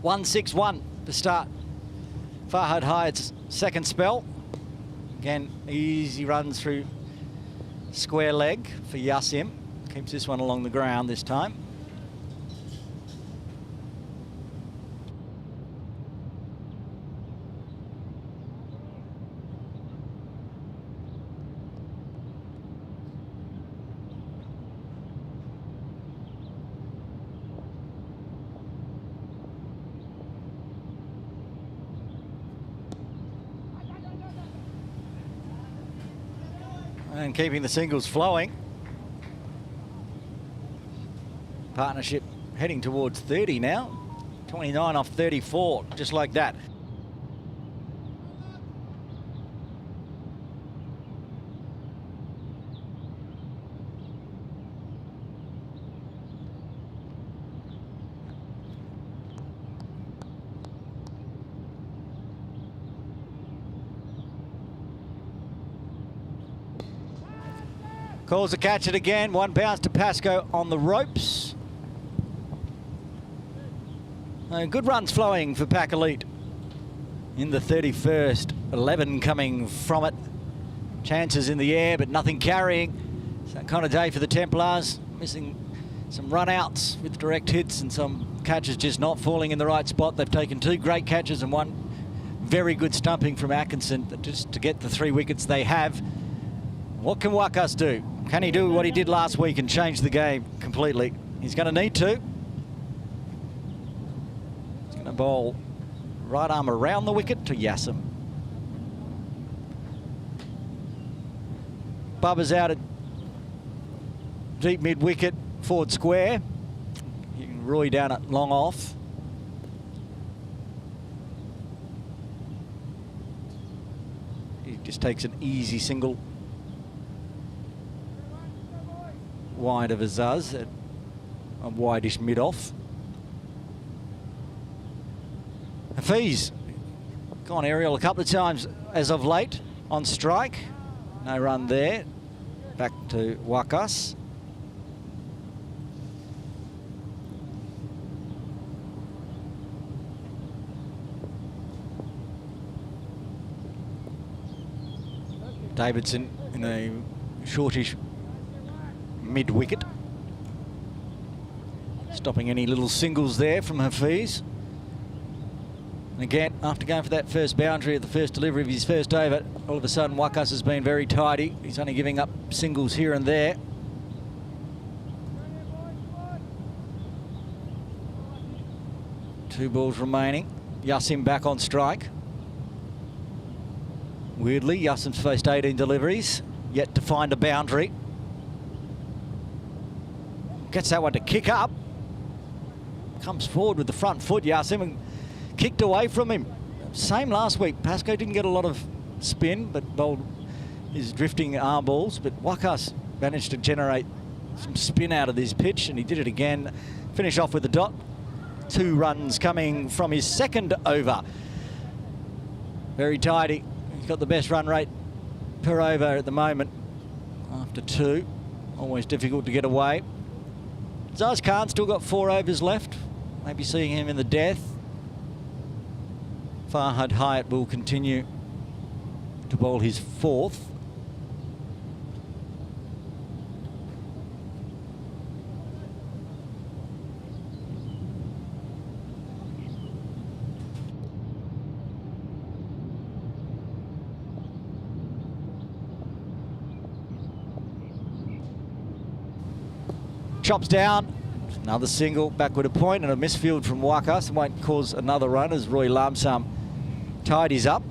1-6-1 to start Farhad Hyatt's second spell. Again, easy runs through square leg for Yassim. Keeps this one along the ground this time. And keeping the singles flowing. Partnership heading towards 30 now. 29 off 34, just like that. Calls the catch it again. One bounce to Pascoe on the ropes. Good runs flowing for PACC Elite in the 31st. 11 coming from it. Chances in the air, but nothing carrying. It's that kind of day for the Templars. Missing some run-outs with direct hits and some catches just not falling in the right spot. They've taken 2 great catches and 1 very good stumping from Atkinson just to get the 3 wickets they have. What can Wakas do? Can he do what he did last week and change the game completely? He's going to need to. He's going to bowl right arm around the wicket to Yassim. Bubba's out at deep mid-wicket, forward square. Roy down at long off. He just takes an easy single wide of Azaz at a wideish mid-off. Hafiz gone aerial a couple of times as of late on strike. No run there. Back to Wakas. Davidson in a shortish mid-wicket. Stopping any little singles there from Hafiz. And again, after going for that first boundary at the first delivery of his first over, all of a sudden Wakas has been very tidy. He's only giving up singles here and there. Two balls remaining. Yassim back on strike. Weirdly, Yassim's first 18 deliveries, yet to find a boundary. Gets that one to kick up. Comes forward with the front foot, Yassim, and kicked away from him. Same last week. Pascoe didn't get a lot of spin, but bowled his drifting arm balls. But Wakas managed to generate some spin out of this pitch, and he did it again. Finish off with a dot. 2 runs coming from his second over. Very tidy. He's got the best run rate per over at the moment after 2. Always difficult to get away. Zaz Khan still got 4 overs left. Maybe seeing him in the death. Farhad Hyatt will continue to bowl his 4th. Chops down, another single, backward a point, and a misfield from Wakas. Won't cause another run as Roy Lamsam tidies up.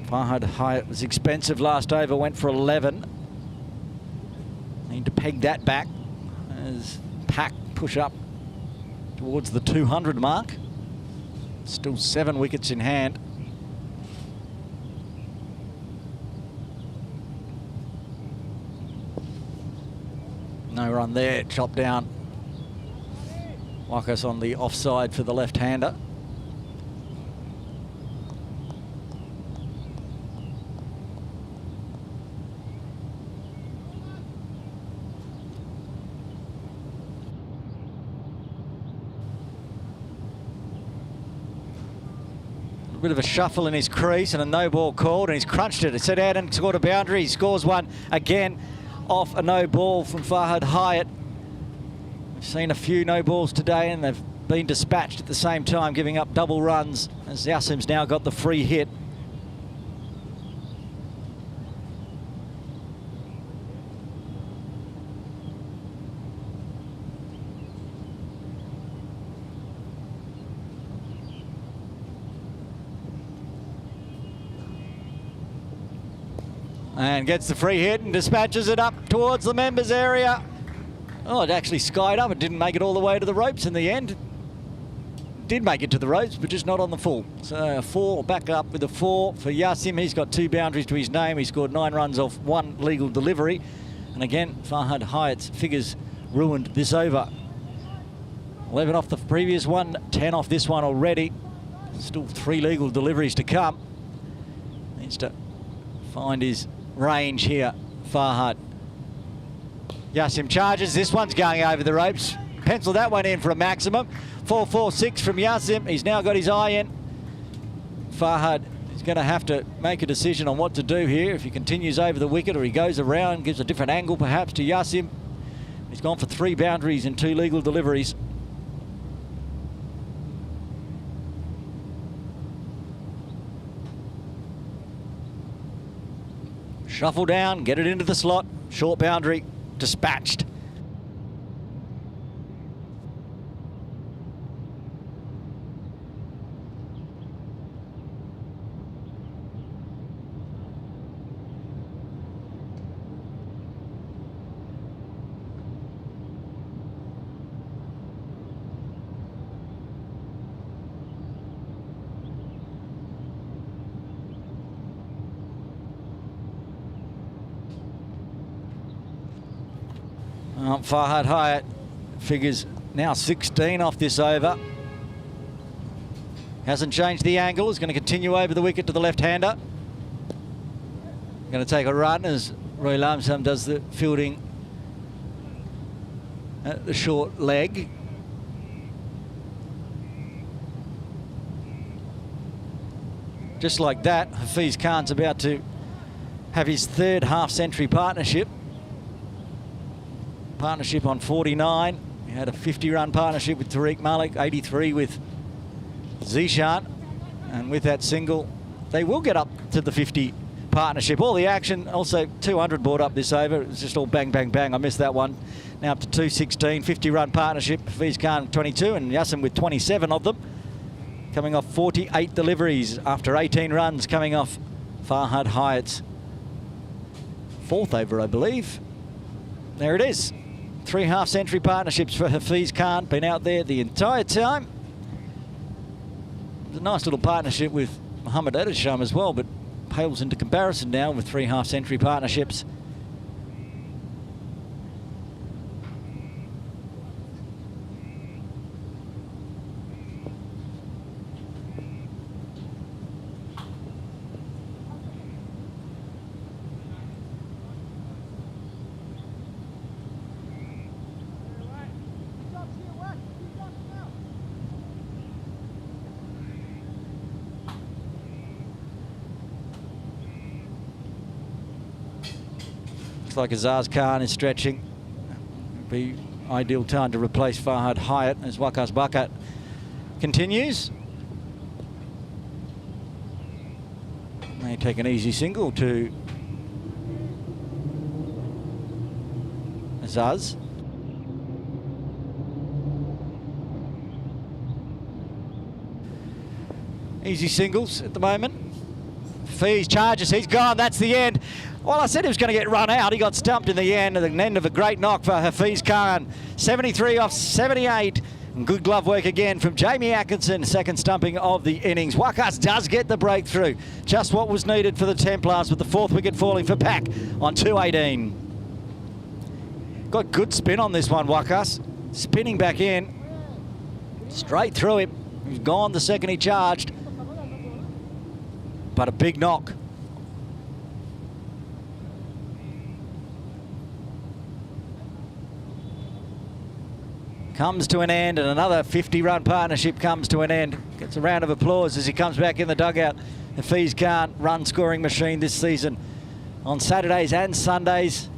Farhad Hyatt was expensive last over, went for 11. Need to peg that back as PACC push up towards the 200 mark. Still 7 wickets in hand. No run there, chopped down. Wakas on the offside for the left-hander. A bit of a shuffle in his crease and a no ball called, and he's crunched it. It's set out and scored a boundary. He scores one again off a no ball from Farhad Hyatt. We've seen a few no balls today, and they've been dispatched at the same time, giving up double runs as Yassim's now got the free hit. And gets the free hit and dispatches it up towards the members area. Oh, it actually skied up. It didn't make it all the way to the ropes in the end. Did make it to the ropes, but just not on the full. So a 4, back up with a 4 for Yassim. He's got 2 boundaries to his name. He scored 9 runs off 1 legal delivery. And again, Farhad Hyatt's figures ruined this over. 11 off the previous one, 10 off this one already. Still 3 legal deliveries to come. Needs to find his range here, Farhad. Yassim charges. This one's going over the ropes. Pencil that one in for a maximum. 4-4-6 from Yassim. He's now got his eye in. Farhad is going to have to make a decision on what to do here. If he continues over the wicket or he goes around, gives a different angle perhaps to Yassim. He's gone for 3 boundaries and 2 legal deliveries. Shuffle down, get it into the slot. Short boundary, dispatched. Farhad Hyatt figures now 16 off this over. Hasn't changed the angle. Is going to continue over the wicket to the left-hander. Going to take a run as Roy Lamsam does the fielding at the short leg. Just like that, Hafiz Khan's about to have his third half-century partnership. Partnership on 49. He had a 50-run partnership with Tariq Malik, 83 with Zishan. And with that single, they will get up to the 50 partnership. All the action, also 200 brought up this over. It was just all bang, bang, bang. I missed that one. Now up to 216, 50-run partnership. Hafiz Khan 22 and Yassin with 27 of them. Coming off 48 deliveries after 18 runs, coming off Farhad Hyatt's fourth over, I believe. There it is. 3 half-century partnerships for Hafiz Khan. Been out there the entire time. It was a nice little partnership with Muhammad Adisham as well, but pales into comparison now with 3 half-century partnerships. Looks like Azaz Khan is stretching. Be ideal time to replace Farhad Hyatt as Waqas Bakat continues. May take an easy single to Azaz. Easy singles at the moment. Fees charges, he's gone, that's the end. Well, I said he was going to get run out. He got stumped in the end at the end of a great knock for Hafiz Khan. 73 off 78. And good glove work again from Jamie Atkinson, second stumping of the innings. Waqas does get the breakthrough. Just what was needed for the Templars with the 4th wicket falling for PACC on 218. Got good spin on this one, Waqas. Spinning back in. Straight through him. He's gone the second he charged. But a big knock. Comes to an end, and another 50-run partnership comes to an end. Gets a round of applause as he comes back in the dugout. Hafiz Khan, run-scoring machine this season on Saturdays and Sundays.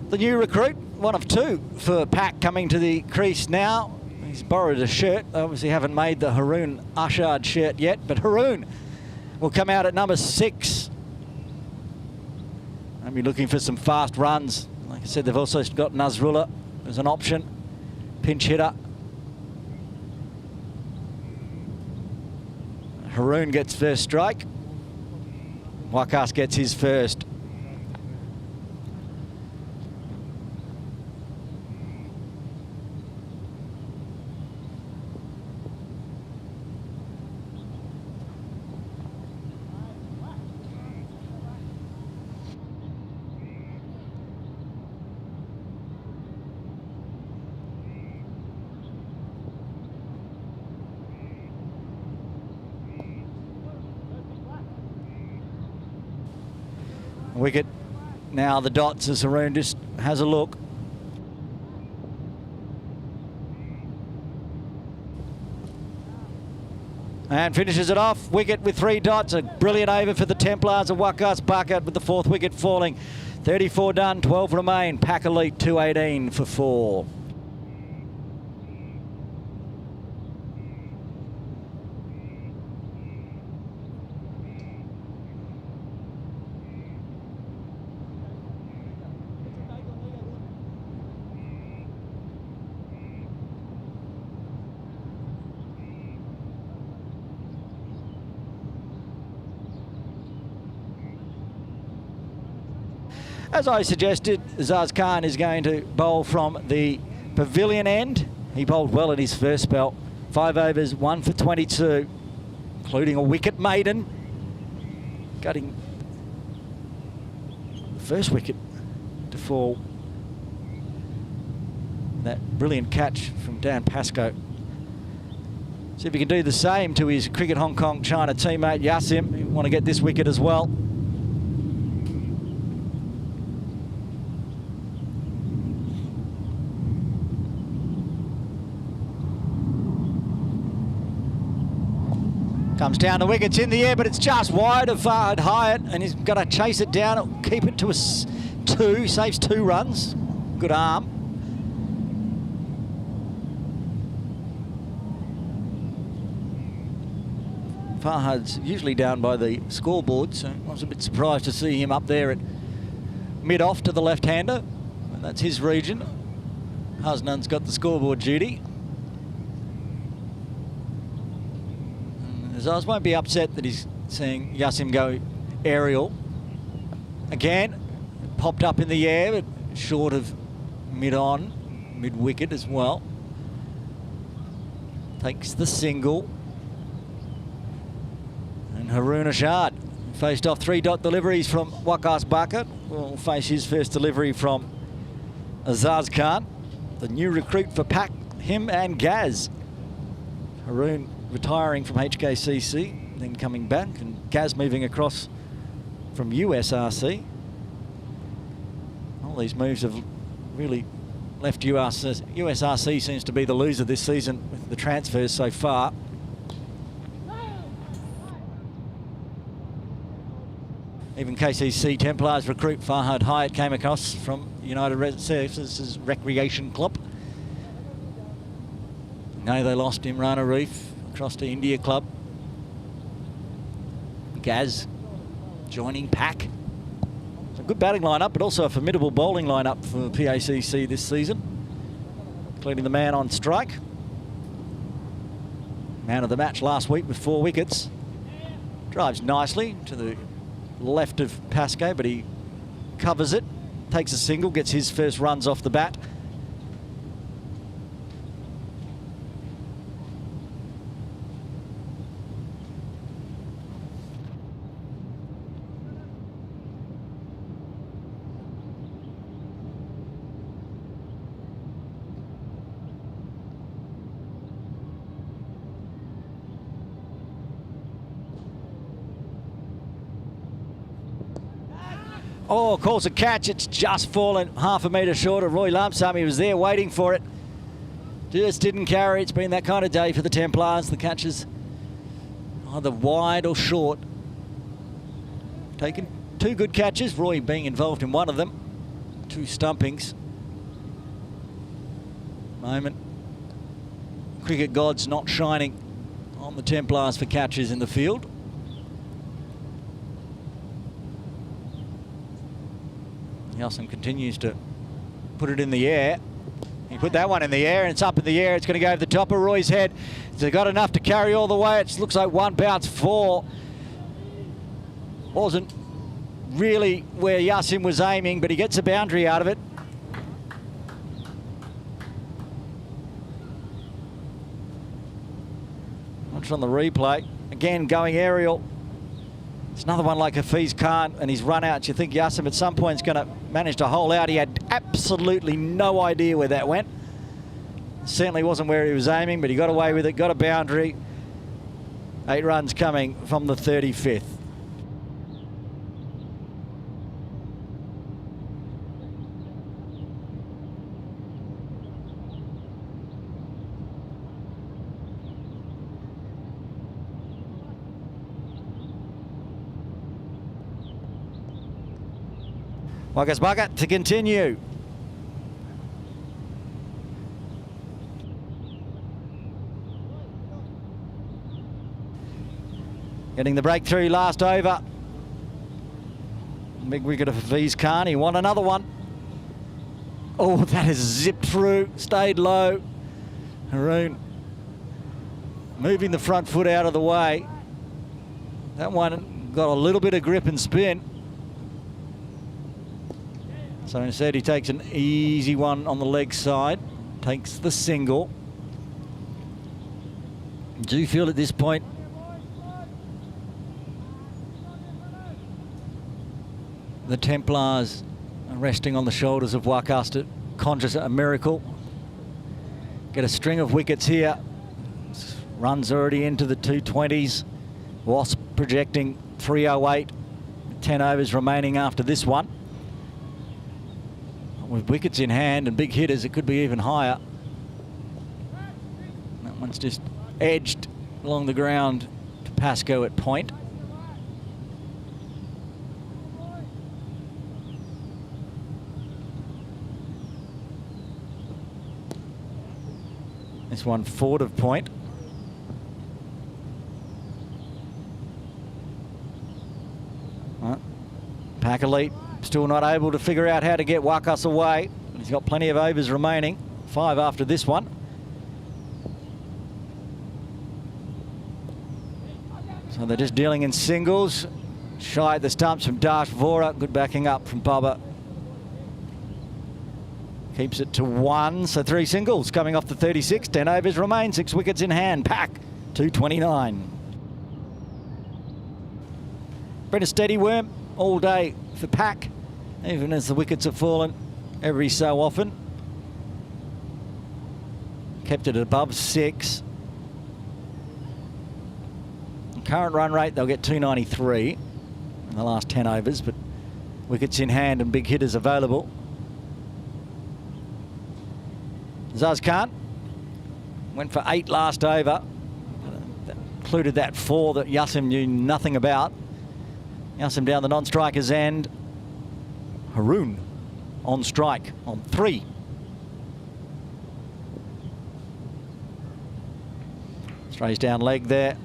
The new recruit, one of 2 for PACC coming to the crease now. He's borrowed a shirt. Obviously haven't made the Haroon Ashad shirt yet, but Haroon will come out at number 6. I'll be looking for some fast runs. Like I said, they've also got Nazrullah as an option, pinch hitter. Haroon gets first strike. Waqas gets his first. Wicket now the dots as Haroon just has a look. And finishes it off. Wicket with 3 dots. A brilliant over for the Templars of Wakas Bucket with the 4th wicket falling. 34 done, 12 remain. PACC Elite 218 for 4. As I suggested, Azaz Khan is going to bowl from the pavilion end. He bowled well in his first spell. 5 overs, 1 for 22, including a wicket maiden. Gutting the first wicket to fall. That brilliant catch from Dan Pascoe. See if he can do the same to his Cricket Hong Kong China teammate Yasim. He want to get this wicket as well. Comes down, the wicket's in the air, but it's just wide of Fahad Hyatt, and he's got to chase it down, keep it to a 2, saves 2 runs. Good arm. Fahad's usually down by the scoreboard, so I was a bit surprised to see him up there at mid-off to the left-hander. And that's his region. Hasnan's got the scoreboard duty. Azaz won't be upset that he's seeing Yasim go aerial. Again, popped up in the air, but short of mid-on, mid-wicket as well. Takes the single. And Haroon Ashad faced off 3-dot deliveries from Wakas Bucket. Will face his first delivery from Azaz Khan, the new recruit for PACC, him and Gaz. Haroon retiring from HKCC, then coming back, and Gaz moving across from USRC. All these moves have really left USRC. USRC seems to be the loser this season with the transfers so far. Even KCC Templars recruit Fahad Hyatt came across from United Services Recreation Club. No, they lost Imran Arif across to India Club. Gaz joining PACC. It's a good batting lineup, but also a formidable bowling lineup for PACC this season, including the man on strike. Man of the match last week with 4 wickets. Drives nicely to the left of Pascoe, but he covers it, takes a single, gets his first runs off the bat. Oh, calls a catch. It's just fallen half a metre short of Roy Lamsam. He was there waiting for it. Just didn't carry. It's been that kind of day for the Templars. The catches either wide or short. Taken 2 good catches, Roy being involved in one of them. 2 stumpings. Moment. Cricket gods not shining on the Templars for catches in the field. Yasim continues to put it in the air. He put that one in the air, and it's up in the air. It's going to go over the top of Roy's head. They've got enough to carry all the way. It looks like 1 bounce 4. Wasn't really where Yasim was aiming, but he gets a boundary out of it. Watch on the replay. Again, going aerial. It's another one like Hafiz Khan and his run out. You think Yasim at some point is going to manage to hole out. He had absolutely no idea where that went. Certainly wasn't where he was aiming, but he got away with it, got a boundary. 8 runs coming from the 35th. Wakas bucket to continue. Getting the breakthrough last over. Big wicket of Hafiz Khan. He won another one. Oh, that is zipped through, stayed low. Haroon moving the front foot out of the way. That one got a little bit of grip and spin. So instead he takes an easy one on the leg side, takes the single. Do you feel at this point the Templars are resting on the shoulders of Wakas to conjure a miracle? Get a string of wickets here. Runs already into the 220s. Wasp projecting 308. 10 overs remaining after this one. With wickets in hand and big hitters, it could be even higher. That one's just edged along the ground to Pascoe at point. This one forward of point. PACC Elite still not able to figure out how to get Wakas away. He's got plenty of overs remaining. 5 after this one. So they're just dealing in singles. Shy at the stumps from Dash Vora. Good backing up from Bubba. Keeps it to 1, so 3 singles coming off the 36. 10 overs remain, 6 wickets in hand. PACC 229. Been a steady worm all day for PACC, even as the wickets have fallen every so often. Kept it above 6. Current run rate, they'll get 293 in the last 10 overs, but wickets in hand and big hitters available. Zaz Khan went for 8 last over. That included that 4 that Yassim knew nothing about. Yassim down the non-striker's end. Haroon on strike on 3. Strays down leg there.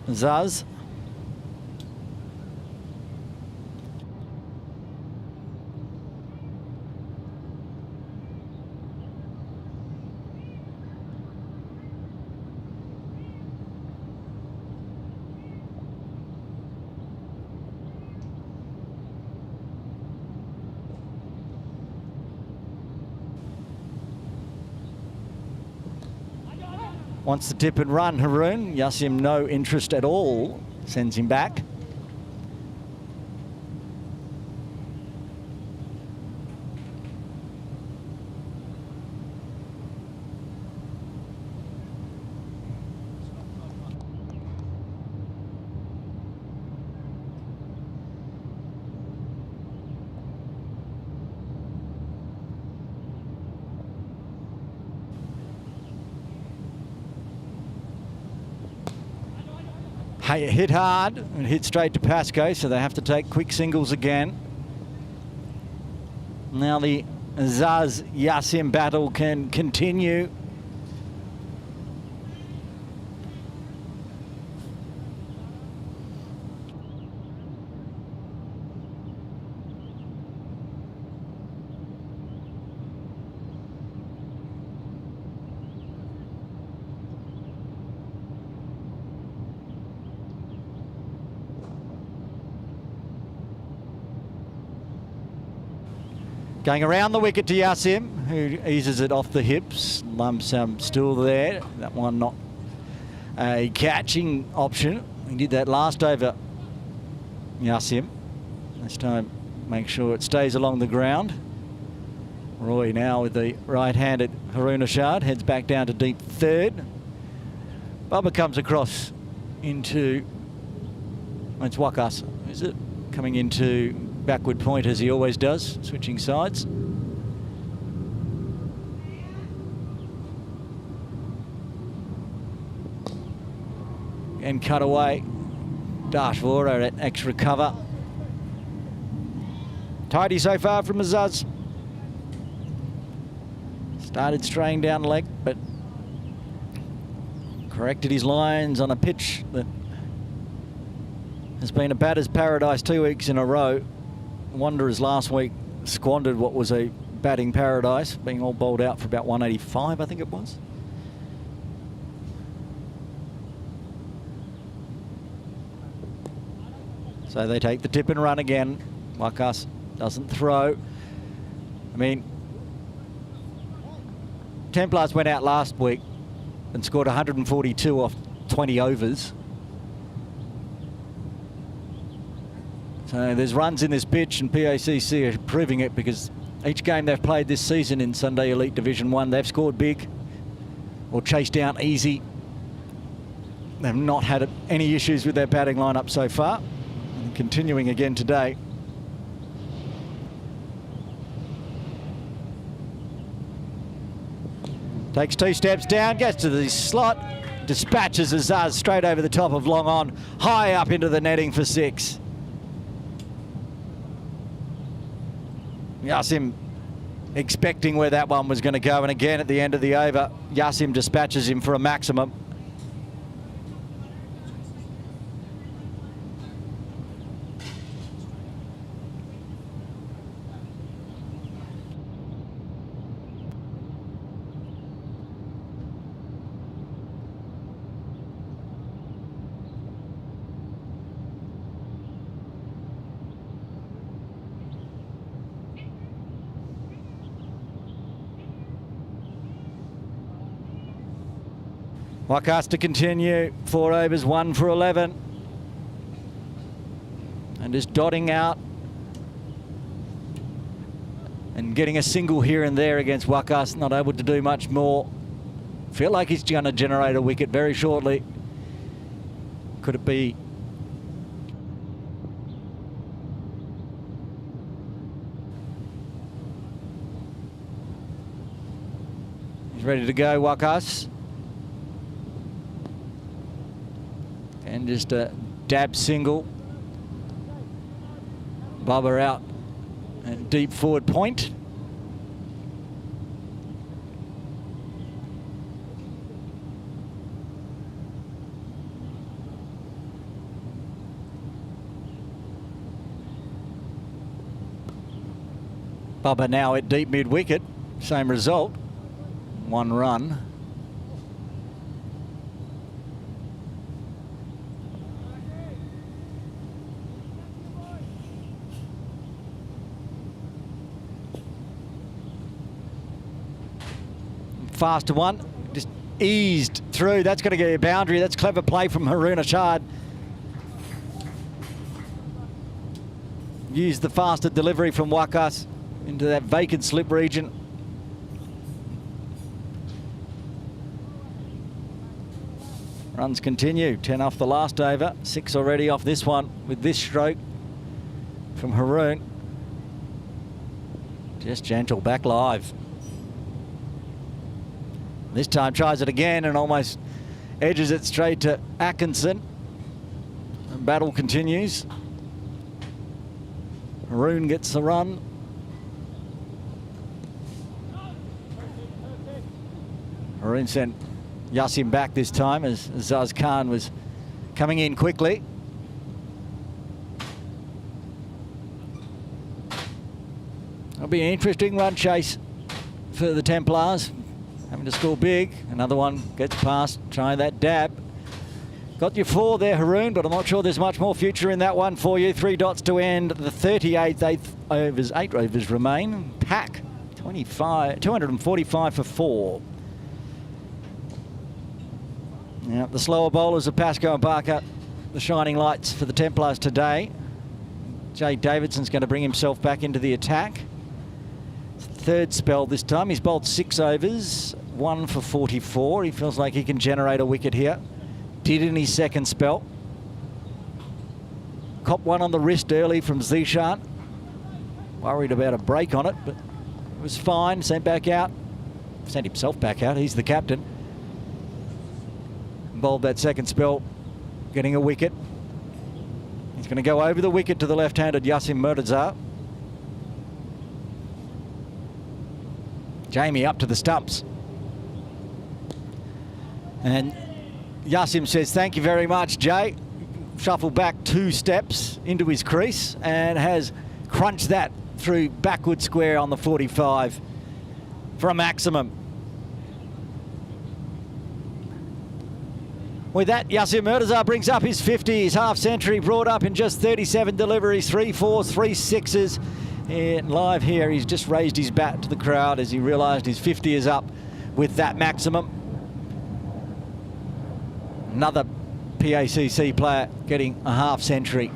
Zaz. Wants to dip and run, Haroon. Yassim, no interest at all. Sends him back. Hit hard and hit straight to Pascoe, so they have to take quick singles again. Now the Zaz Yassim battle can continue. Going around the wicket to Yassim, who eases it off the hips. Lump sum still there. That one not a catching option. He did that last over, Yassim. This time, make sure it stays along the ground. Roy now with the right-handed Haroon Ashad, heads back down to deep third. Bubba comes across into, it's Wakas, is it? Coming into backward point as he always does, switching sides. And cut away. Dash Vora at extra cover. Tidy so far from Azaz. Started straying down leg, but corrected his lines on a pitch that has been a batter's paradise 2 weeks in a row. Wanderers last week squandered what was a batting paradise, being all bowled out for about 185, I think it was. So they take the tip and run again. Wakas doesn't throw. I mean, Templars went out last week and scored 142 off 20 overs. So there's runs in this pitch, and PACC are proving it, because each game they've played this season in Sunday Elite Division 1, they've scored big or chased down easy. They've not had any issues with their batting lineup so far. And continuing again today. Takes 2 steps down, gets to the slot, dispatches Azaz straight over the top of long on, high up into the netting for 6. Yasim expecting where that one was going to go, and again at the end of the over, Yasim dispatches him for a maximum. Wakas to continue, 4 overs, 1 for 11. And just dotting out and getting a single here and there against Wakas, not able to do much more. Feel like he's going to generate a wicket very shortly. Could it be? He's ready to go, Wakas. And just a dab single. Bubba out and deep forward point. Bubba now at deep mid wicket. Same result. 1 run. Faster one, just eased through. That's going to get a boundary. That's clever play from Haroon Ashad. Used the faster delivery from Wakas into that vacant slip region. Runs continue. 10 off the last over. 6 already off this one with this stroke from Haroon. Just gentle back live. This time tries it again and almost edges it straight to Atkinson. And battle continues. Haroon gets the run. Haroon sent Yasim back this time as Zaz Khan was coming in quickly. It'll be an interesting run chase for the Templars. Having to score big. Another one gets past. Try that dab. Got your 4 there, Haroon, but I'm not sure there's much more future in that one for you. 3 dots to end the 38th. 8 overs remain. PACC 245 for 4. Now, the slower bowlers of Pascoe and Barker, the shining lights for the Templars today. Jay Davidson's going to bring himself back into the attack. 3rd spell this time. He's bowled 6 overs, 1 for 44. He feels like he can generate a wicket here. Did in his 2nd spell. Cop one on the wrist early from Zishan. Worried about a break on it, but it was fine. Sent back out. Sent himself back out. He's the captain. Bowled that 2nd spell, getting a wicket. He's going to go over the wicket to the left-handed Yasim Murtaza. Jamie up to the stumps. And Yassim says, thank you very much, Jay. Shuffle back 2 steps into his crease and has crunched that through backward square on the 45 for a maximum. With that, Yassim Murtaza brings up his 50. His half century brought up in just 37 deliveries, 3 4s, 3 6s. And live here, he's just raised his bat to the crowd as he realised his 50 is up with that maximum. Another PACC player getting a half century.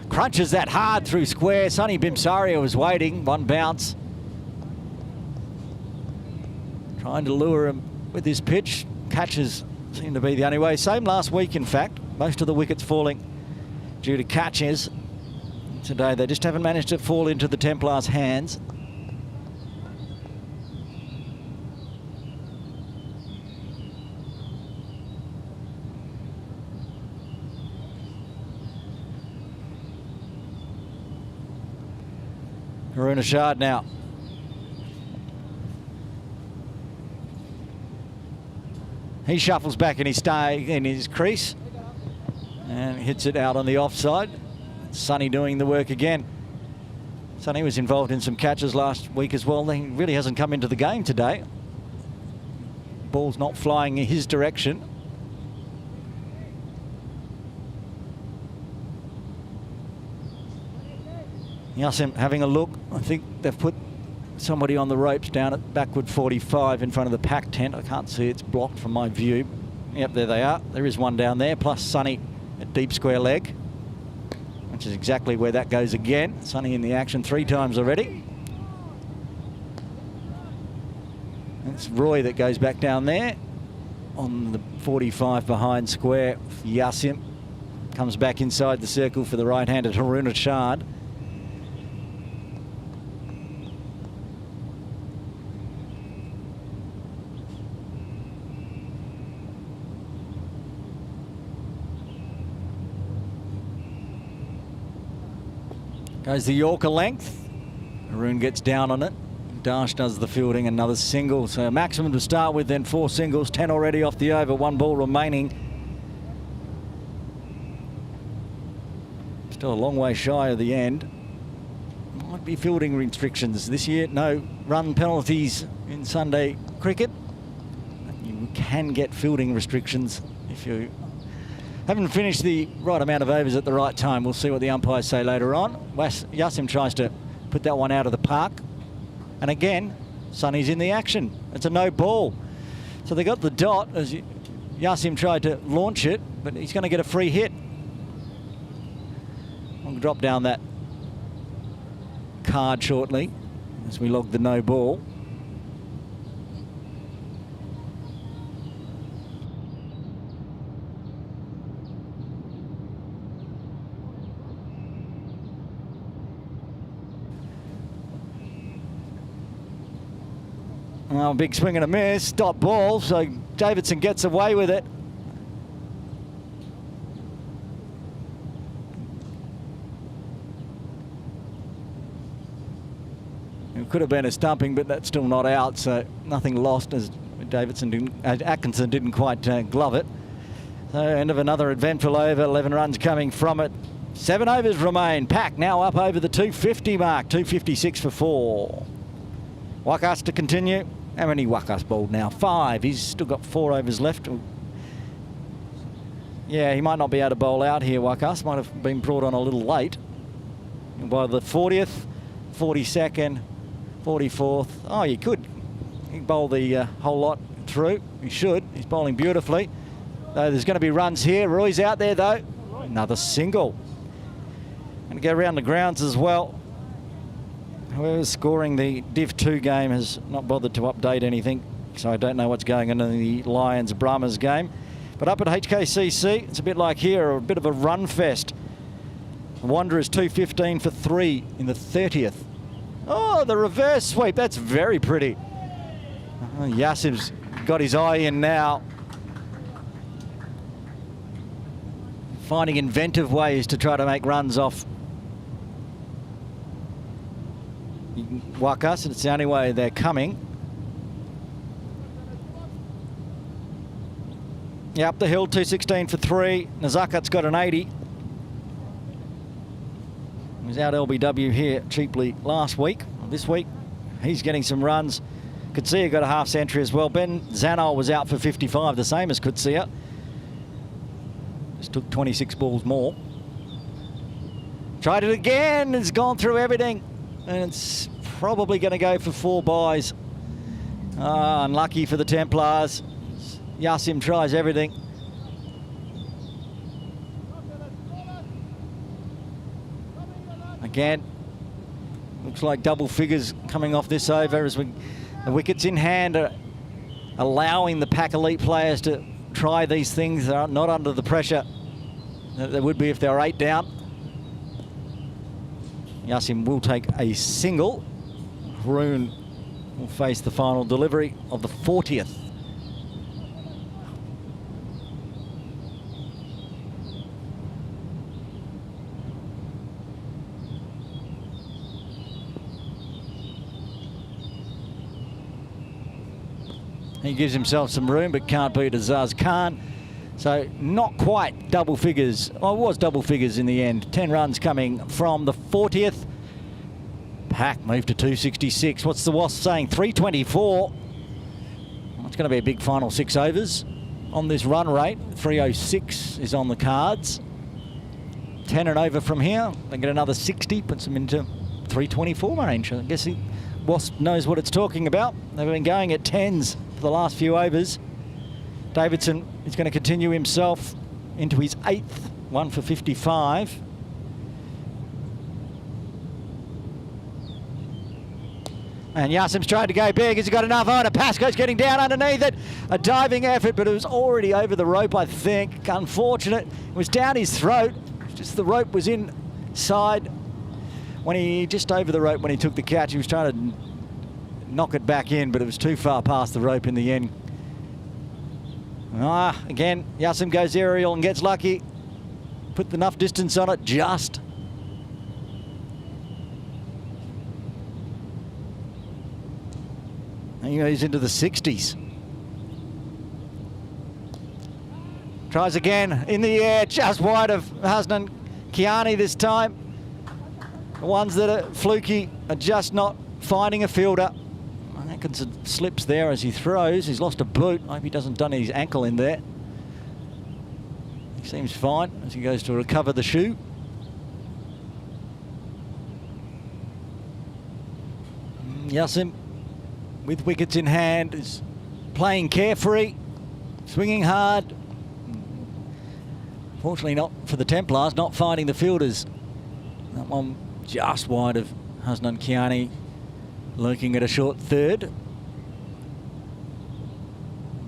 Crunches that hard through square. Sonny Bimsaria was waiting, 1 bounce. Trying to lure him with this pitch. Catches seem to be the only way. Same last week, in fact. Most of the wickets falling due to catches. Today they just haven't managed to fall into the Templars' hands. Haroon Ashad now. He shuffles back in his crease and hits it out on the offside. Sonny doing the work again. Sonny was involved in some catches last week as well. He really hasn't come into the game today. Ball's not flying in his direction. Yassim having a look. I think they've put somebody on the ropes down at backward 45 in front of the PACC tent. I can't see, it's blocked from my view. Yep, there they are. There is one down there, plus Sonny at deep square leg, which is exactly where that goes again. Sonny in the action 3 times already. It's Roy that goes back down there on the 45 behind square. Yassim comes back inside the circle for the right-handed Haroon Ashad. Goes the Yorker length. Haroon gets down on it. Dash does the fielding, another single. So a maximum to start with, then 4 singles, 10 already off the over, 1 ball remaining. Still a long way shy of the end. Might be fielding restrictions this year. No run penalties in Sunday cricket. You can get fielding restrictions if you haven't finished the right amount of overs at the right time. We'll see what the umpires say later on. Yassim tries to put that one out of the park. And again, Sonny's in the action. It's a no ball. So they got the dot as Yassim tried to launch it, but he's going to get a free hit. I'll drop down that card shortly as we log the no ball. Well, big swing and a miss, stop ball, so Davidson gets away with it. It could have been a stumping, but that's still not out, so nothing lost as Atkinson didn't quite glove it. So end of another eventful over, 11 runs coming from it. 7 overs remain. PACC now up over the 250 mark, 256 for 4. Wakas to continue. How many Wakas bowled now? 5. He's still got 4 overs left. Yeah, he might not be able to bowl out here, Wakas. Might have been brought on a little late. And by the 40th, 42nd, 44th. Oh, he could. He can bowl the whole lot through. He should. He's bowling beautifully. There's going to be runs here. Roy's out there, though. Another single. Going to go around the grounds as well. Whoever's scoring the Div 2 game has not bothered to update anything, so I don't know what's going on in the Lions-Brahmas game. But up at HKCC, it's a bit like here, a bit of a run fest. The Wanderers 215 for 3 in the 30th. Oh, the reverse sweep, that's very pretty. Yassim's got his eye in now. Finding inventive ways to try to make runs off Wakas, and it's the only way they're coming. Yeah, up the hill, 216 for 3. Nazakat's got an 80. He was out LBW here cheaply last week. This week, he's getting some runs. Kutsia got a half century as well. Ben Zanol was out for 55, the same as Kutsia. Just took 26 balls more. Tried it again, it's gone through everything. And it's probably going to go for 4 buys. Unlucky for the Templars. Yasim tries everything. Again, looks like double figures coming off this over as the wickets in hand are allowing the PACC elite players to try these things. They're not under the pressure that they would be if they were 8 down. Yasim will take a single. Haroon will face the final delivery of the 40th. He gives himself some room, but can't beat Azaz Khan. So not quite double figures. Well, it was double figures in the end. 10 runs coming from the 40th. PACC moved to 266. What's the Wasp saying? 324. Well, it's going to be a big final 6 overs on this run rate. 306 is on the cards. 10 and over from here. They get another 60, puts them into 324 range. I guess Wasp knows what it's talking about. They've been going at 10s for the last few overs. Davidson is going to continue himself into his 8th, 1 for 55. And Yasim's tried to go big. Has he got enough on it? Pascoe's getting down underneath it. A diving effort, but it was already over the rope, I think. Unfortunate. It was down his throat. Just the rope was inside. When he just over the rope when he took the catch, he was trying to knock it back in, but it was too far past the rope in the end. Again, Yasim goes aerial and gets lucky. Put enough distance on it, just. And he goes into the 60s. Tries again, in the air, just wide of Hasnan Kiani this time. The ones that are fluky are just not finding a fielder. Atkinson slips there as he throws. He's lost a boot. I hope he doesn't done his ankle in there. He seems fine as he goes to recover the shoe. Yasim, with wickets in hand, is playing carefree, swinging hard. Fortunately not for the Templars, not finding the fielders. That one just wide of Hasnan Kiani, lurking at a short third.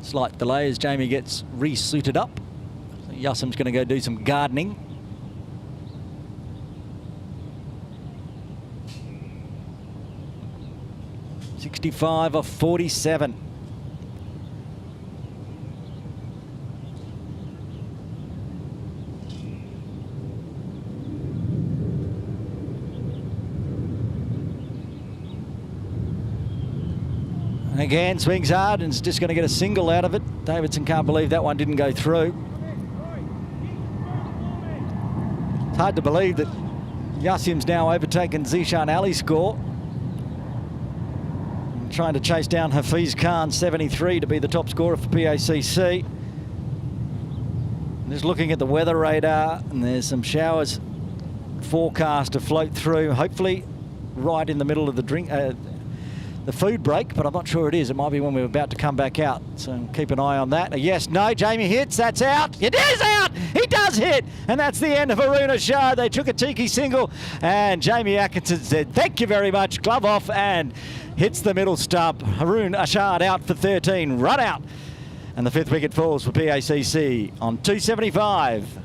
Slight delay as Jamie gets re-suited up. So Yasim's going to go do some gardening. .65 off 47. And again, swings hard and is just going to get a single out of it. Davidson can't believe that one didn't go through. It's hard to believe that Yasim's now overtaken Zishan Ali's score. Trying to chase down Hafiz Khan, 73, to be the top scorer for PACC. Just looking at the weather radar, and there's some showers forecast to float through, hopefully right in the middle of the food break, but I'm not sure it is. It might be when we're about to come back out, so keep an eye on that. Yes, no, Jamie hits, that's out. It is out! He does hit! And that's the end of Aruna Shah. They took a cheeky single, and Jamie Atkinson said, thank you very much, glove off, and hits the middle stump. Haroon Ashard out for 13, run out. And the 5th wicket falls for PACC on 275.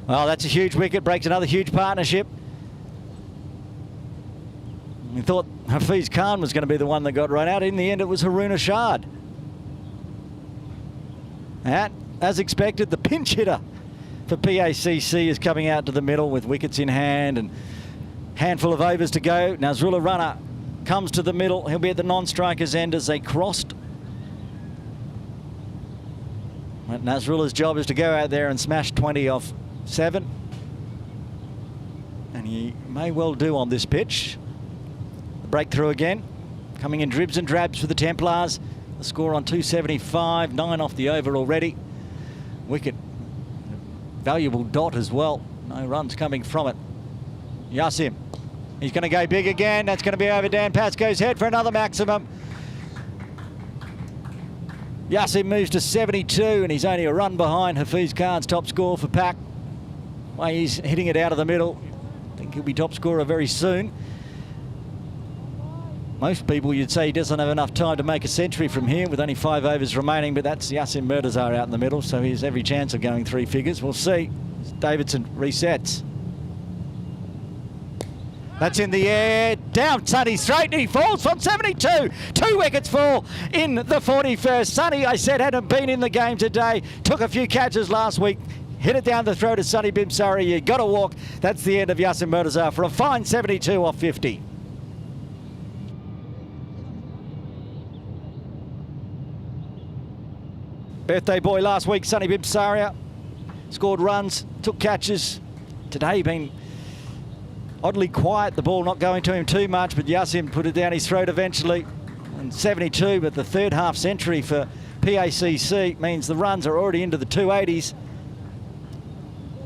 Well, that's a huge wicket, breaks another huge partnership. We thought Hafiz Khan was going to be the one that got run out. In the end, it was Haroon Ashad. And as expected, the pinch hitter for PACC is coming out to the middle with wickets in hand and handful of overs to go. Nazrullah Rana comes to the middle. He'll be at the non-strikers end as they crossed. But Nazrullah's job is to go out there and smash 20 off 7. And he may well do on this pitch. The breakthrough again, coming in dribs and drabs for the Templars. The score on 275, 9 off the over already. Wicket, valuable dot as well. No runs coming from it. Yasim, he's going to go big again. That's going to be over. Dan Pascoe's head for another maximum. Yasim moves to 72 and he's only a run behind Hafiz Khan's top score for PACC. Well, he's hitting it out of the middle. I think he'll be top scorer very soon. Most people, you'd say he doesn't have enough time to make a century from here with only 5 overs remaining, but that's Yasim Murtazar out in the middle, so he has every chance of going 3 figures. We'll see. Davidson resets. That's in the air, down Sonny straight, and he falls from 72. 2 wickets fall in the 41st. Sonny, I said, hadn't been in the game today. Took a few catches last week. Hit it down the throat of Sonny Bimsari. You got to walk. That's the end of Yasim Murtazar for a fine 72 off 50. Birthday boy last week, Sonny Bimsaria, scored runs, took catches. Today been oddly quiet, the ball not going to him too much, but Yasim put it down his throat eventually. And 72, but the third half century for PACC means the runs are already into the 280s.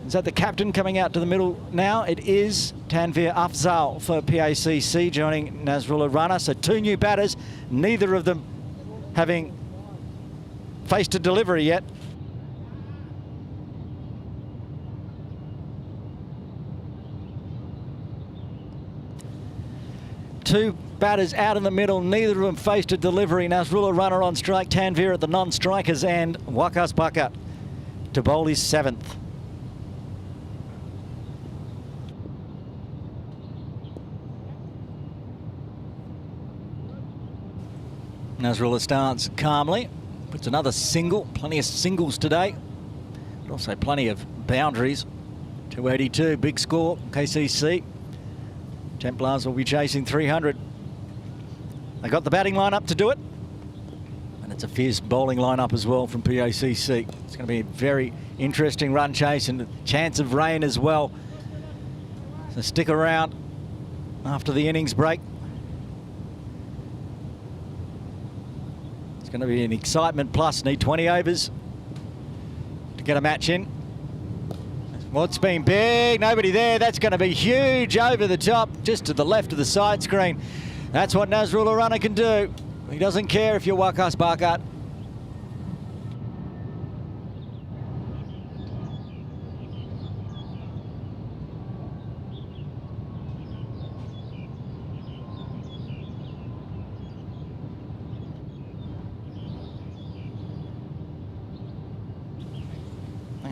Is that the captain coming out to the middle now? It is Tanveer Afzal for PACC joining Nazrullah Rana. So 2 new batters, neither of them having faced a delivery yet. Two batters out in the middle, neither of them faced a delivery. Nazrullah Rana on strike, Tanveer at the non-strikers end. Waqas Baqat to bowl his 7th. Nazrullah starts calmly. Puts another single, plenty of singles today, but also plenty of boundaries. 282, big score, KCC. Templars will be chasing 300. They got the batting lineup to do it, and it's a fierce bowling lineup as well from PACC. It's going to be a very interesting run chase and a chance of rain as well. So stick around after the innings break. Going to be an excitement plus. Need 20 overs to get a match in. What's been big, nobody there. That's going to be huge over the top, just to the left of the side screen. That's what Nazrullah Rana can do. He doesn't care if you're Waqas Baqat.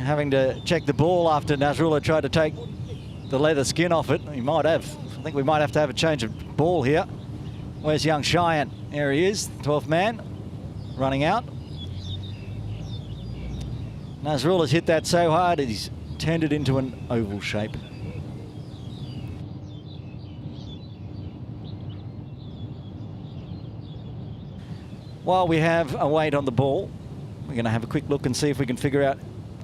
Having to check the ball after Nazrullah tried to take the leather skin off it. He might have. I think we might have to have a change of ball here. Where's young Cheyenne? There he is, 12th man, running out. Nazrullah's hit that so hard, he's turned it into an oval shape. While we have a wait on the ball, we're going to have a quick look and see if we can figure out,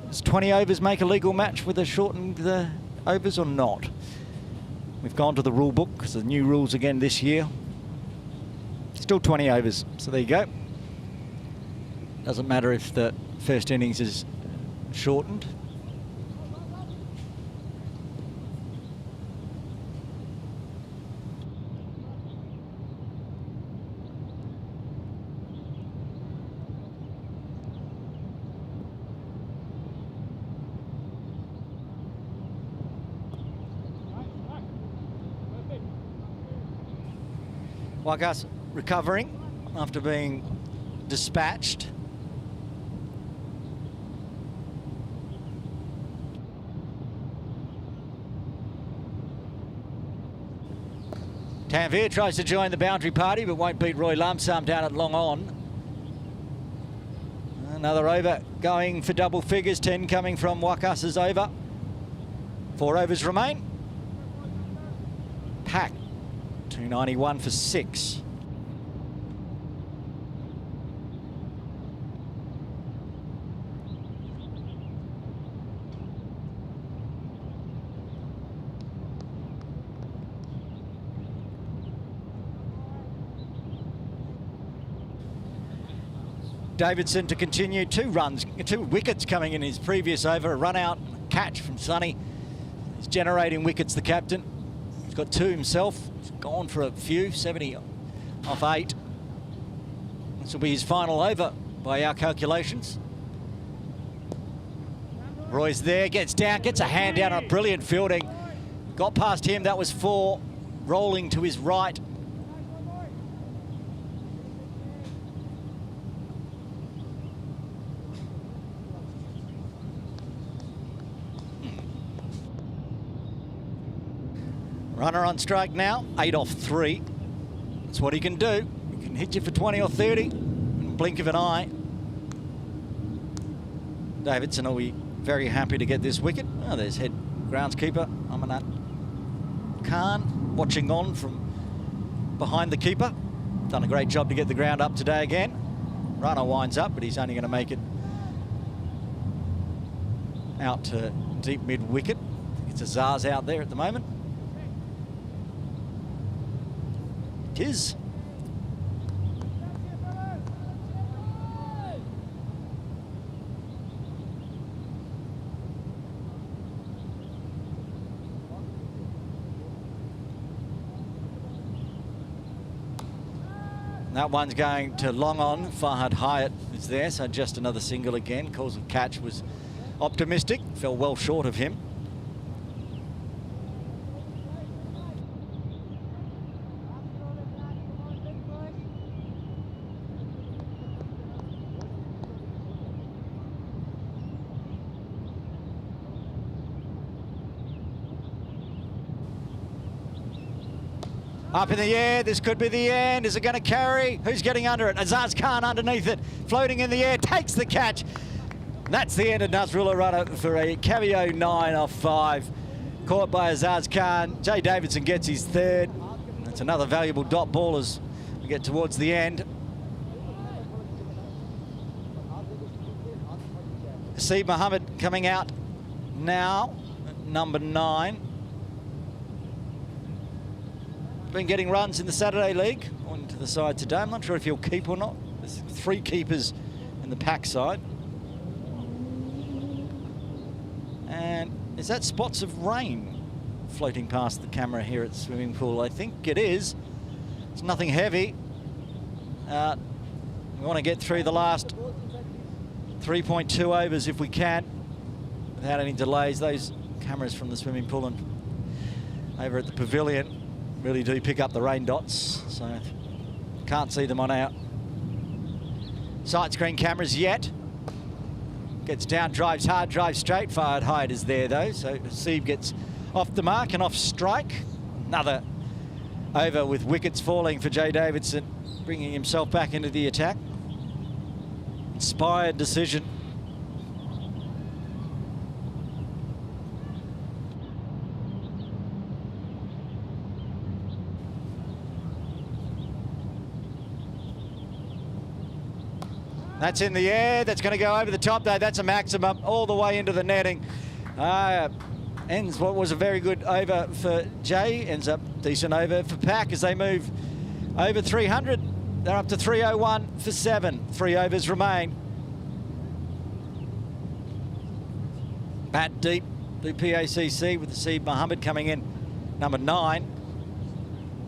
does 20 overs make a legal match with a shortened overs or not? We've gone to the rule book because the new rules again this year. Still 20 overs, so there you go. Doesn't matter if the first innings is shortened. Waqas recovering after being dispatched. Tanvir tries to join the boundary party, but won't beat Roy Lumsum down at long on. Another over going for double figures, 10 coming from Wakas's over. 4 overs remain. PACC, 291 for 6. Davidson to continue, 2 wickets coming in his previous over, a run out, catch from Sonny. He's generating wickets, the captain. He's got 2 himself. He's gone for a few, 70 off 8. This will be his final over by our calculations. Roy's there, gets down, gets a hand down on a brilliant fielding. Got past him, that was 4, rolling to his right. Runner on strike now, 8 off 3. That's what he can do. He can hit you for 20 or 30 in a blink of an eye. Davidson will be very happy to get this wicket. Oh, there's head groundskeeper Amanat Khan watching on from behind the keeper. Done a great job to get the ground up today again. Runner winds up, but he's only going to make it out to deep mid-wicket. It's Azar's out there at the moment. Is. That one's going to long on. Fahad Hyatt is there, so just another single again. Calls of catch was optimistic, fell well short of him. Up in the air, this could be the end. Is it going to carry? Who's getting under it? Azaz Khan underneath it, floating in the air, takes the catch. That's the end of Nazrullah Runner for a cameo 9 off 5. Caught by Azaz Khan. Jay Davidson gets his 3rd. That's another valuable dot ball as we get towards the end. Haseeb Mohammed coming out now at number 9. Been getting runs in the Saturday League on to the side today. I'm not sure if he'll keep or not. There's 3 keepers in the PACC side. And is that spots of rain floating past the camera here at the swimming pool? I think it is. It's nothing heavy. We want to get through the last 3.2 overs if we can without any delays. Those cameras from the swimming pool and over at the pavilion really do pick up the rain dots, so can't see them on our side screen cameras yet. Gets down, drives hard, drives straight. Fahad Hyatt is there though, so Haseeb gets off the mark and off strike. Another over with wickets falling for Jay Davidson, bringing himself back into the attack. Inspired decision. That's in the air. That's going to go over the top, though. That's a maximum all the way into the netting. Ends what was a very good over for Jay. Ends up decent over for PACC as they move over 300. They're up to 301 for 7. 3 overs remain. Bat deep, the PACC with Haseeb Mohammed coming in. Number 9.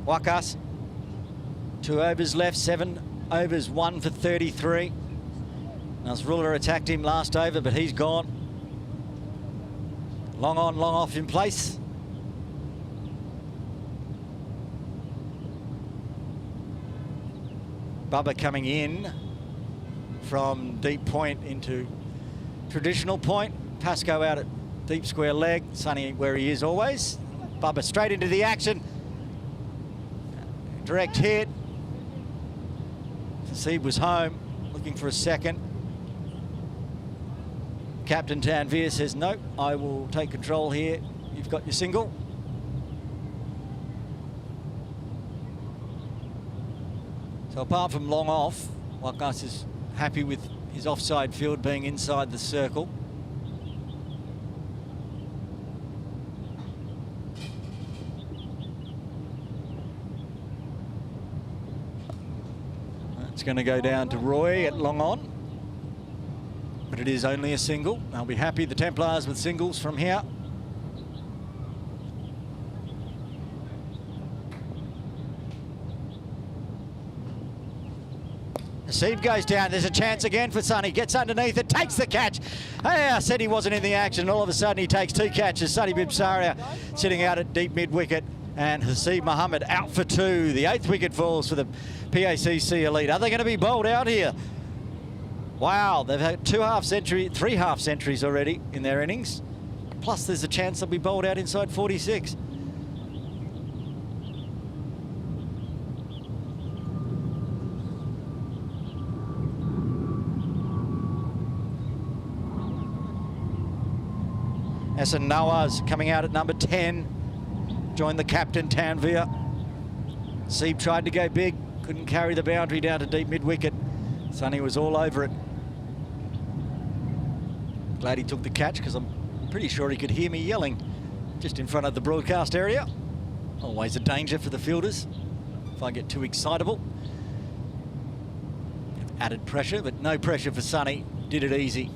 Wakas. 2 overs left, 7 overs, 1 for 33. Nazrullah attacked him last over, but he's gone. Long on, long off in place. Bubba coming in from deep point into traditional point. Pascoe out at deep square leg. Sonny where he is always. Bubba straight into the action. Direct hit. Seed was home, looking for a second. Captain Tanvir says, no, I will take control here. You've got your single. So apart from long off, Wakas is happy with his offside field being inside the circle. It's going to go down to Roy at long on, but it is only a single. They'll be happy, the Templars, with singles from here. Seed goes down. There's a chance again for Sonny. Gets underneath it, takes the catch. Hey, I said he wasn't in the action. All of a sudden, he takes two catches. Sonny Bibsaria sitting out at deep mid-wicket, and Haseeb Mohammed out for two. The 8th wicket falls for the PACC Elite. Are they going to be bowled out here? Wow, they've had three half centuries already in their innings. Plus, there's a chance they'll be bowled out inside 46. Hassan Nawaz coming out at number 10. Joined the captain, Tanvir. Seeb tried to go big, couldn't carry the boundary down to deep mid-wicket. Sonny was all over it. Glad he took the catch, because I'm pretty sure he could hear me yelling just in front of the broadcast area. Always a danger for the fielders if I get too excitable. Added pressure, but no pressure for Sonny. Did it easy.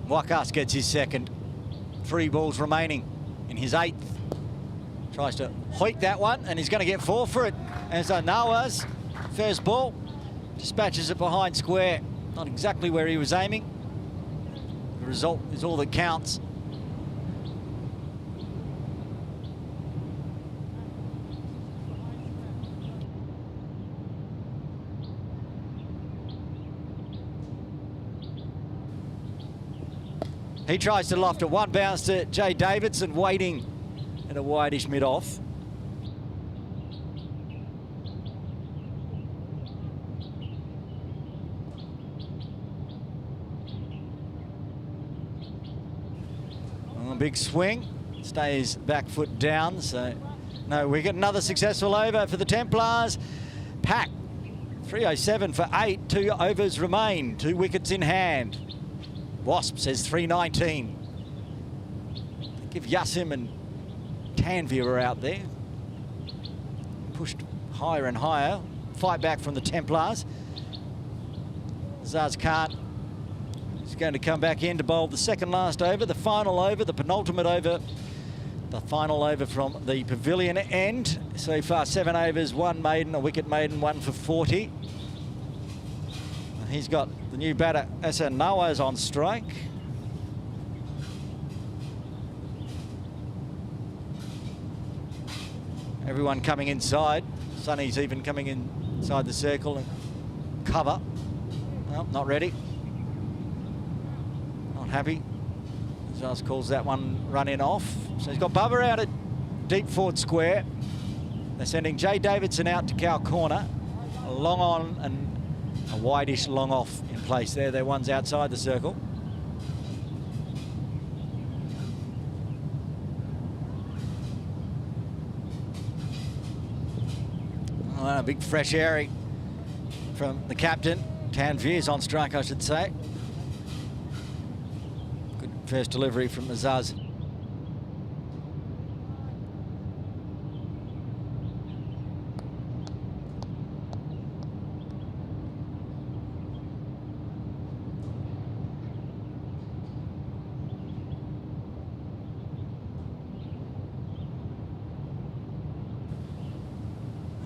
Wakas gets his second. 3 balls remaining in his 8th. Tries to hoik that one, and he's going to get 4 for it. And so Nawaz, first ball, dispatches it behind square. Not exactly where he was aiming. The result is all that counts. He tries to loft it. One bounce to Jay Davidson, waiting at a wideish mid-off. Oh, big swing. Stays back foot down, so no wicket. Another successful over for the Templars. PACC, 307 for 8. 2 overs remain. 2 wickets in hand. Wasp says 319. If Yassim and Tanvir are out there, pushed higher and higher. Fight back from the Templars. Azaz Khan is going to come back in to bowl the second last over, the final over, the penultimate over, the final over from the pavilion end. So far 7 overs, 1 maiden, a wicket maiden, 1 for 40. He's got the new batter, Hassan Nawaz, on strike. Everyone coming inside. Sonny's even coming inside the circle and cover. Well, not ready. Not happy. Just calls that one run in off. So he's got Bubba out at deep forward square. They're sending Jay Davidson out to cow corner. Long on and a wideish long off in place there. Their one's outside the circle. Oh, a big fresh airing from the captain. Tanvir's on strike, I should say. Good first delivery from Azaz.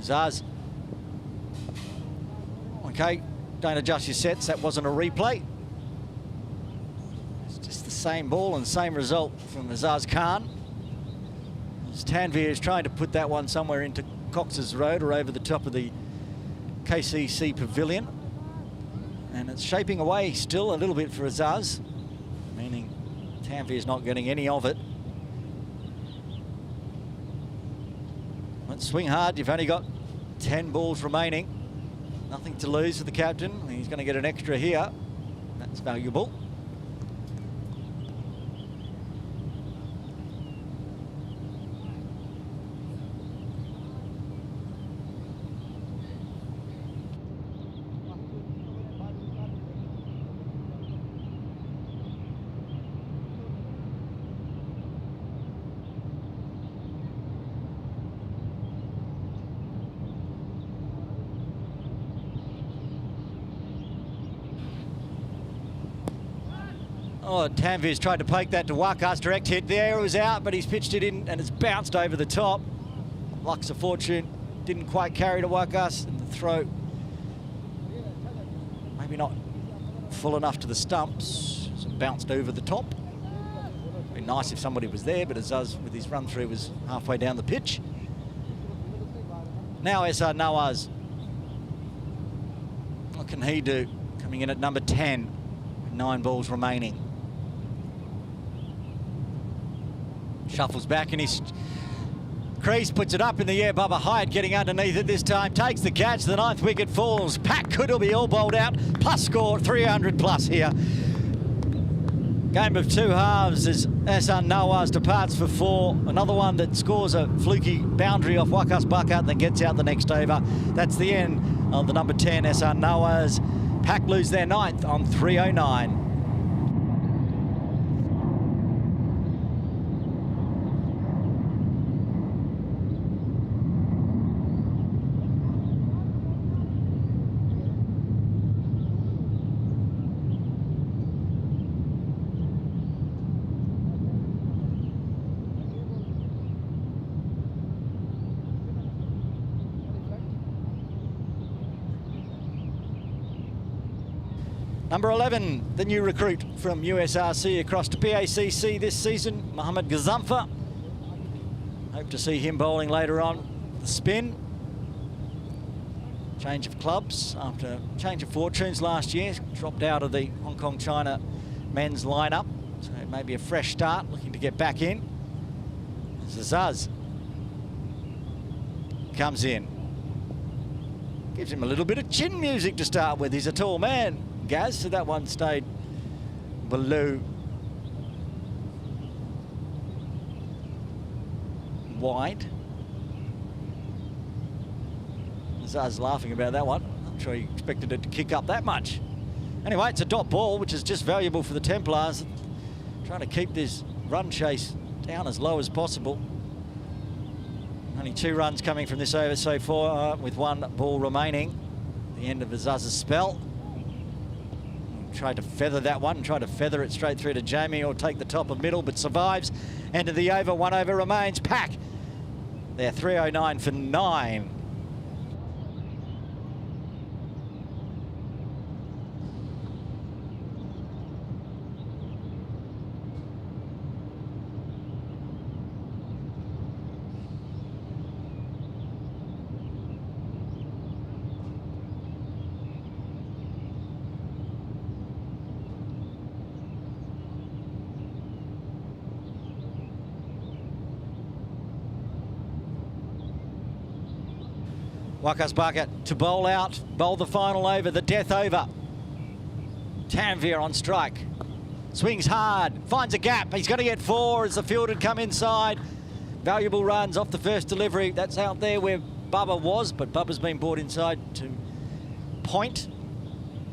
Azaz. Okay, don't adjust your sets. That wasn't a replay. It's just the same ball and same result from Azaz Khan. As Tanvir is trying to put that one somewhere into Cox's Road or over the top of the KCC pavilion. And it's shaping away still a little bit for Azaz, meaning Tanvir's not getting any of it. swing hard. You've only got 10 balls remaining. Nothing to lose for the captain. He's going to get an extra here. That's valuable. Oh, Tanvir's tried to poke that to Wakas. Direct hit there, it was out, but he's pitched it in and it's bounced over the top. Luck's of fortune. Didn't quite carry to Wakas, and the throw maybe not full enough to the stumps. So bounced over the top. It'd be nice if somebody was there, but Azaz with his run through was halfway down the pitch. Now SR Nawaz. What can he do? Coming in at number 10 with 9 balls remaining. Shuffles back in his crease, puts it up in the air. Bubba Hyatt getting underneath it this time. Takes the catch, the 9th wicket falls. PACC could be all bowled out. Plus score, 300 plus here. Game of 2 halves as SR Nawaz departs for 4. Another one that scores a fluky boundary off Wakas Buckout and then gets out the next over. That's the end of the number 10, SR Nawaz. PACC lose their 9th on 309. Number 11, the new recruit from USRC across to PACC this season, Mohammad Gazamfa. Hope to see him bowling later on. The spin. Change of clubs after change of fortunes last year. Dropped out of the Hong Kong China men's lineup. So maybe a fresh start, looking to get back in. Zazaz comes in. Gives him a little bit of chin music to start with. He's a tall man, Gaz, so that one stayed below wide. Zaz laughing about that one. I'm sure he expected it to kick up that much. Anyway, it's a dot ball, which is just valuable for the Templars. Trying to keep this run chase down as low as possible. Only 2 runs coming from this over so far, with 1 ball remaining. The end of Azaz's spell. Tried to feather that one, tried to feather it straight through to Jamie or take the top of middle, but survives. End of the over, 1 over remains. PACC, they're 309 for 9. Wakas Bucket to bowl out, bowl the final over, the death over. Tanvir on strike. Swings hard, finds a gap. He's going to get 4 as the field had come inside. Valuable runs off the first delivery. That's out there where Bubba was, but Bubba's been brought inside to point.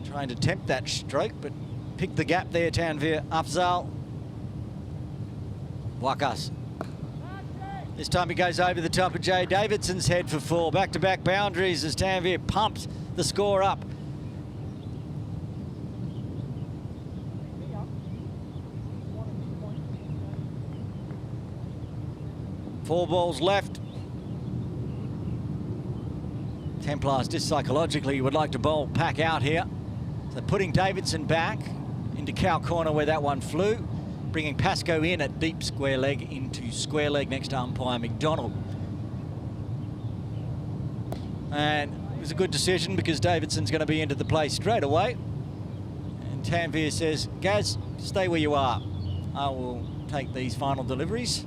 Trying to tempt that stroke, but picked the gap there, Tanvir. Afzal. Wakas. This time he goes over the top of Jay Davidson's head for 4. Back-to-back boundaries as Tanvir pumps the score up. Four balls left. Templars just psychologically would like to bowl PACC out here. So putting Davidson back into cow corner where that one flew. Bringing Pascoe in at deep square leg into square leg next to umpire McDonald. And it was a good decision because Davidson's going to be into the play straight away. And Tanvir says, Gaz, stay where you are. I will take these final deliveries.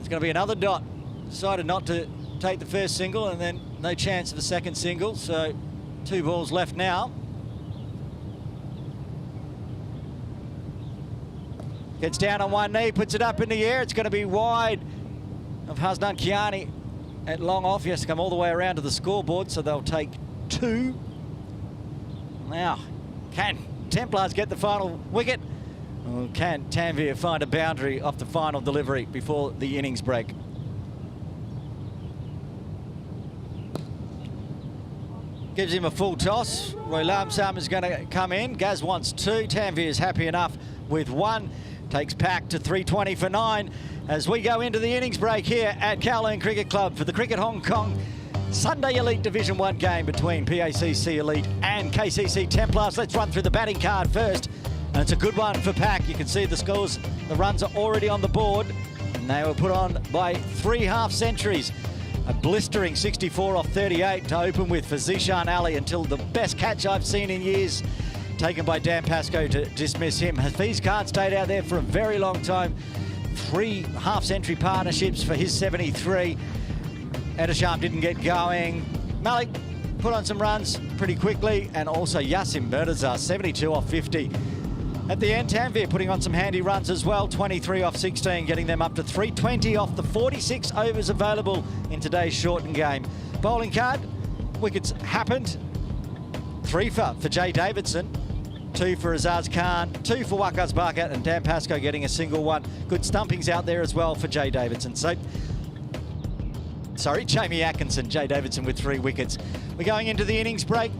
It's going to be another dot. Decided not to take the first single, and then no chance of a second single. So 2 balls left now. Gets down on one knee, puts it up in the air. It's going to be wide of Hasnan Kiani at long off. He has to come all the way around to the scoreboard, so they'll take 2. Now, can Templars get the final wicket? Or can Tanvir find a boundary off the final delivery before the innings break? Gives him a full toss. Roy Lamsam is going to come in. Gaz wants 2. Tanvir is happy enough with 1. Takes PACC to 320 for 9 as we go into the innings break here at Kowloon Cricket Club for the Cricket Hong Kong Sunday Elite Division 1 game between PACC Elite and KCC Templars. Let's run through the batting card first. And it's a good one for PACC. You can see the scores, the runs are already on the board. And they were put on by 3 half-centuries. A blistering 64 off 38 to open with for Zishan Ali until the best catch I've seen in years, taken by Dan Pascoe to dismiss him. Hafiz Khan stayed out there for a very long time. 3 half-century partnerships for his 73. Edisham didn't get going. Malik put on some runs pretty quickly, and also Yasim Murtaza, 72 off 50. At the end, Tanvir putting on some handy runs as well, 23 off 16, getting them up to 320 off the 46 overs available in today's shortened game. Bowling card, wickets happened. 3 for Jay Davidson, 2 for Azaz Khan, 2 for Waqas Barkat, and Dan Pascoe getting a single one. Good stumpings out there as well for Jay Davidson. So, sorry, Jamie Atkinson, Jay Davidson with 3 wickets. We're going into the innings break.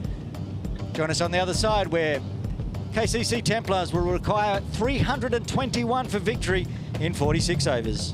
Join us on the other side where KCC Templars will require 321 for victory in 46 overs.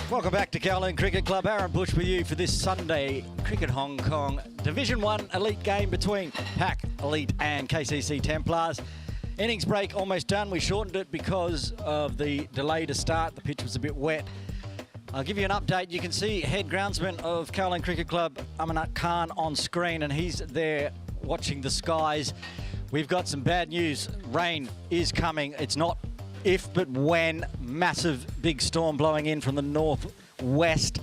Welcome back to Kowloon Cricket Club. Aaron Bush with you for this Sunday Cricket Hong Kong Division 1 elite game between PACC Elite and KCC Templars. Innings break almost done. We shortened it because of the delay to start. The pitch was a bit wet. I'll give you an update. You can see head groundsman of Kowloon Cricket Club, Amanat Khan, on screen, and he's there watching the skies. We've got some bad news. Rain is coming. It's not if, but when. Massive big storm blowing in from the northwest.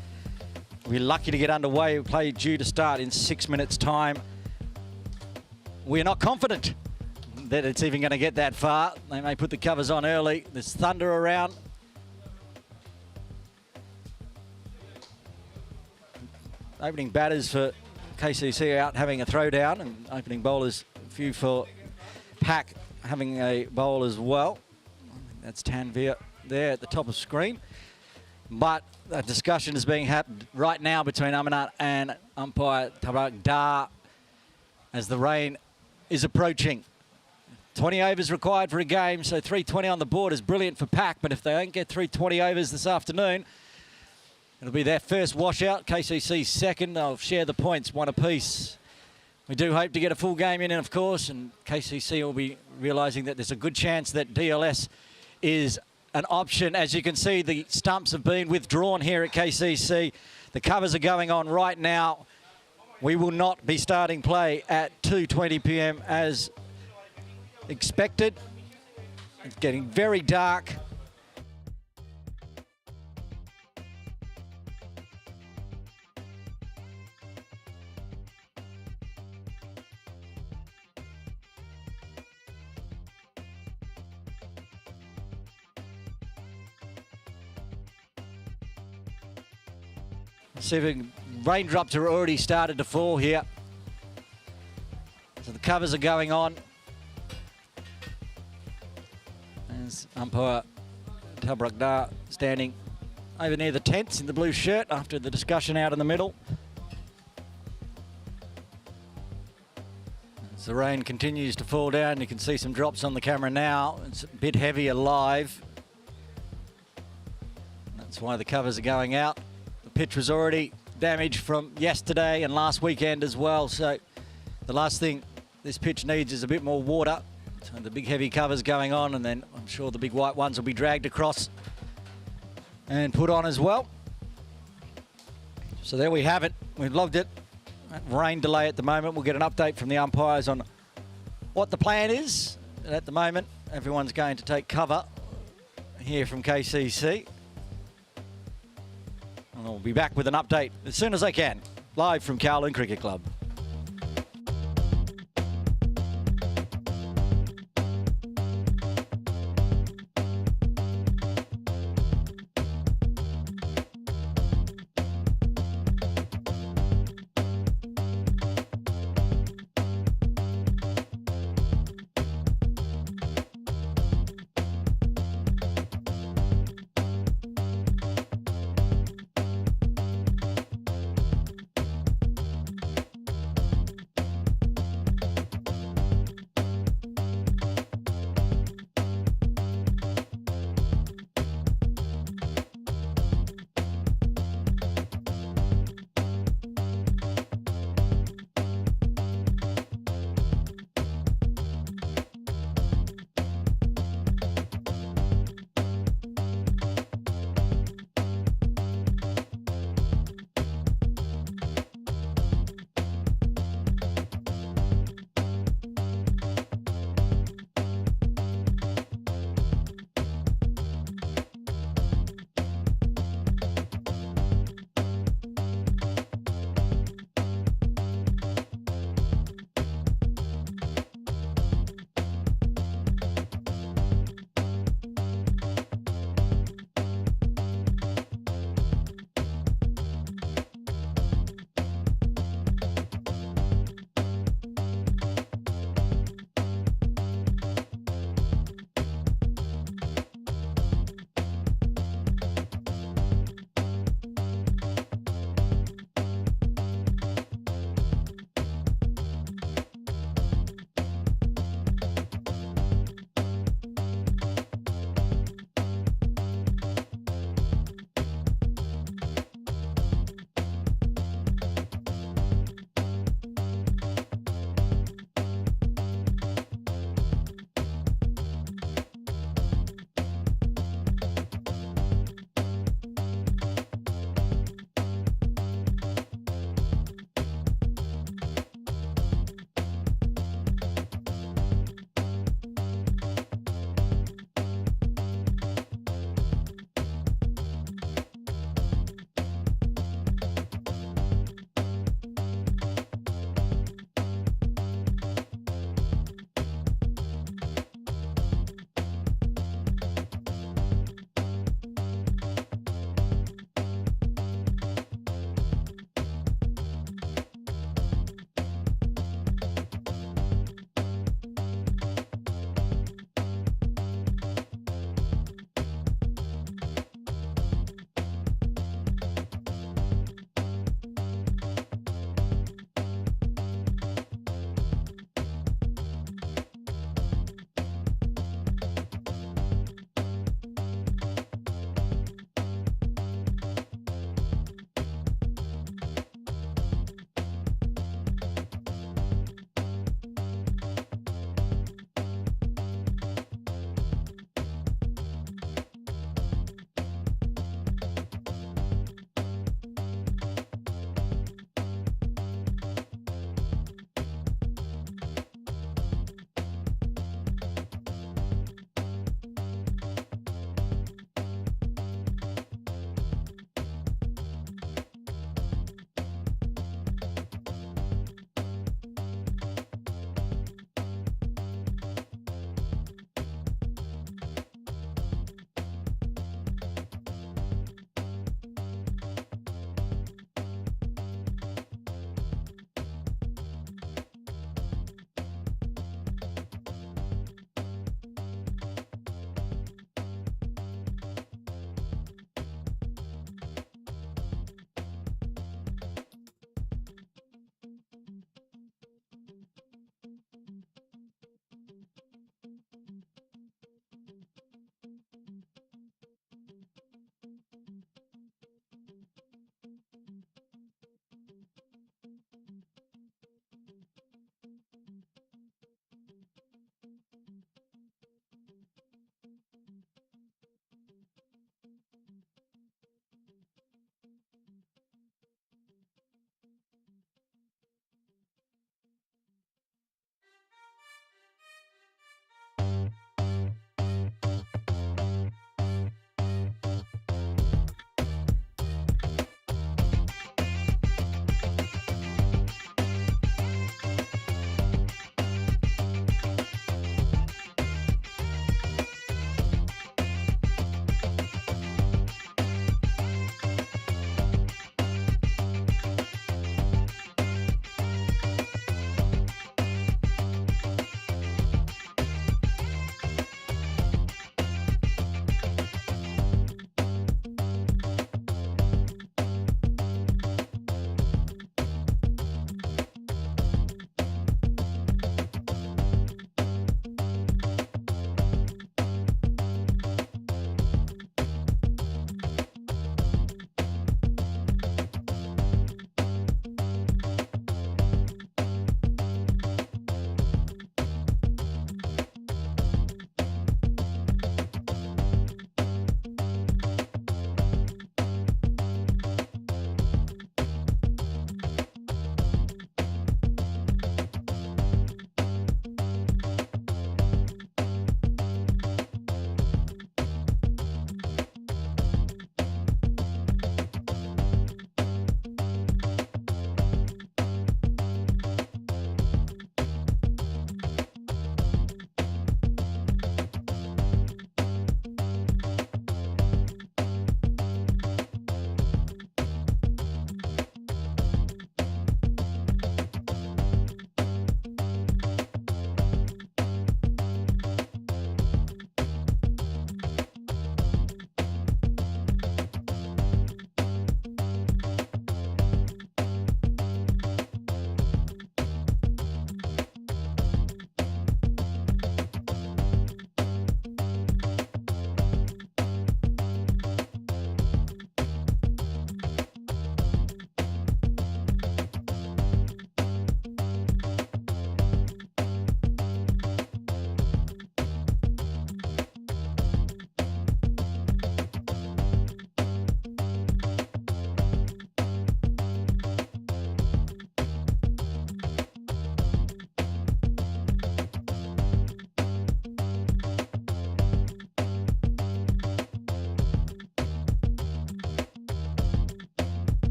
We're lucky to get underway. Play due to start in 6 minutes' time. We're not confident that it's even going to get that far. They may put the covers on early. There's thunder around. Opening batters for KCC out having a throwdown, and opening bowlers, a few for PACC having a bowl as well. That's Tanvir there at the top of screen. But a discussion is being happened right now between Amanat and umpire Tabak Dar as the rain is approaching. 20 overs required for a game, so 320 on the board is brilliant for PACC, but if they don't get 320 overs this afternoon, it'll be their first washout. KCC's second. They'll share the points, one apiece. We do hope to get a full game in, of course, and KCC will be realising that there's a good chance that DLS is an option. As you can see, the stumps have been withdrawn here at KCC. The covers are going on right now. We will not be starting play at 2:20 p.m. as expected. It's getting very dark. See if raindrops are already started to fall here. So the covers are going on. There's umpire Tabrakdar standing over near the tents in the blue shirt after the discussion out in the middle. As the rain continues to fall down, you can see some drops on the camera now. It's a bit heavier live. That's why the covers are going out. Pitch was already damaged from yesterday and last weekend as well, so the last thing this pitch needs is a bit more water. So the big heavy covers going on, and then I'm sure the big white ones will be dragged across and put on as well. So there we have it. We've logged it. Rain delay at the moment. We'll get an update from the umpires on what the plan is. And at the moment, everyone's going to take cover here from KCC. And I'll be back with an update as soon as I can, live from Kowloon Cricket Club.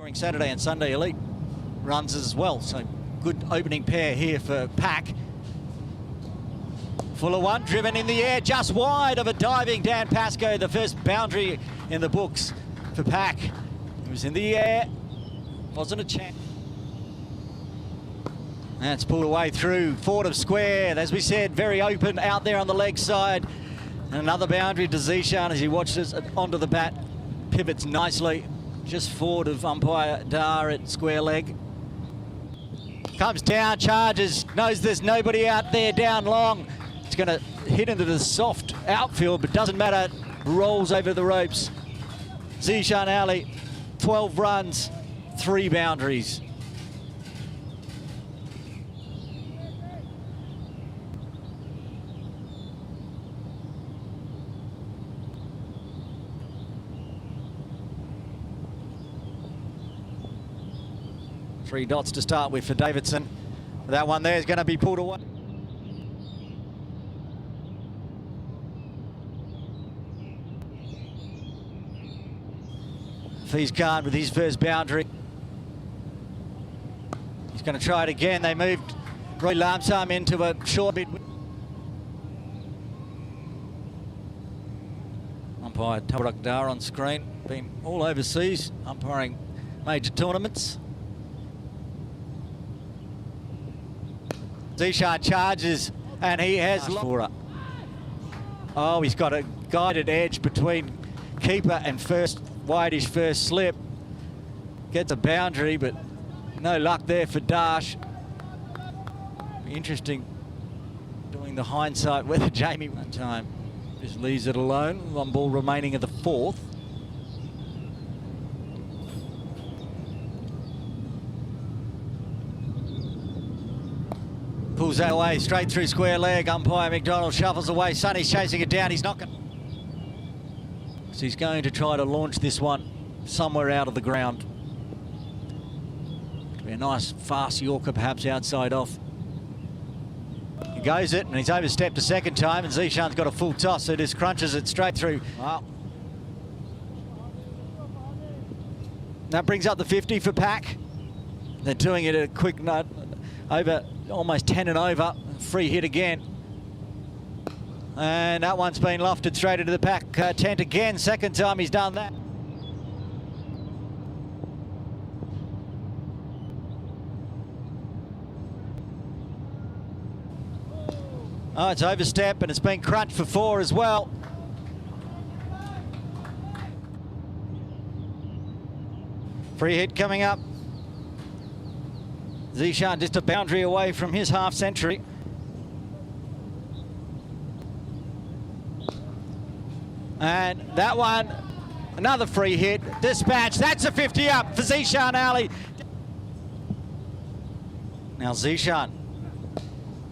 during Saturday and Sunday elite runs as well. So good opening pair here for PACC. Fuller one, driven in the air, just wide of a diving Dan Pascoe, the first boundary in the books for PACC. It was in the air, wasn't a chance. That's pulled away through Fordham Square. As we said, very open out there on the leg side. And another boundary to Zishan as he watches it onto the bat. Pivots nicely, just forward of umpire Dar at square leg. Comes down, charges, knows there's nobody out there down long. It's going to hit into the soft outfield, but doesn't matter. Rolls over the ropes. Zishan Ali, 12 runs, 3 boundaries. Three dots to start with for Davidson. That one there is going to be pulled away. Fiescard with his first boundary. He's going to try it again. They moved Roy Lamsam into a short bit. Umpire Tabarak Dar on screen. Been all overseas, umpiring major tournaments. Zishan charges, and he has for it. Oh, he's got a guided edge between keeper and first, wideish first slip. Gets a boundary, but no luck there for Dash. Be interesting doing the hindsight whether Jamie one time just leaves it alone. 1 ball remaining of the 4th. Pulls that away, straight through square leg. Umpire McDonald shuffles away. Sonny's chasing it down. He's not going. So he's going to try to launch this one somewhere out of the ground. It'll be a nice, fast Yorker, perhaps outside off. He goes it, and he's overstepped a second time, and Zishan's got a full toss, so just crunches it straight through. Wow. That brings up the 50 for PACC. They're doing it at a quick nut over. Almost 10 and over. Free hit again. And that one's been lofted straight into the PACC tent again. Second time he's done that. Oh, it's overstep, and it's been crunched for 4 as well. Free hit coming up. Zishan just a boundary away from his half century. And that one, another free hit. Dispatch, that's a 50 up for Zishan Ali. Now Zishan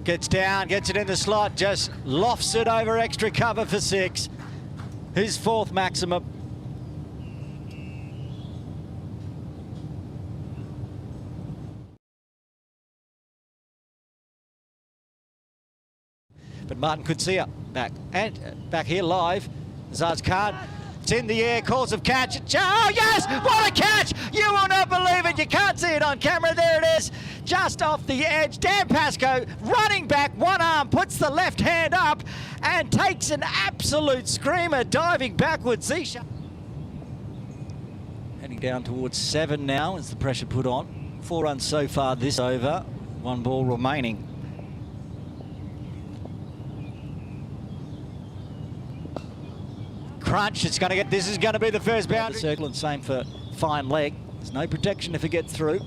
gets down, gets it in the slot, just lofts it over extra cover for 6. His 4th maximum. But Martin could see her back here live. Zaz Khan, it's in the air, calls of catch. Oh yes, what a catch! You will not believe it. You can't see it on camera. There it is, just off the edge. Dan Pascoe running back, one arm, puts the left hand up and takes an absolute screamer, diving backwards. Zishan heading down towards 7 now as the pressure put on. 4 runs so far this over, 1 ball remaining. Crunch, it's going to get, this is going to be the first boundary. Circle, and same for fine leg. There's no protection if it gets through.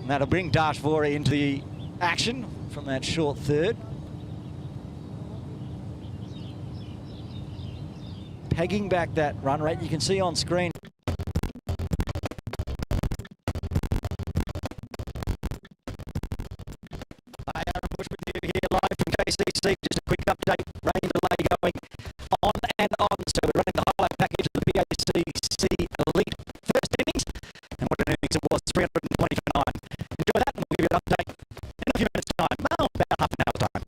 And that'll bring Dashvora into the action from that short third. Pegging back that run rate, you can see on screen. With you here live from KCC, just a quick update, rain delay going on and on, so we're running the highlight package of the PACC Elite first innings, and what an innings it was, 329. Enjoy that, and we'll give you an update in a few minutes time, about half an hour time.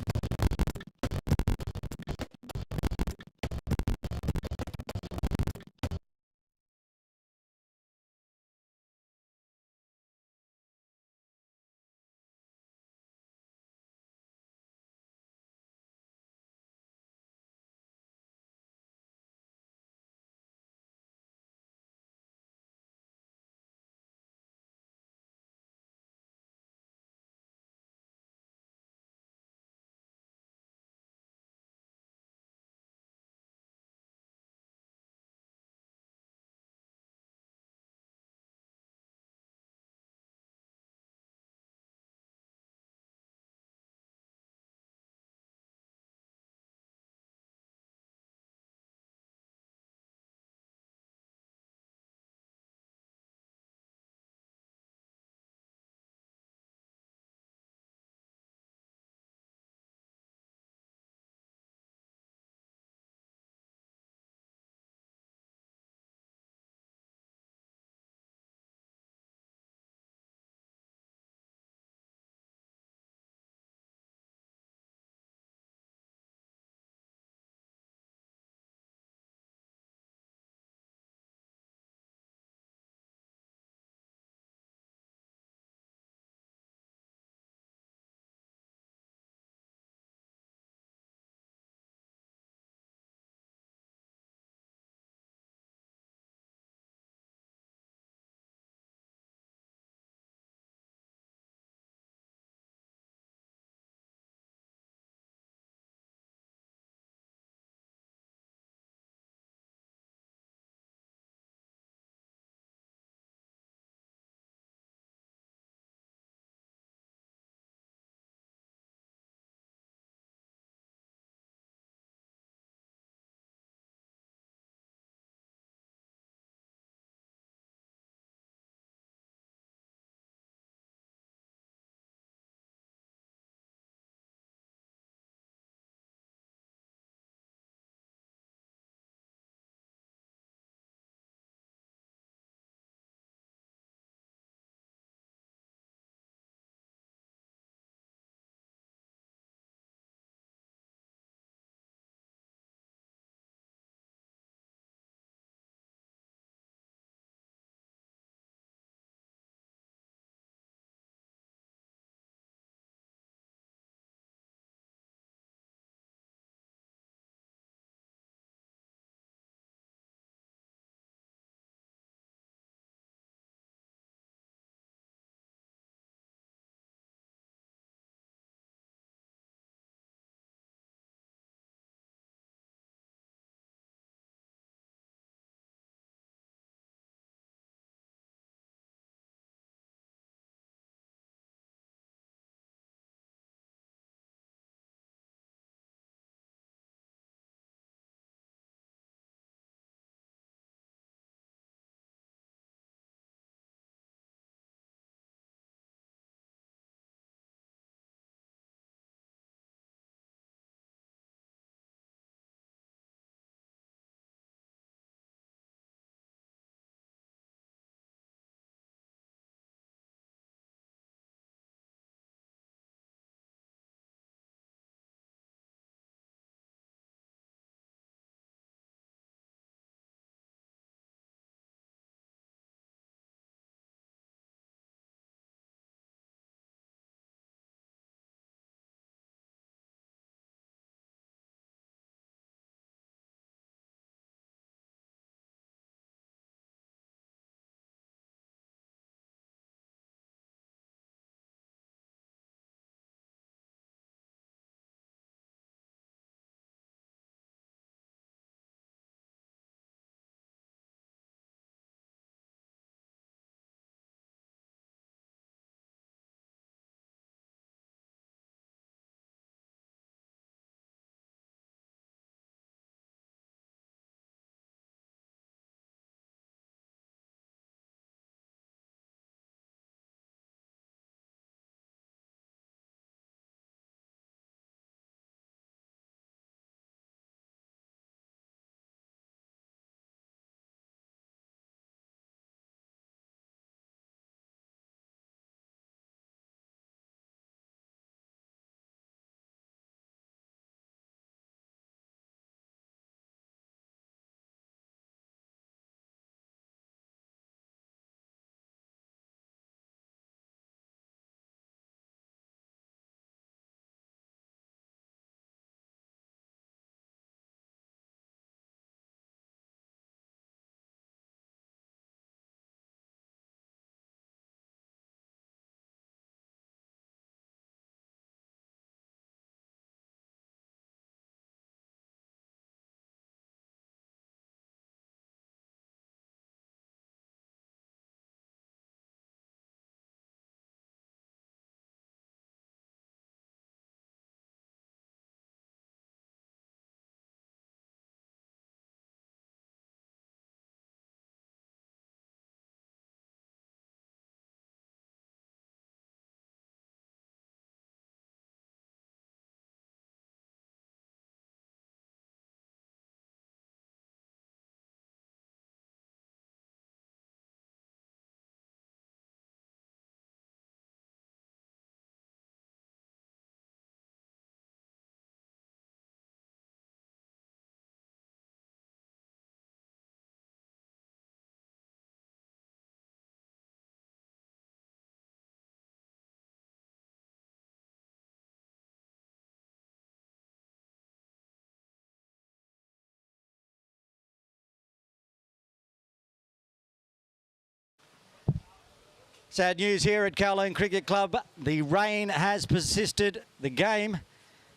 Sad news here at Kowloon Cricket Club. The rain has persisted. The game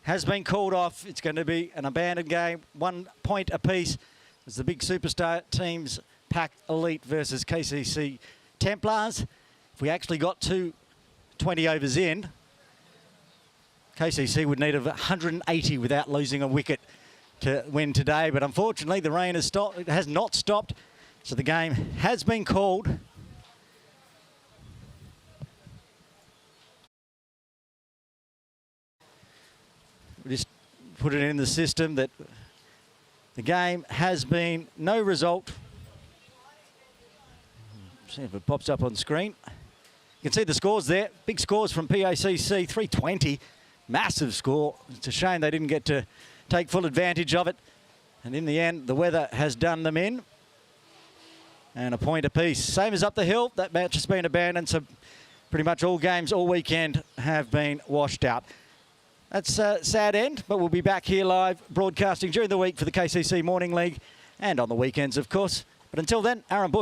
has been called off. It's going to be an abandoned game, 1 point apiece. As the big superstar teams, PACC Elite versus KCC Templars. If we actually got to 20 overs in, KCC would need 180 without losing a wicket to win today. But unfortunately, the rain has not stopped. So the game has been called. We just put it in the system that the game has been no result. See if it pops up on screen. You can see the scores there. Big scores from PACC, 320. Massive score. It's a shame they didn't get to take full advantage of it. And in the end, the weather has done them in. And a point apiece. Same as up the hill. That match has been abandoned. So pretty much all games all weekend have been washed out. That's a sad end, but we'll be back here live broadcasting during the week for the KCC Morning League and on the weekends, of course. But until then, Aaron Bush.